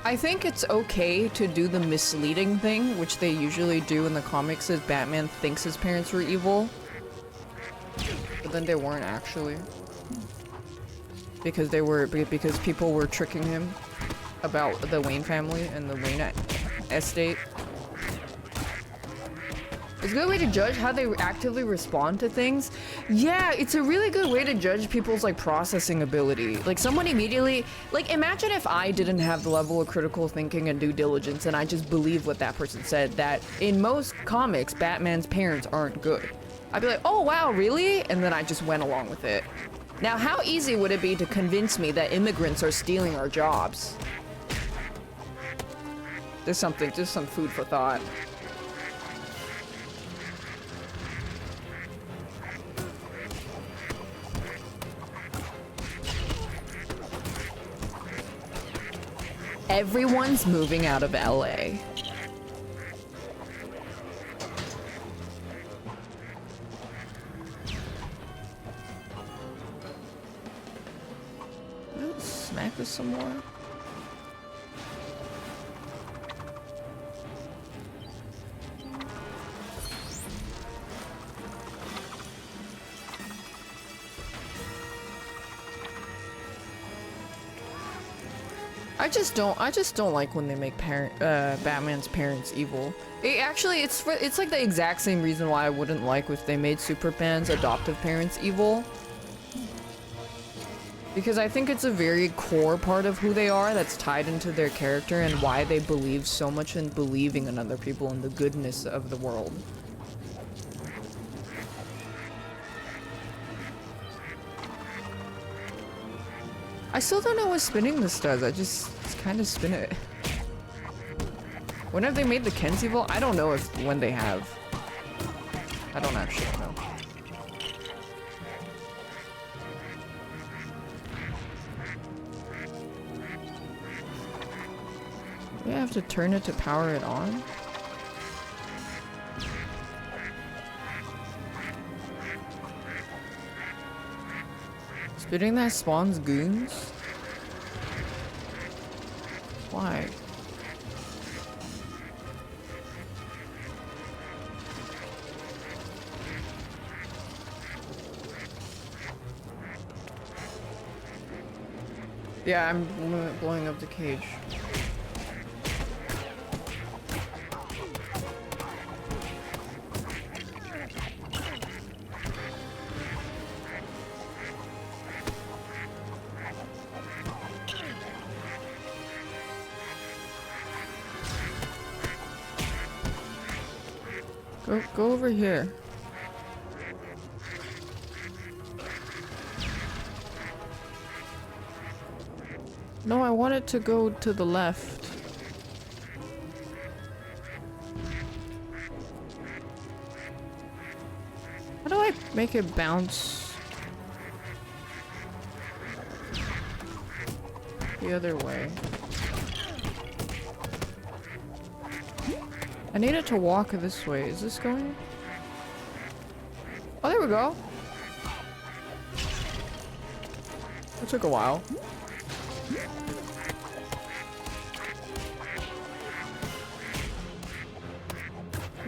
I think it's okay to do the misleading thing, which they usually do in the comics, is Batman thinks his parents were evil. But then they weren't actually. Because people were tricking him about the Wayne family and the Wayne estate. It's a good way to judge how they actively respond to things. Yeah, it's a really good way to judge people's like processing ability. Like someone immediately, like imagine if I didn't have the level of critical thinking and due diligence and I just believed what that person said, that in most comics, Batman's parents aren't good. I'd be like, oh wow, really? And then I just went along with it. Now, how easy would it be to convince me that immigrants are stealing our jobs? Just some food for thought. Everyone's moving out of LA. Smack this some more. I just don't like when they make Batman's parents evil. It's like the exact same reason why I wouldn't like if they made Superman's adoptive parents evil. Because I think it's a very core part of who they are that's tied into their character and why they believe so much in believing in other people and the goodness of the world. I still don't know what spinning this does. I just kind of spin it. When have they made the Kens evil? I don't know when they have. I don't actually know. Do I have to turn it to power it on? Spitting that spawns goons? Why? Yeah, I'm blowing up the cage. Go over here. No, I want it to go to the left. How do I make it bounce the other way? I need it to walk this way. Is this going? Oh, there we go. It took a while.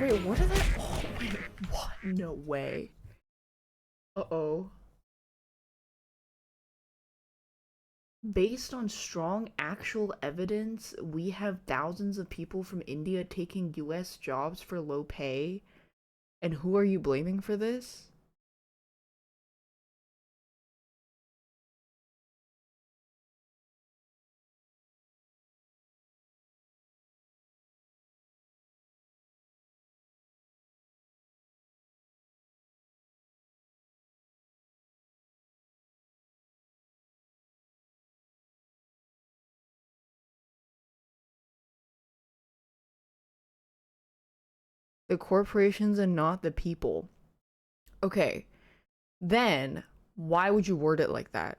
Wait, what are they? Oh, wait, what? No way. Uh-oh. Based on strong actual evidence, we have thousands of people from India taking US jobs for low pay. And who are you blaming for this? The corporations and not the people. Okay, then why would you word it like that?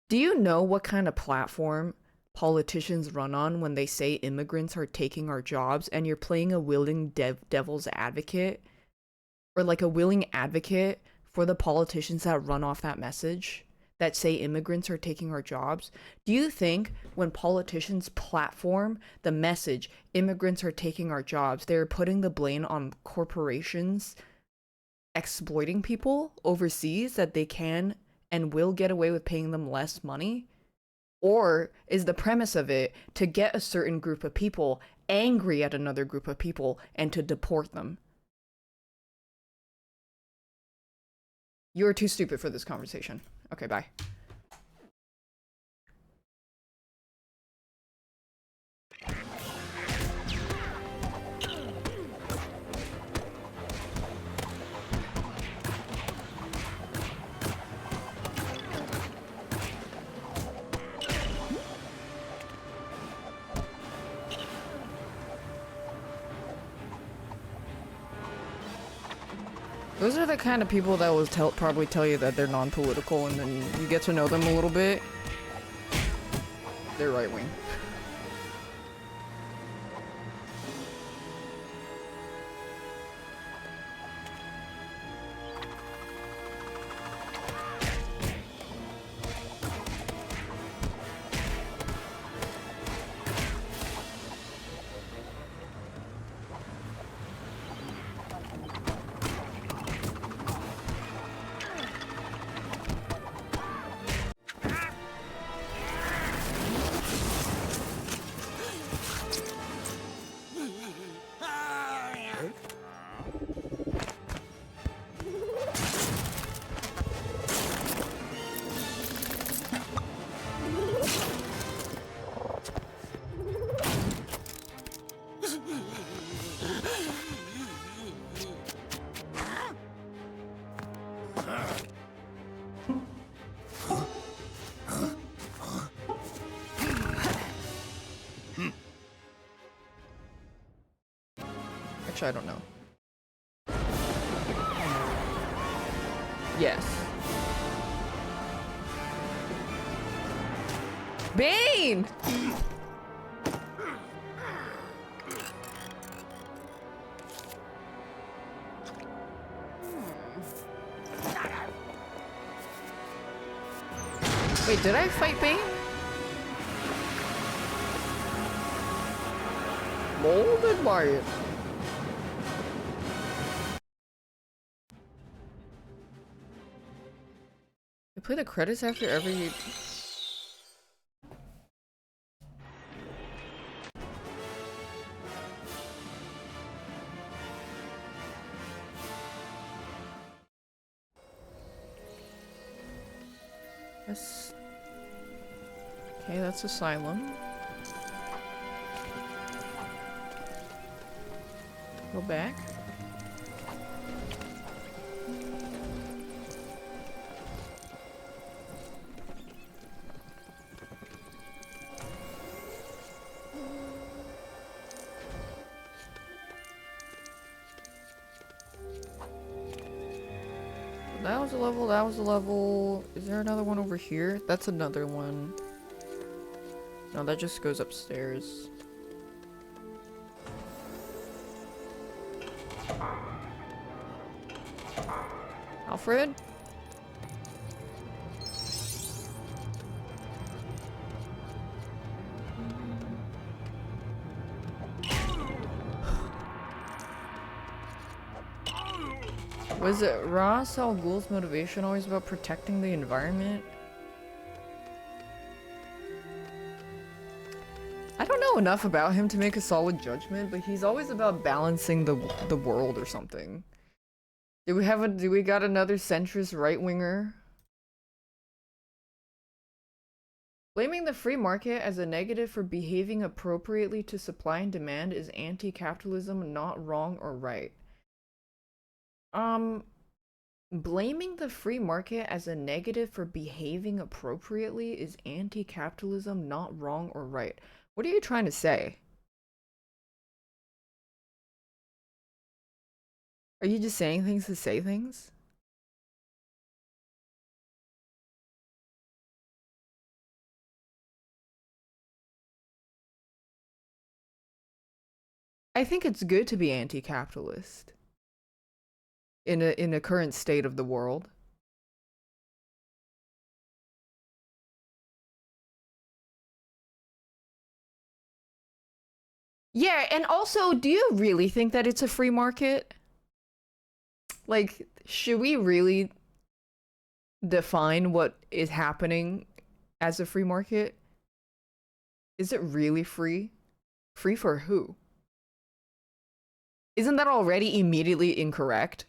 Do you know what kind of platform politicians run on when they say immigrants are taking our jobs, and you're playing a willing devil's advocate, or like a willing advocate for the politicians that run off that message that say immigrants are taking our jobs? Do you think when politicians platform the message immigrants are taking our jobs, they're putting the blame on corporations exploiting people overseas that they can and will get away with paying them less money? Or is the premise of it to get a certain group of people angry at another group of people and to deport them? You're too stupid for this conversation. Okay, bye. Those are the kind of people that will probably tell you that they're non-political, and then you get to know them a little bit. They're right-wing. Actually, I don't know. Yes. Bane! Wait, did I fight Bane? Molded by it. You play the credits after every... Yes. Okay, that's Asylum. Go back. That was a level, that was a level. Is there another one over here? That's another one. No, that just goes upstairs. Alfred? Was it Ra's al Ghul's motivation always about protecting the environment? I don't know enough about him to make a solid judgment, but he's always about balancing the world or something. Do we got another centrist right-winger? Blaming the free market as a negative for behaving appropriately to supply and demand is anti-capitalism, not wrong or right. Blaming the free market as a negative for behaving appropriately is anti-capitalism, not wrong or right. What are you trying to say? Are you just saying things to say things? I think it's good to be anti-capitalist in a current state of the world. Yeah, and also, do you really think that it's a free market? Like, should we really define what is happening as a free market? Is it really free? Free for who? Isn't that already immediately incorrect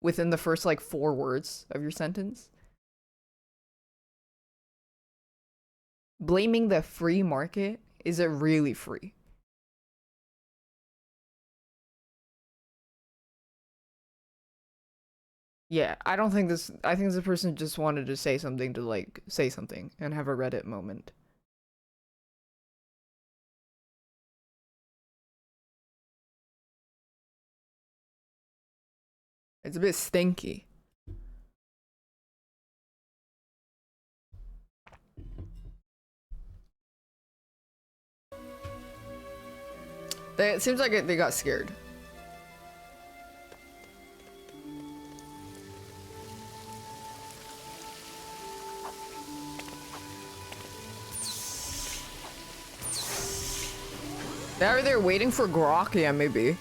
within the first, like, 4 words of your sentence? Blaming the free market? Is it really free? Yeah, I don't think this. I think this person just wanted to say something to, like, say something and have a Reddit moment. It's a bit stinky. It seems like they got scared. Now they're waiting for Grok? Yeah, maybe.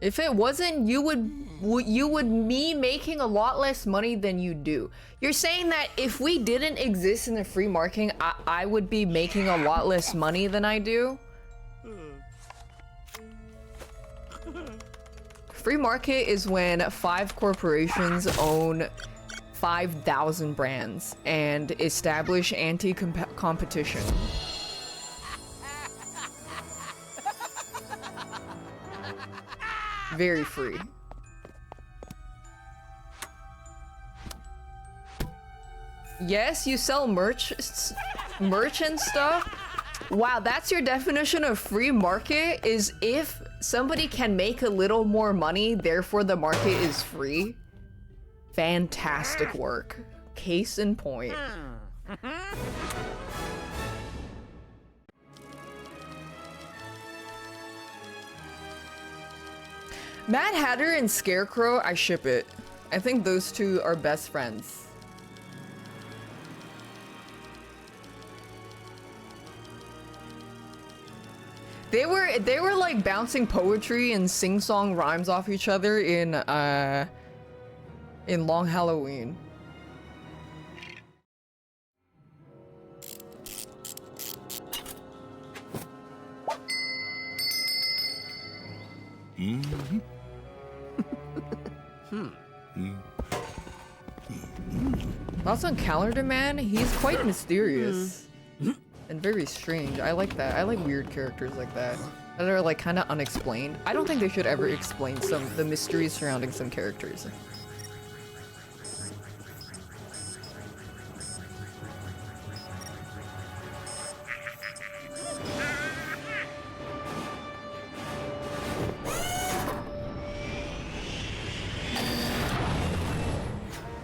If it wasn't, you would me making a lot less money than you do. You're saying that if we didn't exist in the free market, I would be making a lot less money than I do? Free market is when 5 corporations own 5,000 brands and establish anti-competition. Very free. Yes, you sell merch and stuff. Wow, that's your definition of free market, is if somebody can make a little more money, therefore the market is free. Fantastic work. Case in point. Mad Hatter and Scarecrow, I ship it. I think those two are best friends. They were like bouncing poetry and sing-song rhymes off each other in Long Halloween. Thoughts on Calendar Man? He's quite mysterious and very strange. I like that. I like weird characters like that are like kind of unexplained. I don't think they should ever explain the mysteries surrounding some characters.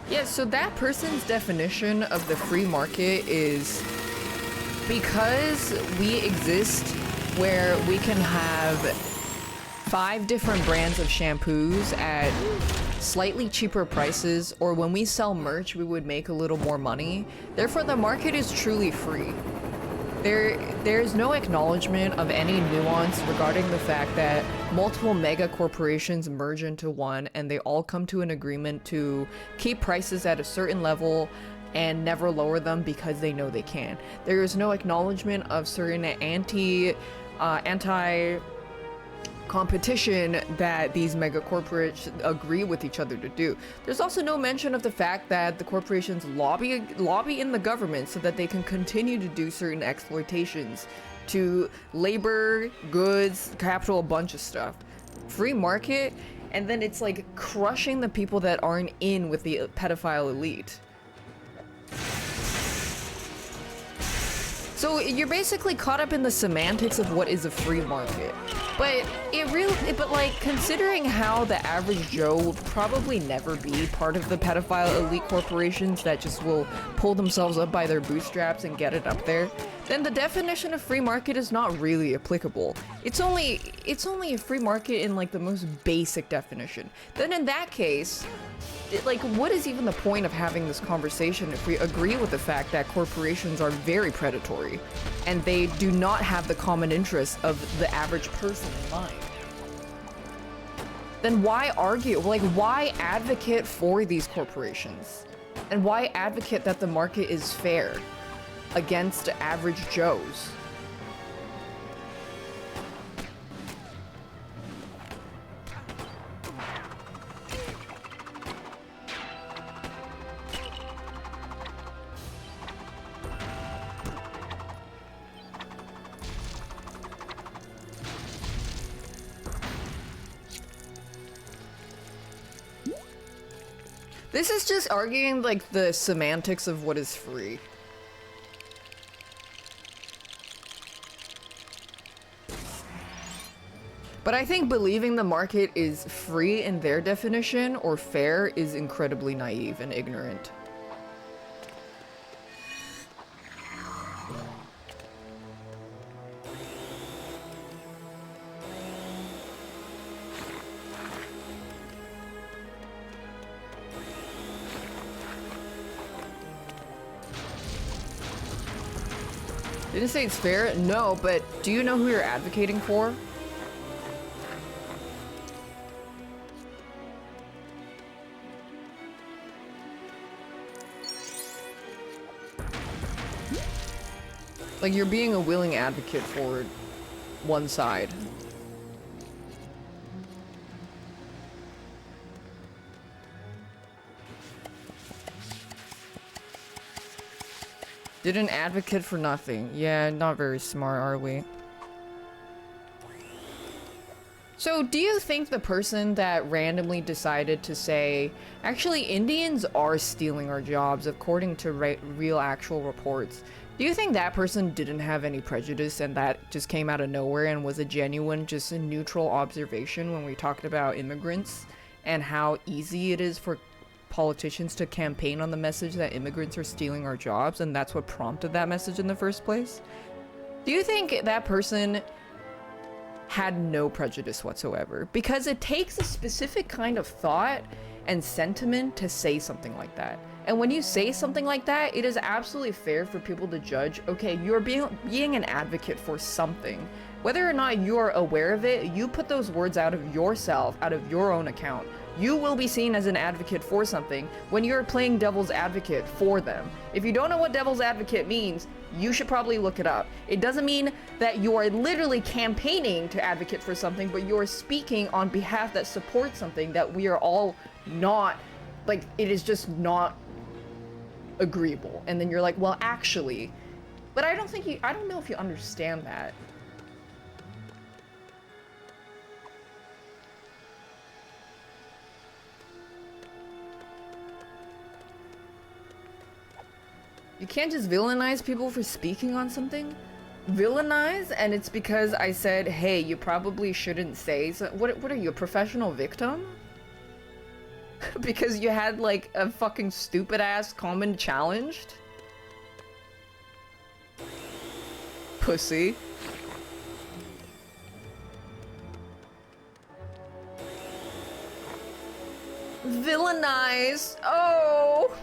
Yeah, so that person's definition of the free market is because we exist where we can have 5 different brands of shampoos at slightly cheaper prices, or when we sell merch, we would make a little more money. Therefore, the market is truly free. There's no acknowledgement of any nuance regarding the fact that multiple mega corporations merge into one and they all come to an agreement to keep prices at a certain level and never lower them because they know they can. There is no acknowledgement of certain anti competition that these mega corporations agree with each other to do. There's also no mention of the fact that the corporations lobby in the government so that they can continue to do certain exploitations to labor, goods, capital, a bunch of stuff. Free market, and then it's like crushing the people that aren't in with the pedophile elite. So you're basically caught up in the semantics of what is a free market. But like, considering how the average Joe will probably never be part of the pedophile elite corporations that just will pull themselves up by their bootstraps and get it up there, then the definition of free market is not really applicable. It's only a free market in like the most basic definition. Then in that case, like, what is even the point of having this conversation if we agree with the fact that corporations are very predatory and they do not have the common interests of the average person in mind? Then why argue? Like, why advocate for these corporations? And why advocate that the market is fair against average Joes? This is just arguing, like, the semantics of what is free. But I think believing the market is free in their definition or fair is incredibly naive and ignorant. Didn't say it's fair? No, but do you know who you're advocating for? Like, you're being a willing advocate for one side. Didn't advocate for nothing. Yeah, not very smart, are we? So, do you think the person that randomly decided to say, actually, Indians are stealing our jobs according to real actual reports, do you think that person didn't have any prejudice and that just came out of nowhere and was a genuine, just a neutral observation when we talked about immigrants and how easy it is for politicians to campaign on the message that immigrants are stealing our jobs, and that's what prompted that message in the first place? Do you think that person had no prejudice whatsoever? Because it takes a specific kind of thought and sentiment to say something like that. And when you say something like that, it is absolutely fair for people to judge, okay, you're being an advocate for something. Whether or not you're aware of it, you put those words out of yourself, out of your own account. You will be seen as an advocate for something when you're playing devil's advocate for them. If you don't know what devil's advocate means, you should probably look it up. It doesn't mean that you are literally campaigning to advocate for something, but you're speaking on behalf that supports something that we are all not, like, it is just not agreeable. And then you're like, well, actually, but I don't know if you understand that. You can't just villainize people for speaking on something. Villainize, and it's because I said, hey, you probably shouldn't say so. What are you, a professional victim? Because you had like a fucking stupid ass comment challenged? Pussy. Villainize. Oh.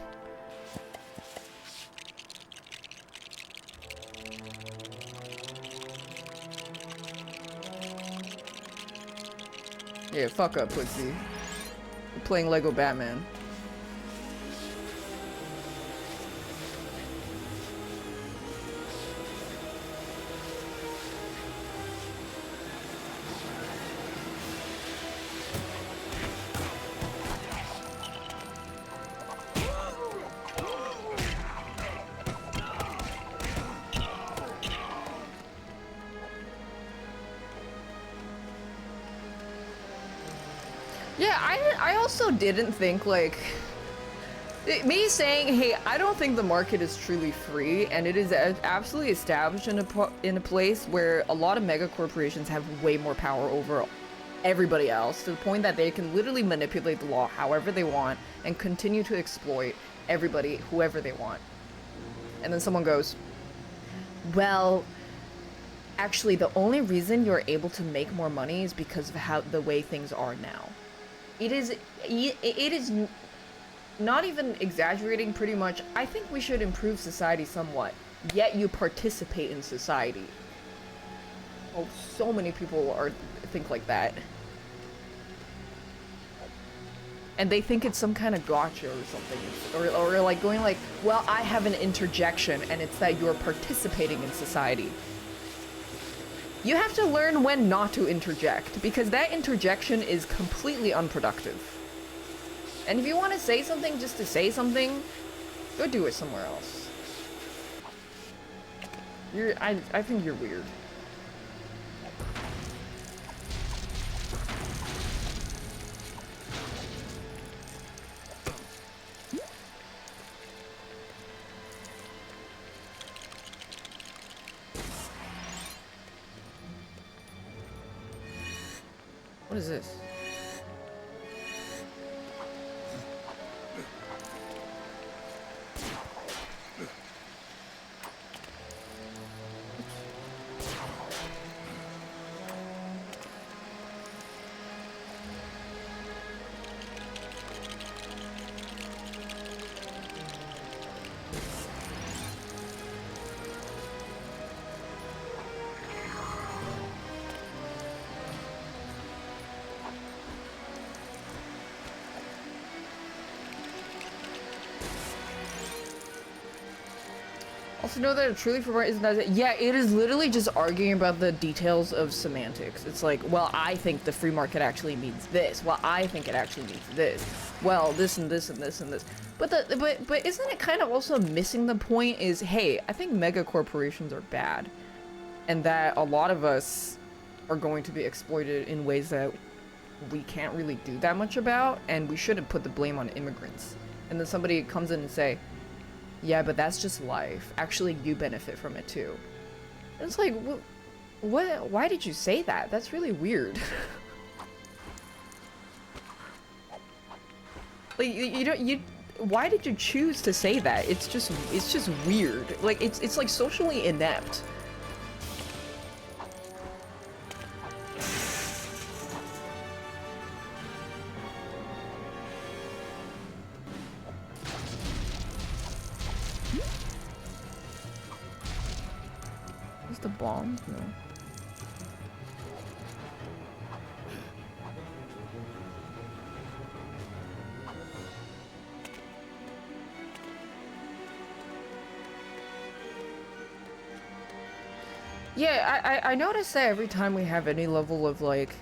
Yeah, fuck up, pussy. You're playing Lego Batman. Yeah, I also didn't think, like, me saying, hey, I don't think the market is truly free, and it is absolutely established in a place where a lot of mega corporations have way more power over everybody else, to the point that they can literally manipulate the law however they want and continue to exploit everybody, whoever they want. And then someone goes, well, actually, the only reason you're able to make more money is because of the way things are now. It is not even exaggerating, pretty much. I think we should improve society somewhat, yet you participate in society. Oh, so many people think like that. And they think it's some kind of gotcha or something. Or like going like, well, I have an interjection, and it's that you're participating in society. You have to learn when not to interject, because that interjection is completely unproductive. And if you want to say something just to say something, go do it somewhere else. I think you're weird. What is this? Also know that a truly for isn't that. Yeah, it is literally just arguing about the details of semantics. It's like, well, I think the free market actually means this. Well, I think it actually means this. Well, this and this and this and this. But isn't it kind of also missing the point? Is, hey, I think mega corporations are bad, and that a lot of us are going to be exploited in ways that we can't really do that much about, and we shouldn't put the blame on immigrants. And then somebody comes in and say, yeah, but that's just life. Actually, you benefit from it too. And it's like, what? Why did you say that? That's really weird. Like, why did you choose to say that? It's just weird. Like, it's like socially inept. The bombs? No. Yeah, I noticed that every time we have any level of, like,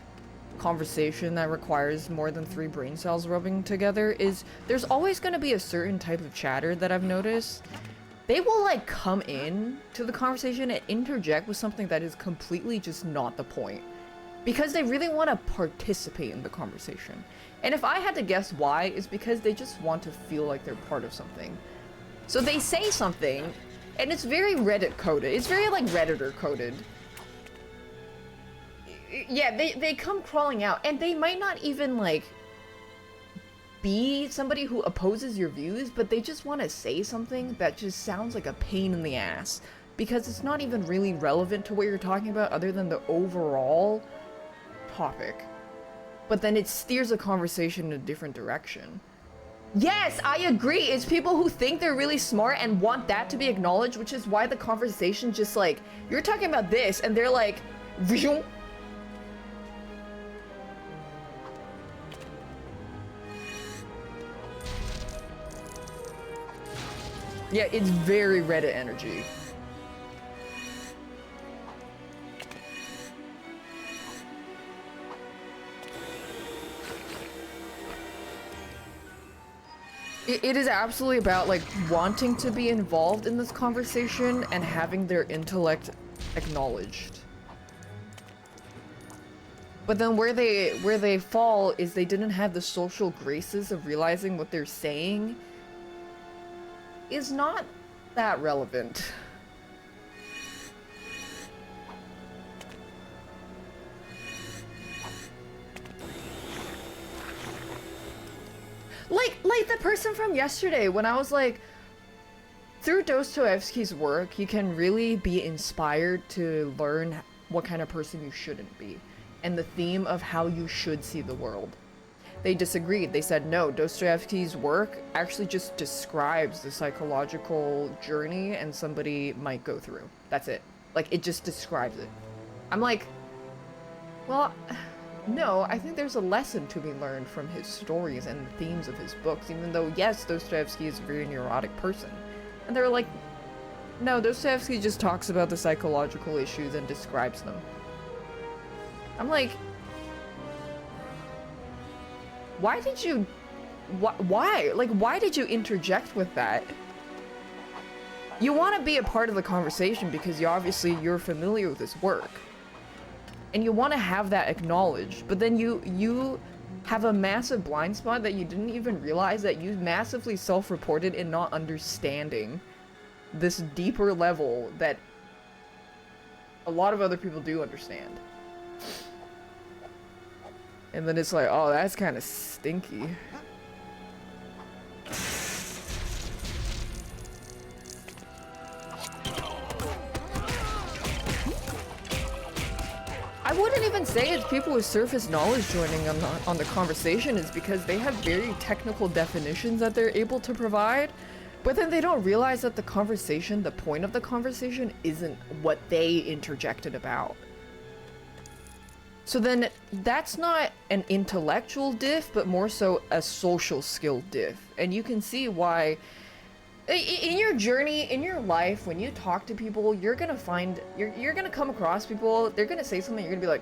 conversation that requires more than 3 brain cells rubbing together, there's always going to be a certain type of chatter that I've noticed. They will, like, come in to the conversation and interject with something that is completely just not the point. Because they really want to participate in the conversation. And if I had to guess why, it's because they just want to feel like they're part of something. So they say something, and it's very Reddit coded. It's very, like, Redditor coded. Yeah, they come crawling out, and they might not even, like, be somebody who opposes your views, but they just want to say something that just sounds like a pain in the ass, because it's not even really relevant to what you're talking about other than the overall topic. But then it steers the conversation in a different direction. Yes, I agree. It's people who think they're really smart and want that to be acknowledged, which is why the conversation just like, you're talking about this, and they're like, Vroom. Yeah, it's very Reddit energy. It is absolutely about, like, wanting to be involved in this conversation and having their intellect acknowledged. But then where they fall is they didn't have the social graces of realizing what they're saying is not that relevant. Like the person from yesterday, when I was like, through Dostoevsky's work, you can really be inspired to learn what kind of person you shouldn't be, and the theme of how you should see the world. They disagreed. They said, no, Dostoevsky's work actually just describes the psychological journey and somebody might go through. That's it. Like, it just describes it. I'm like, well, no, I think there's a lesson to be learned from his stories and the themes of his books, even though, yes, Dostoevsky is a very neurotic person. And they're like, no, Dostoevsky just talks about the psychological issues and describes them. I'm like, why did you, why? Like, why did you interject with that? You want to be a part of the conversation because you're familiar with his work. And you want to have that acknowledged, but then you have a massive blind spot that you didn't even realize that you massively self-reported in not understanding this deeper level that a lot of other people do understand. And then it's like, oh, that's kind of stinky. I wouldn't even say it's people with surface knowledge joining on the conversation. Is because they have very technical definitions that they're able to provide, but then they don't realize that the conversation, the point of the conversation, isn't what they interjected about. So then that's not an intellectual diff, but more so a social skill diff. And you can see why in your journey, in your life, when you talk to people, you're gonna find, you're gonna come across people, they're gonna say something, you're gonna be like,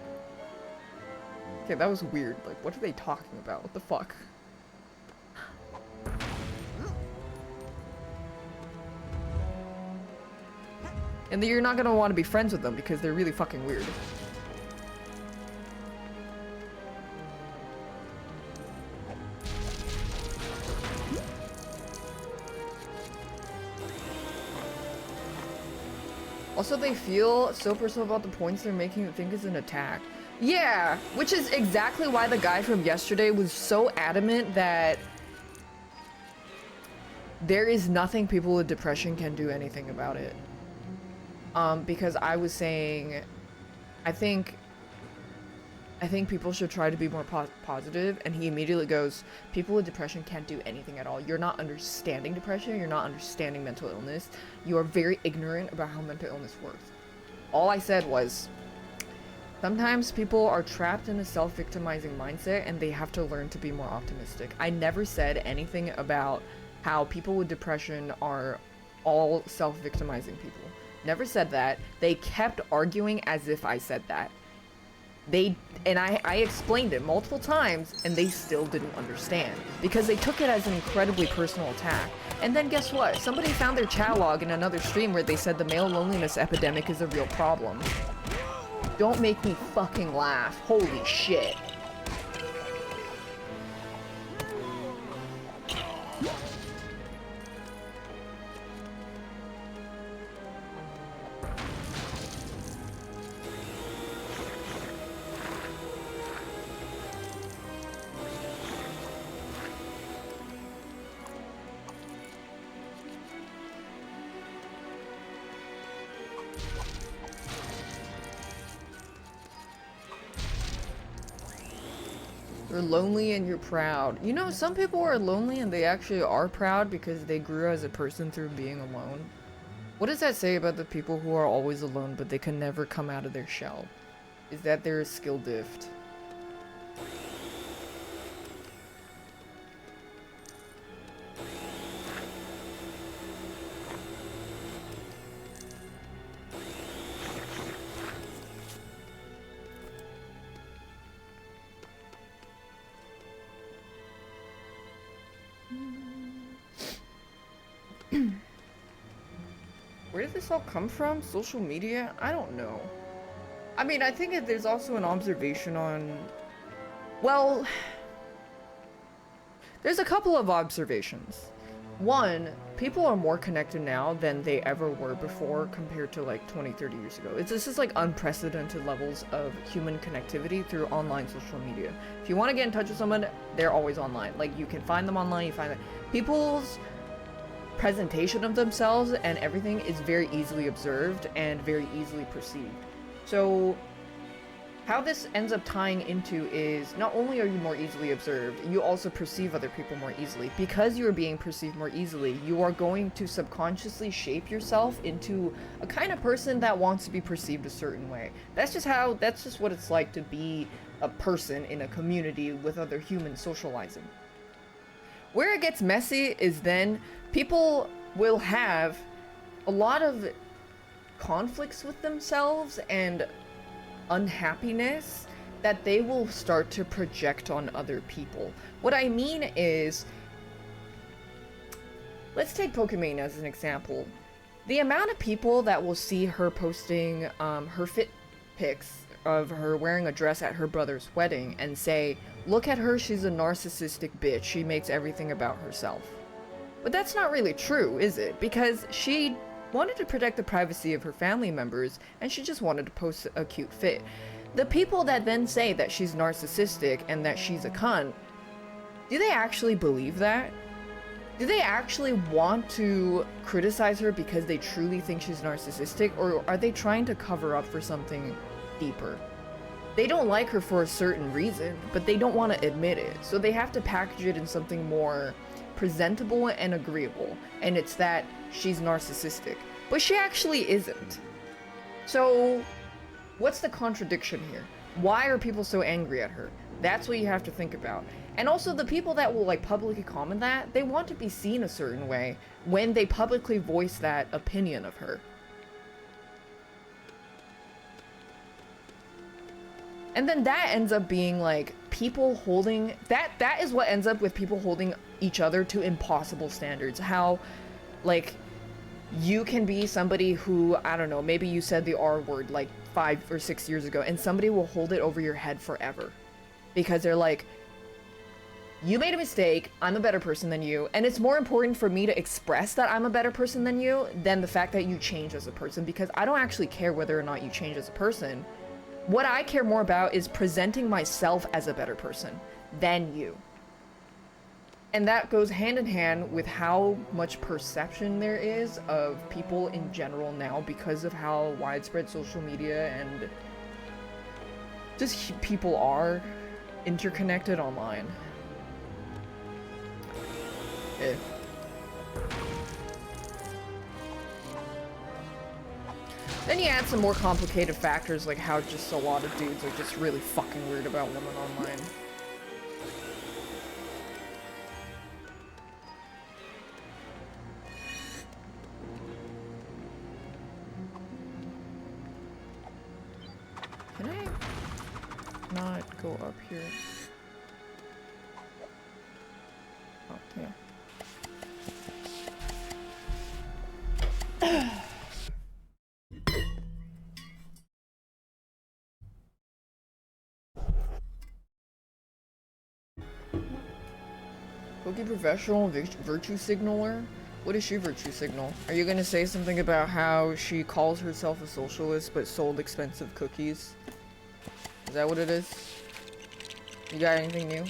okay, that was weird. Like, what are they talking about? What the fuck? And then you're not gonna want to be friends with them because they're really fucking weird. Also, they feel so personal about the points they're making that think it's an attack. Yeah, which is exactly why the guy from yesterday was so adamant that there is nothing people with depression can do anything about it. Because I was saying, I think people should try to be more positive, and he immediately goes, people with depression can't do anything at all. You're not understanding depression, you're not understanding mental illness. You are very ignorant about how mental illness works. All I said was, sometimes people are trapped in a self-victimizing mindset and they have to learn to be more optimistic. I never said anything about how people with depression are all self-victimizing people. Never said that. They kept arguing as if I said that. I explained it multiple times, and they still didn't understand because they took it as an incredibly personal attack. And then guess what? Somebody found their chat log in another stream where they said the male loneliness epidemic is a real problem. Don't make me fucking laugh. Holy shit. You're lonely and you're proud. You know, some people are lonely and they actually are proud because they grew as a person through being alone. What does that say about the people who are always alone but they can never come out of their shell? Is that they're a skill diff? Where did this all come from? Social media? I don't know. I mean, I think there's also an observation on... Well... There's a couple of observations. One, people are more connected now than they ever were before compared to like 20, 30 years ago. This is like unprecedented levels of human connectivity through online social media. If you want to get in touch with someone, they're always online. Like, you can find them online, you find them. People's presentation of themselves and everything is very easily observed and very easily perceived. So how this ends up tying into is, not only are you more easily observed, you also perceive other people more easily. Because you are being perceived more easily, you are going to subconsciously shape yourself into a kind of person that wants to be perceived a certain way. That's just what it's like to be a person in a community with other humans socializing. Where it gets messy is then people will have a lot of conflicts with themselves and unhappiness that they will start to project on other people. What I mean is, let's take Pokimane as an example. The amount of people that will see her posting her fit pics of her wearing a dress at her brother's wedding and say, look at her, she's a narcissistic bitch, she makes everything about herself. But that's not really true, is it? Because she wanted to protect the privacy of her family members, and she just wanted to post a cute fit. The people that then say that she's narcissistic and that she's a cunt, do they actually believe that? Do they actually want to criticize her because they truly think she's narcissistic, or are they trying to cover up for something deeper? They don't like her for a certain reason, but they don't want to admit it, so they have to package it in something more presentable and agreeable, and it's that she's narcissistic. But she actually isn't. So, what's the contradiction here? Why are people so angry at her? That's what you have to think about. And also, the people that will like publicly comment that, they want to be seen a certain way when they publicly voice that opinion of her. And then that ends up being like people holding that is what ends up with people holding each other to impossible standards. How like you can be somebody who, I don't know, maybe you said the R word like 5 or 6 years ago, and somebody will hold it over your head forever because they're like, you made a mistake, I'm a better person than you, and it's more important for me to express that I'm a better person than you than the fact that you change as a person, because I don't actually care whether or not you change as a person. What I care more about is presenting myself as a better person than you. And that goes hand in hand with how much perception there is of people in general now because of how widespread social media and just people are interconnected online. Eh. Then you add some more complicated factors like how just a lot of dudes are just really fucking weird about women online. Can I not go up here? Oh, yeah. Cookie professional virtue signaler? What is she virtue signal? Are you gonna say something about how she calls herself a socialist but sold expensive cookies? Is that what it is? You got anything new?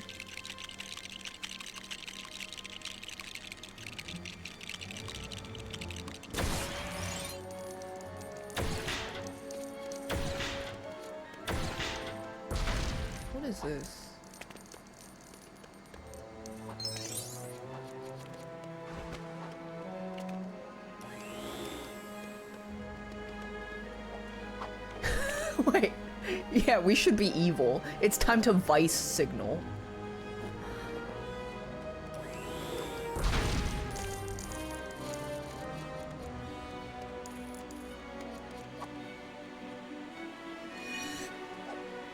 What is this? Wait. Yeah, we should be evil. It's time to vice signal.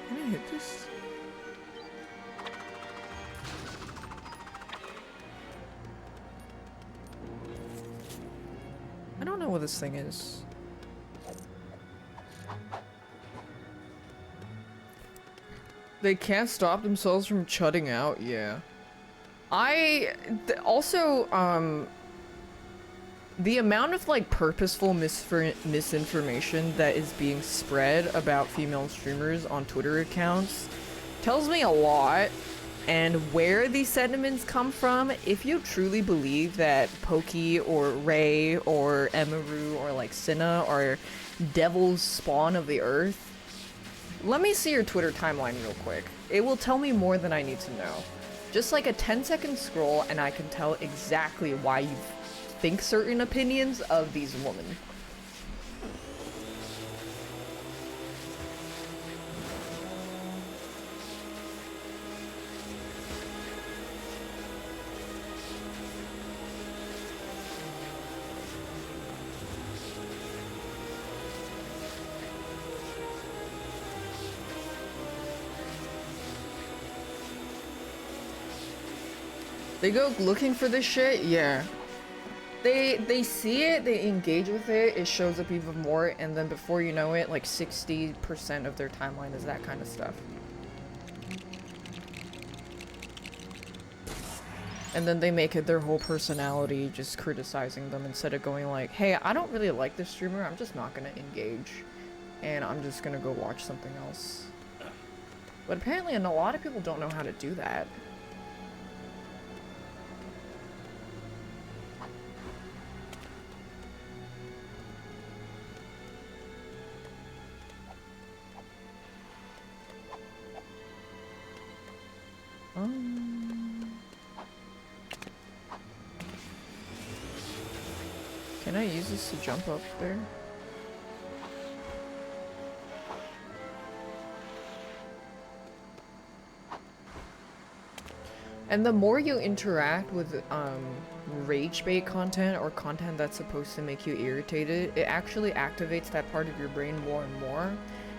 Can I hit this? I don't know what this thing is. They can't stop themselves from chutting out, yeah. Also, the amount of, like, purposeful misinformation that is being spread about female streamers on Twitter accounts tells me a lot. And where these sentiments come from, if you truly believe that Pokey or Ray or Emaru or like Cinna are devil's spawn of the earth, let me see your Twitter timeline real quick. It will tell me more than I need to know. Just like a 10-second scroll and I can tell exactly why you think certain opinions of these women. They go looking for this shit? Yeah. They see it, they engage with it, it shows up even more, and then before you know it, like 60% of their timeline is that kind of stuff. And then they make it their whole personality, just criticizing them instead of going like, hey, I don't really like this streamer, I'm just not gonna engage. And I'm just gonna go watch something else. But apparently, and a lot of people don't know how to do that. Can I use this to jump up there? And the more you interact with rage bait content or content that's supposed to make you irritated, it actually activates that part of your brain more and more.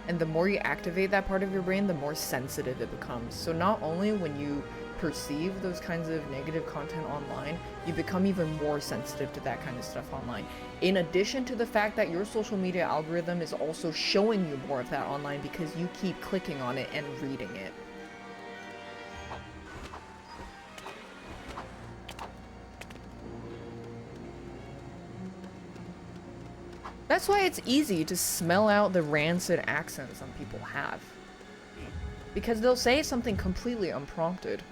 And the more you activate that part of your brain, the more sensitive it becomes. So not only when you perceive those kinds of negative content online, you become even more sensitive to that kind of stuff online. In addition to the fact that your social media algorithm is also showing you more of that online because you keep clicking on it and reading it. That's why it's easy to smell out the rancid accent some people have. Because they'll say something completely unprompted.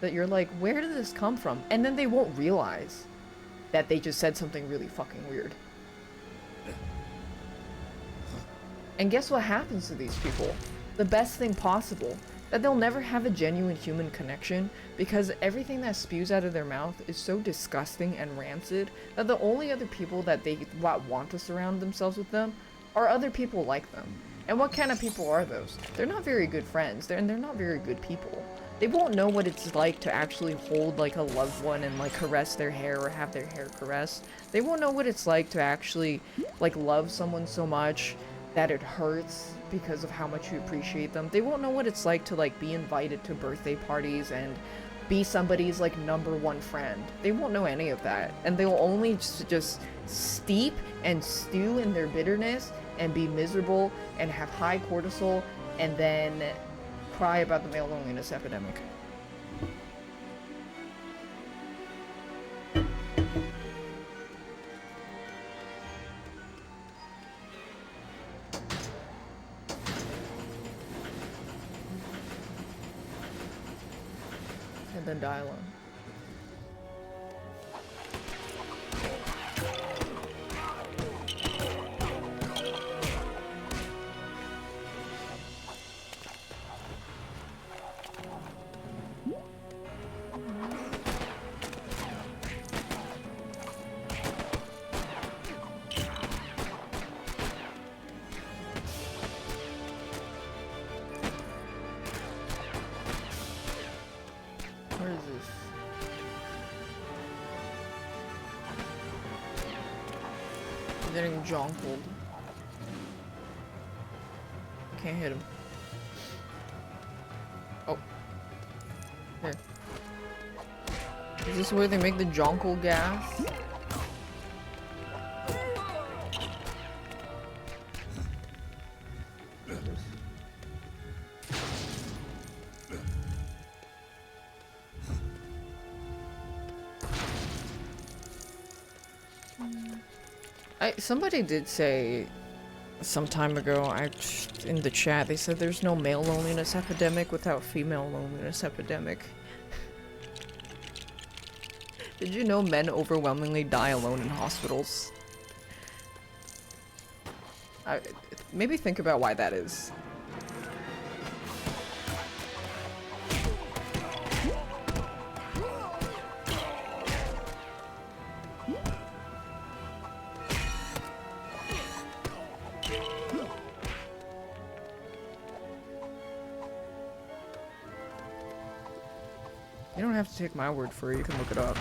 That you're like, where did this come from? And then they won't realize that they just said something really fucking weird. And guess what happens to these people? The best thing possible. That they'll never have a genuine human connection because everything that spews out of their mouth is so disgusting and rancid that the only other people that they want to surround themselves with them are other people like them. And what kind of people are those? They're not very good friends, and they're not very good people. They won't know what it's like to actually hold like a loved one and like caress their hair or have their hair caressed. They won't know what it's like to actually like love someone so much that it hurts because of how much you appreciate them. They won't know what it's like to like be invited to birthday parties and be somebody's like #1 friend. They won't know any of that, and they'll only just steep and stew in their bitterness and be miserable and have high cortisol and then cry about the male loneliness epidemic. And then die alone. Where is this? I'm getting jonkled. Can't hit him. Oh. Here. Is this where they make the jonkel gas? Somebody did say some time ago, in the chat, they said there's no male loneliness epidemic without female loneliness epidemic. Did you know men overwhelmingly die alone in hospitals? Maybe think about why that is. You don't have to take my word for it, you can look it up.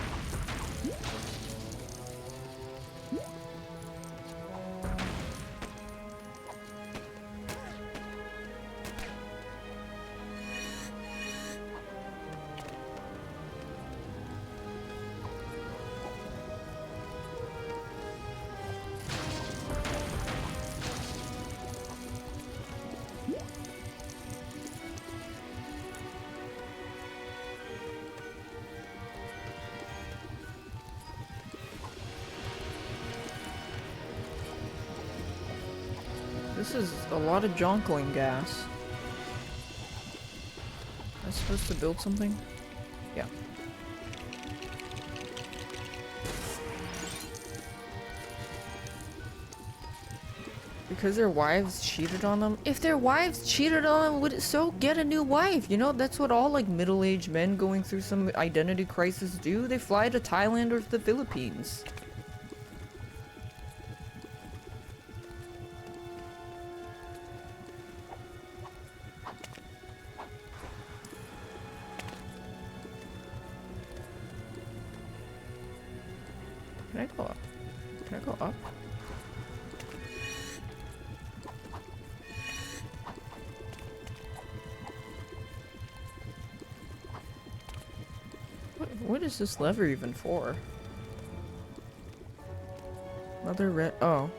This is a lot of jonkling gas. Am I supposed to build something? Yeah. Because their wives cheated on them? If their wives cheated on them, would it so get a new wife? You know, that's what all like middle-aged men going through some identity crisis do. They fly to Thailand or the Philippines. Can I go up? Can I go up? What is this lever even for? Another red. Oh.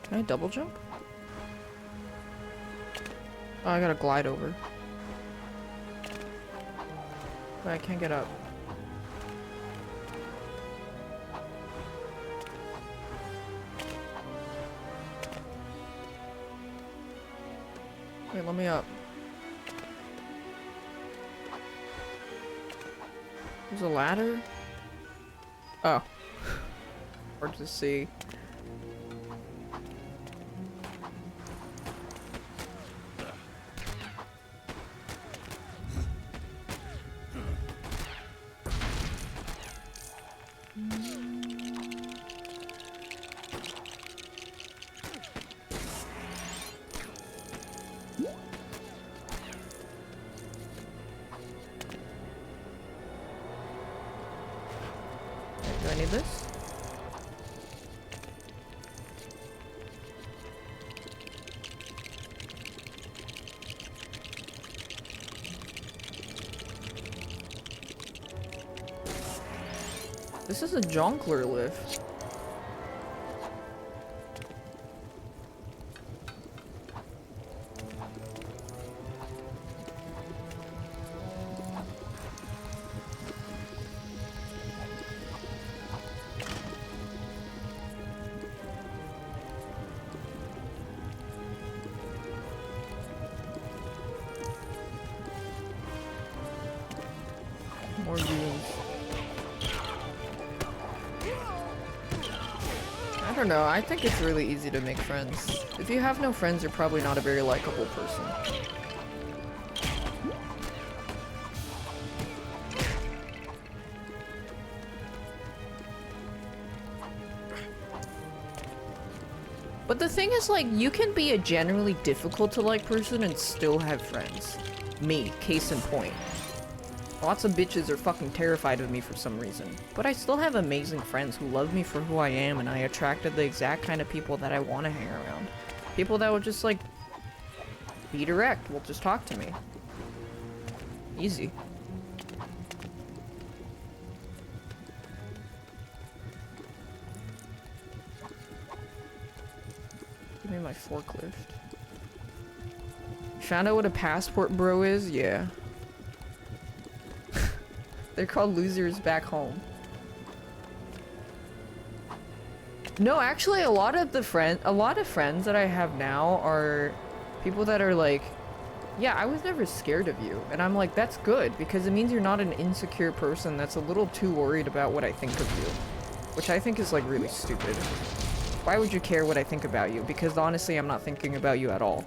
Can I double jump? Oh, I gotta glide over. But I can't get up. Wait, let me up. There's a ladder? Oh. Hard to see. Do I need this? This is a jonkler lift. More beans. I don't know, I think it's really easy to make friends. If you have no friends, you're probably not a very likable person. But the thing is, like, you can be a generally difficult to like person and still have friends. Me, case in point. Lots of bitches are fucking terrified of me for some reason. But I still have amazing friends who love me for who I am, and I attracted the exact kind of people that I want to hang around. People that will just, like, be direct, will just talk to me. Easy. Give me my forklift. found out what a passport bro is? Yeah. They're called losers back home. No, actually a lot of friends that I have now are people that are like, yeah, I was never scared of you. And I'm like, that's good, because it means you're not an insecure person that's a little too worried about what I think of you. Which I think is like really stupid. Why would you care what I think about you? Because honestly, I'm not thinking about you at all.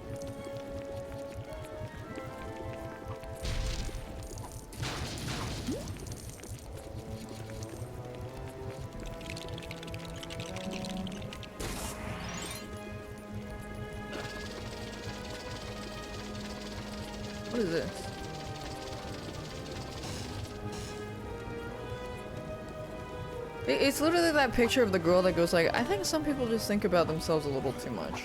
What is this? It's literally that picture of the girl that goes like, I think some people just think about themselves a little too much.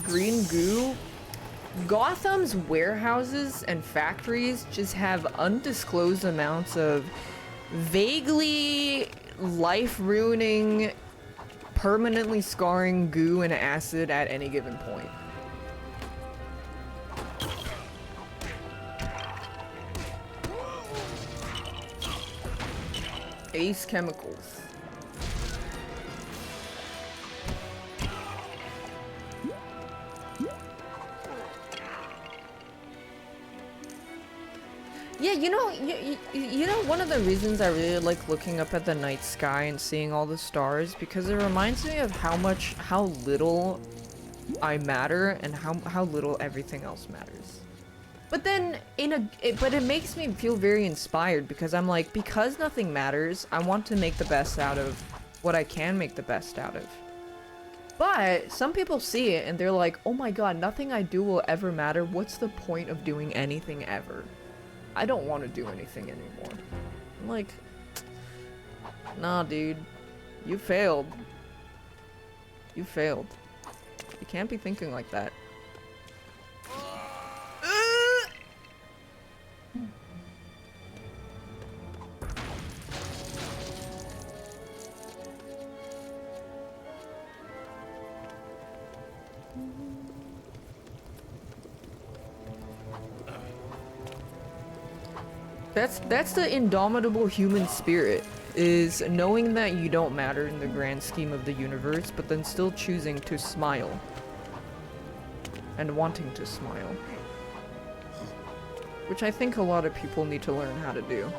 Green goo? Gotham's warehouses and factories just have undisclosed amounts of vaguely life-ruining, permanently scarring goo and acid at any given point. Ace Chemicals. Yeah, you know, one of the reasons I really like looking up at the night sky and seeing all the stars, because it reminds me of how little I matter and how little everything else matters. But then, but it makes me feel very inspired, because I'm like, because nothing matters, I want to make the best out of what I can make the best out of. But some people see it and they're like, oh my god, nothing I do will ever matter. What's the point of doing anything ever? I don't want to do anything anymore. I'm like, nah, dude. You failed. You failed. You can't be thinking like that. That's the indomitable human spirit, is knowing that you don't matter in the grand scheme of the universe, but then still choosing to smile. And wanting to smile. Which I think a lot of people need to learn how to do.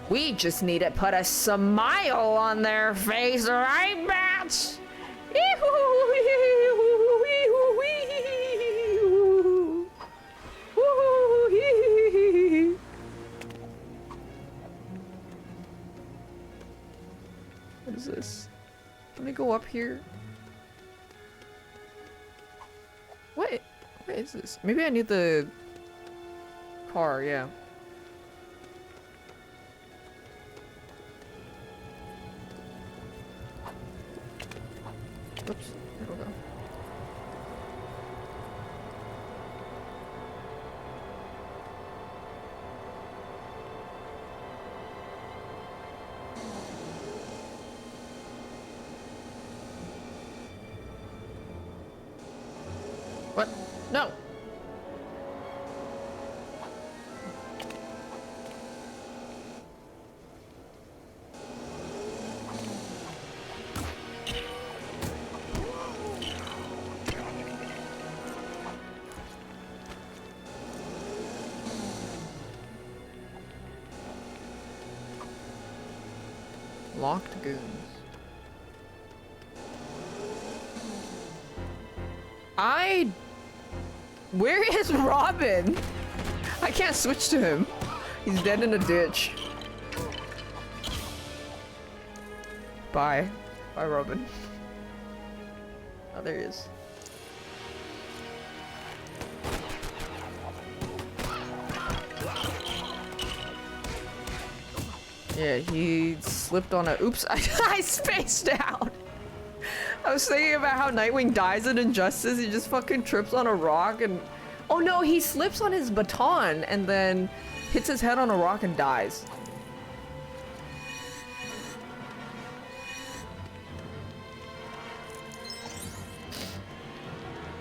We just need to put a smile on their face, right, Bats? What is this? Can we go up here? What is this? Maybe I need the car, yeah. Oops, there we go. What? No! Locked goons. Where is Robin? I can't switch to him. He's dead in a ditch. Bye. Bye, Robin. Oh, there he is. Yeah, he slipped on a- oops, I spaced out! I was thinking about how Nightwing dies in Injustice, he just fucking trips on a rock and- oh no, he slips on his baton and then hits his head on a rock and dies.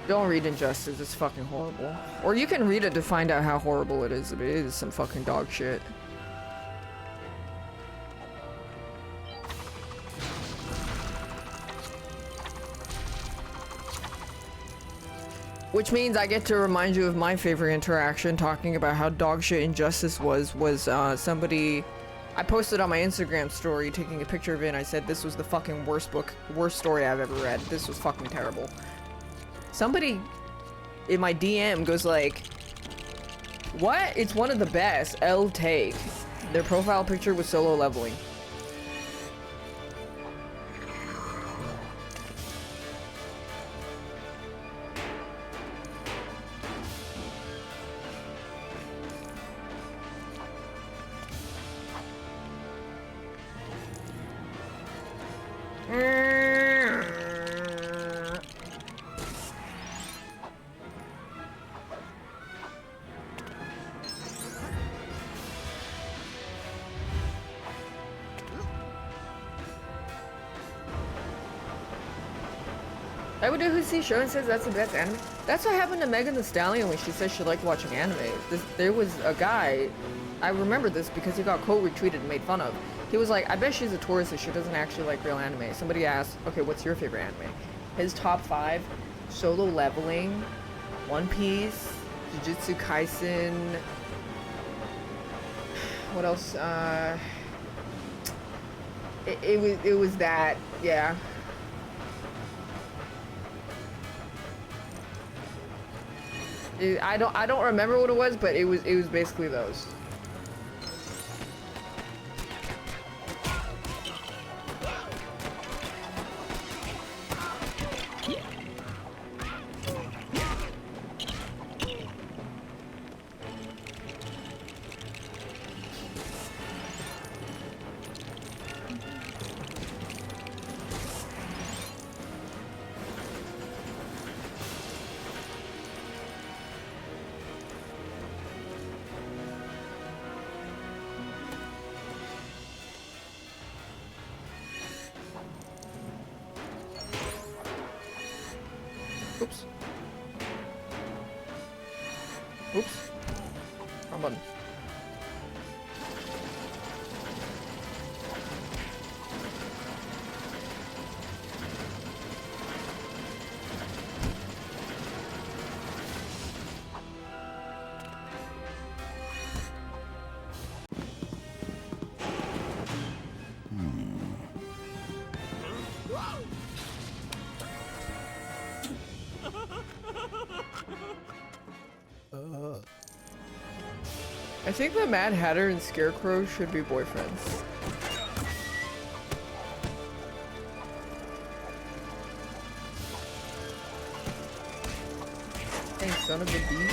Don't read Injustice, it's fucking horrible. Or you can read it to find out how horrible it is, but it is some fucking dog shit. Which means I get to remind you of my favorite interaction talking about how dog shit Injustice was somebody, I posted on my Instagram story taking a picture of it and I said this was the fucking worst story I've ever read. This was fucking terrible. Somebody in my DM goes like, what? It's one of the best. L take. Their profile picture was solo leveling. I would do who sees show and says that's the best anime. That's what happened to Megan Thee Stallion when she said she liked watching anime. There was a guy, I remember this because he got quote retweeted and made fun of. He was like, I bet she's a tourist and she doesn't actually like real anime. Somebody asked, okay, what's your favorite anime? His top 5, Solo Leveling, One Piece, Jujutsu Kaisen, what else? It was that, yeah. I don't remember what it was, but it was basically those. Oops. Oops. Wrong button. I think the Mad Hatter and Scarecrow should be boyfriends. Hey, son of a bitch.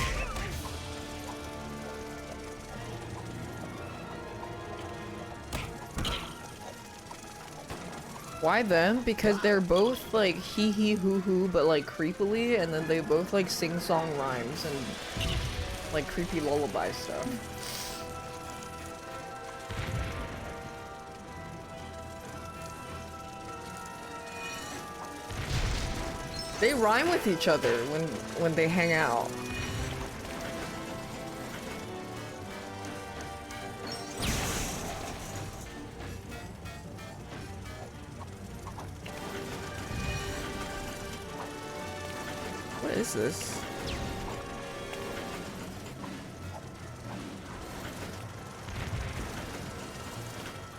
Why them? Because they're both like hee hee hoo hoo, but like creepily, and then they both like sing song rhymes and like creepy lullaby stuff. They rhyme with each other when they hang out. What is this?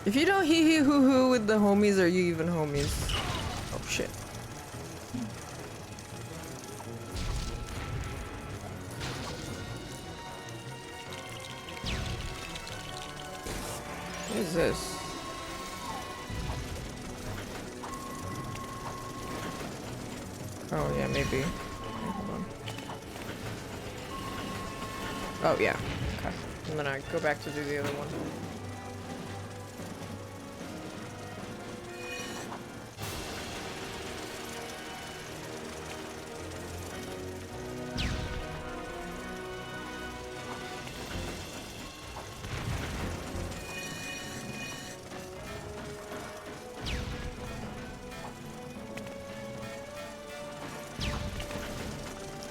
If you don't hee hee hoo hoo with the homies, are you even homies? Oh shit. What is this? Oh yeah, maybe. Hold on. Oh yeah. Okay. And then I go back to do the other one.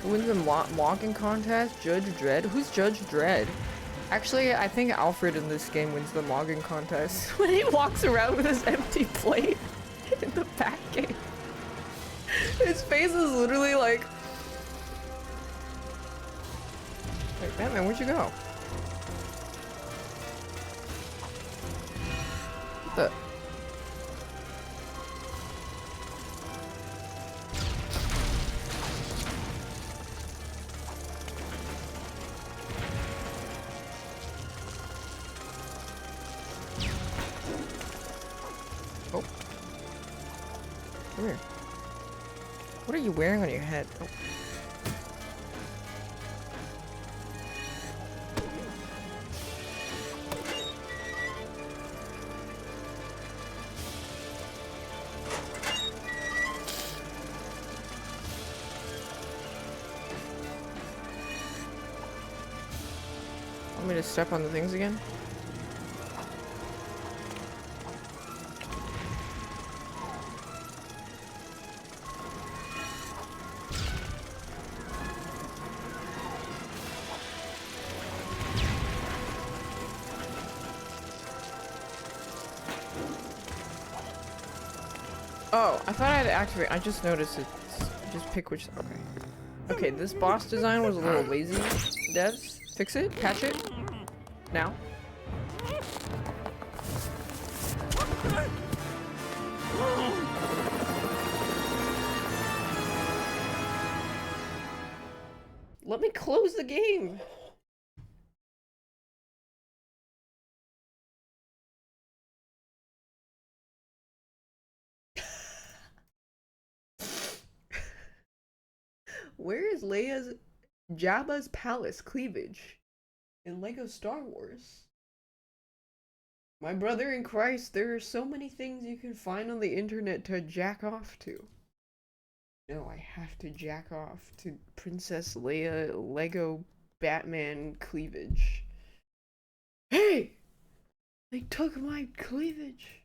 Who wins the mogging contest? Judge Dredd? Who's Judge Dredd? Actually, I think Alfred in this game wins the mogging contest when he walks around with his empty plate in the back game. His face is literally like... Wait, Batman, where'd you go? What the... Oh. Come here. What are you wearing on your head? Oh. Want me to step on the things again? Oh, I thought I had to activate. I just noticed it. Just pick which. Okay. Okay, this boss design was a little lazy. Devs, fix it, patch it. Now. Let me close the game. Where is Jabba's palace cleavage in Lego Star Wars? My brother in Christ, there are so many things you can find on the internet to jack off to. No, I have to jack off to Princess Leia Lego Batman cleavage. Hey! They took my cleavage.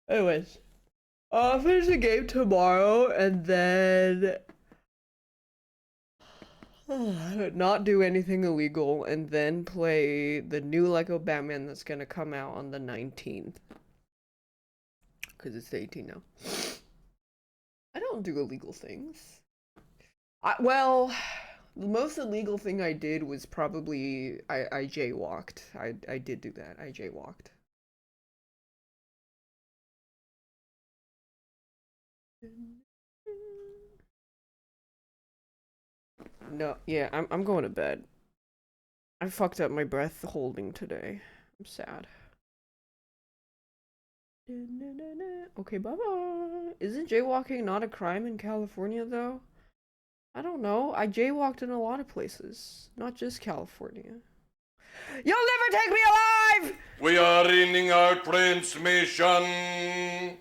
Anyways, I'll finish the game tomorrow and then not do anything illegal and then play the new Lego Batman that's gonna come out on the 19th. Because it's the 18th now. I don't do illegal things. Well, the most illegal thing I did was probably I jaywalked. I did do that. I jaywalked. No, yeah, I'm going to bed. I fucked up my breath holding today. I'm sad. Okay, bye-bye. Isn't jaywalking not a crime in California, though? I don't know. I jaywalked in a lot of places, not just California. You'll never take me alive! We are ending our transmission.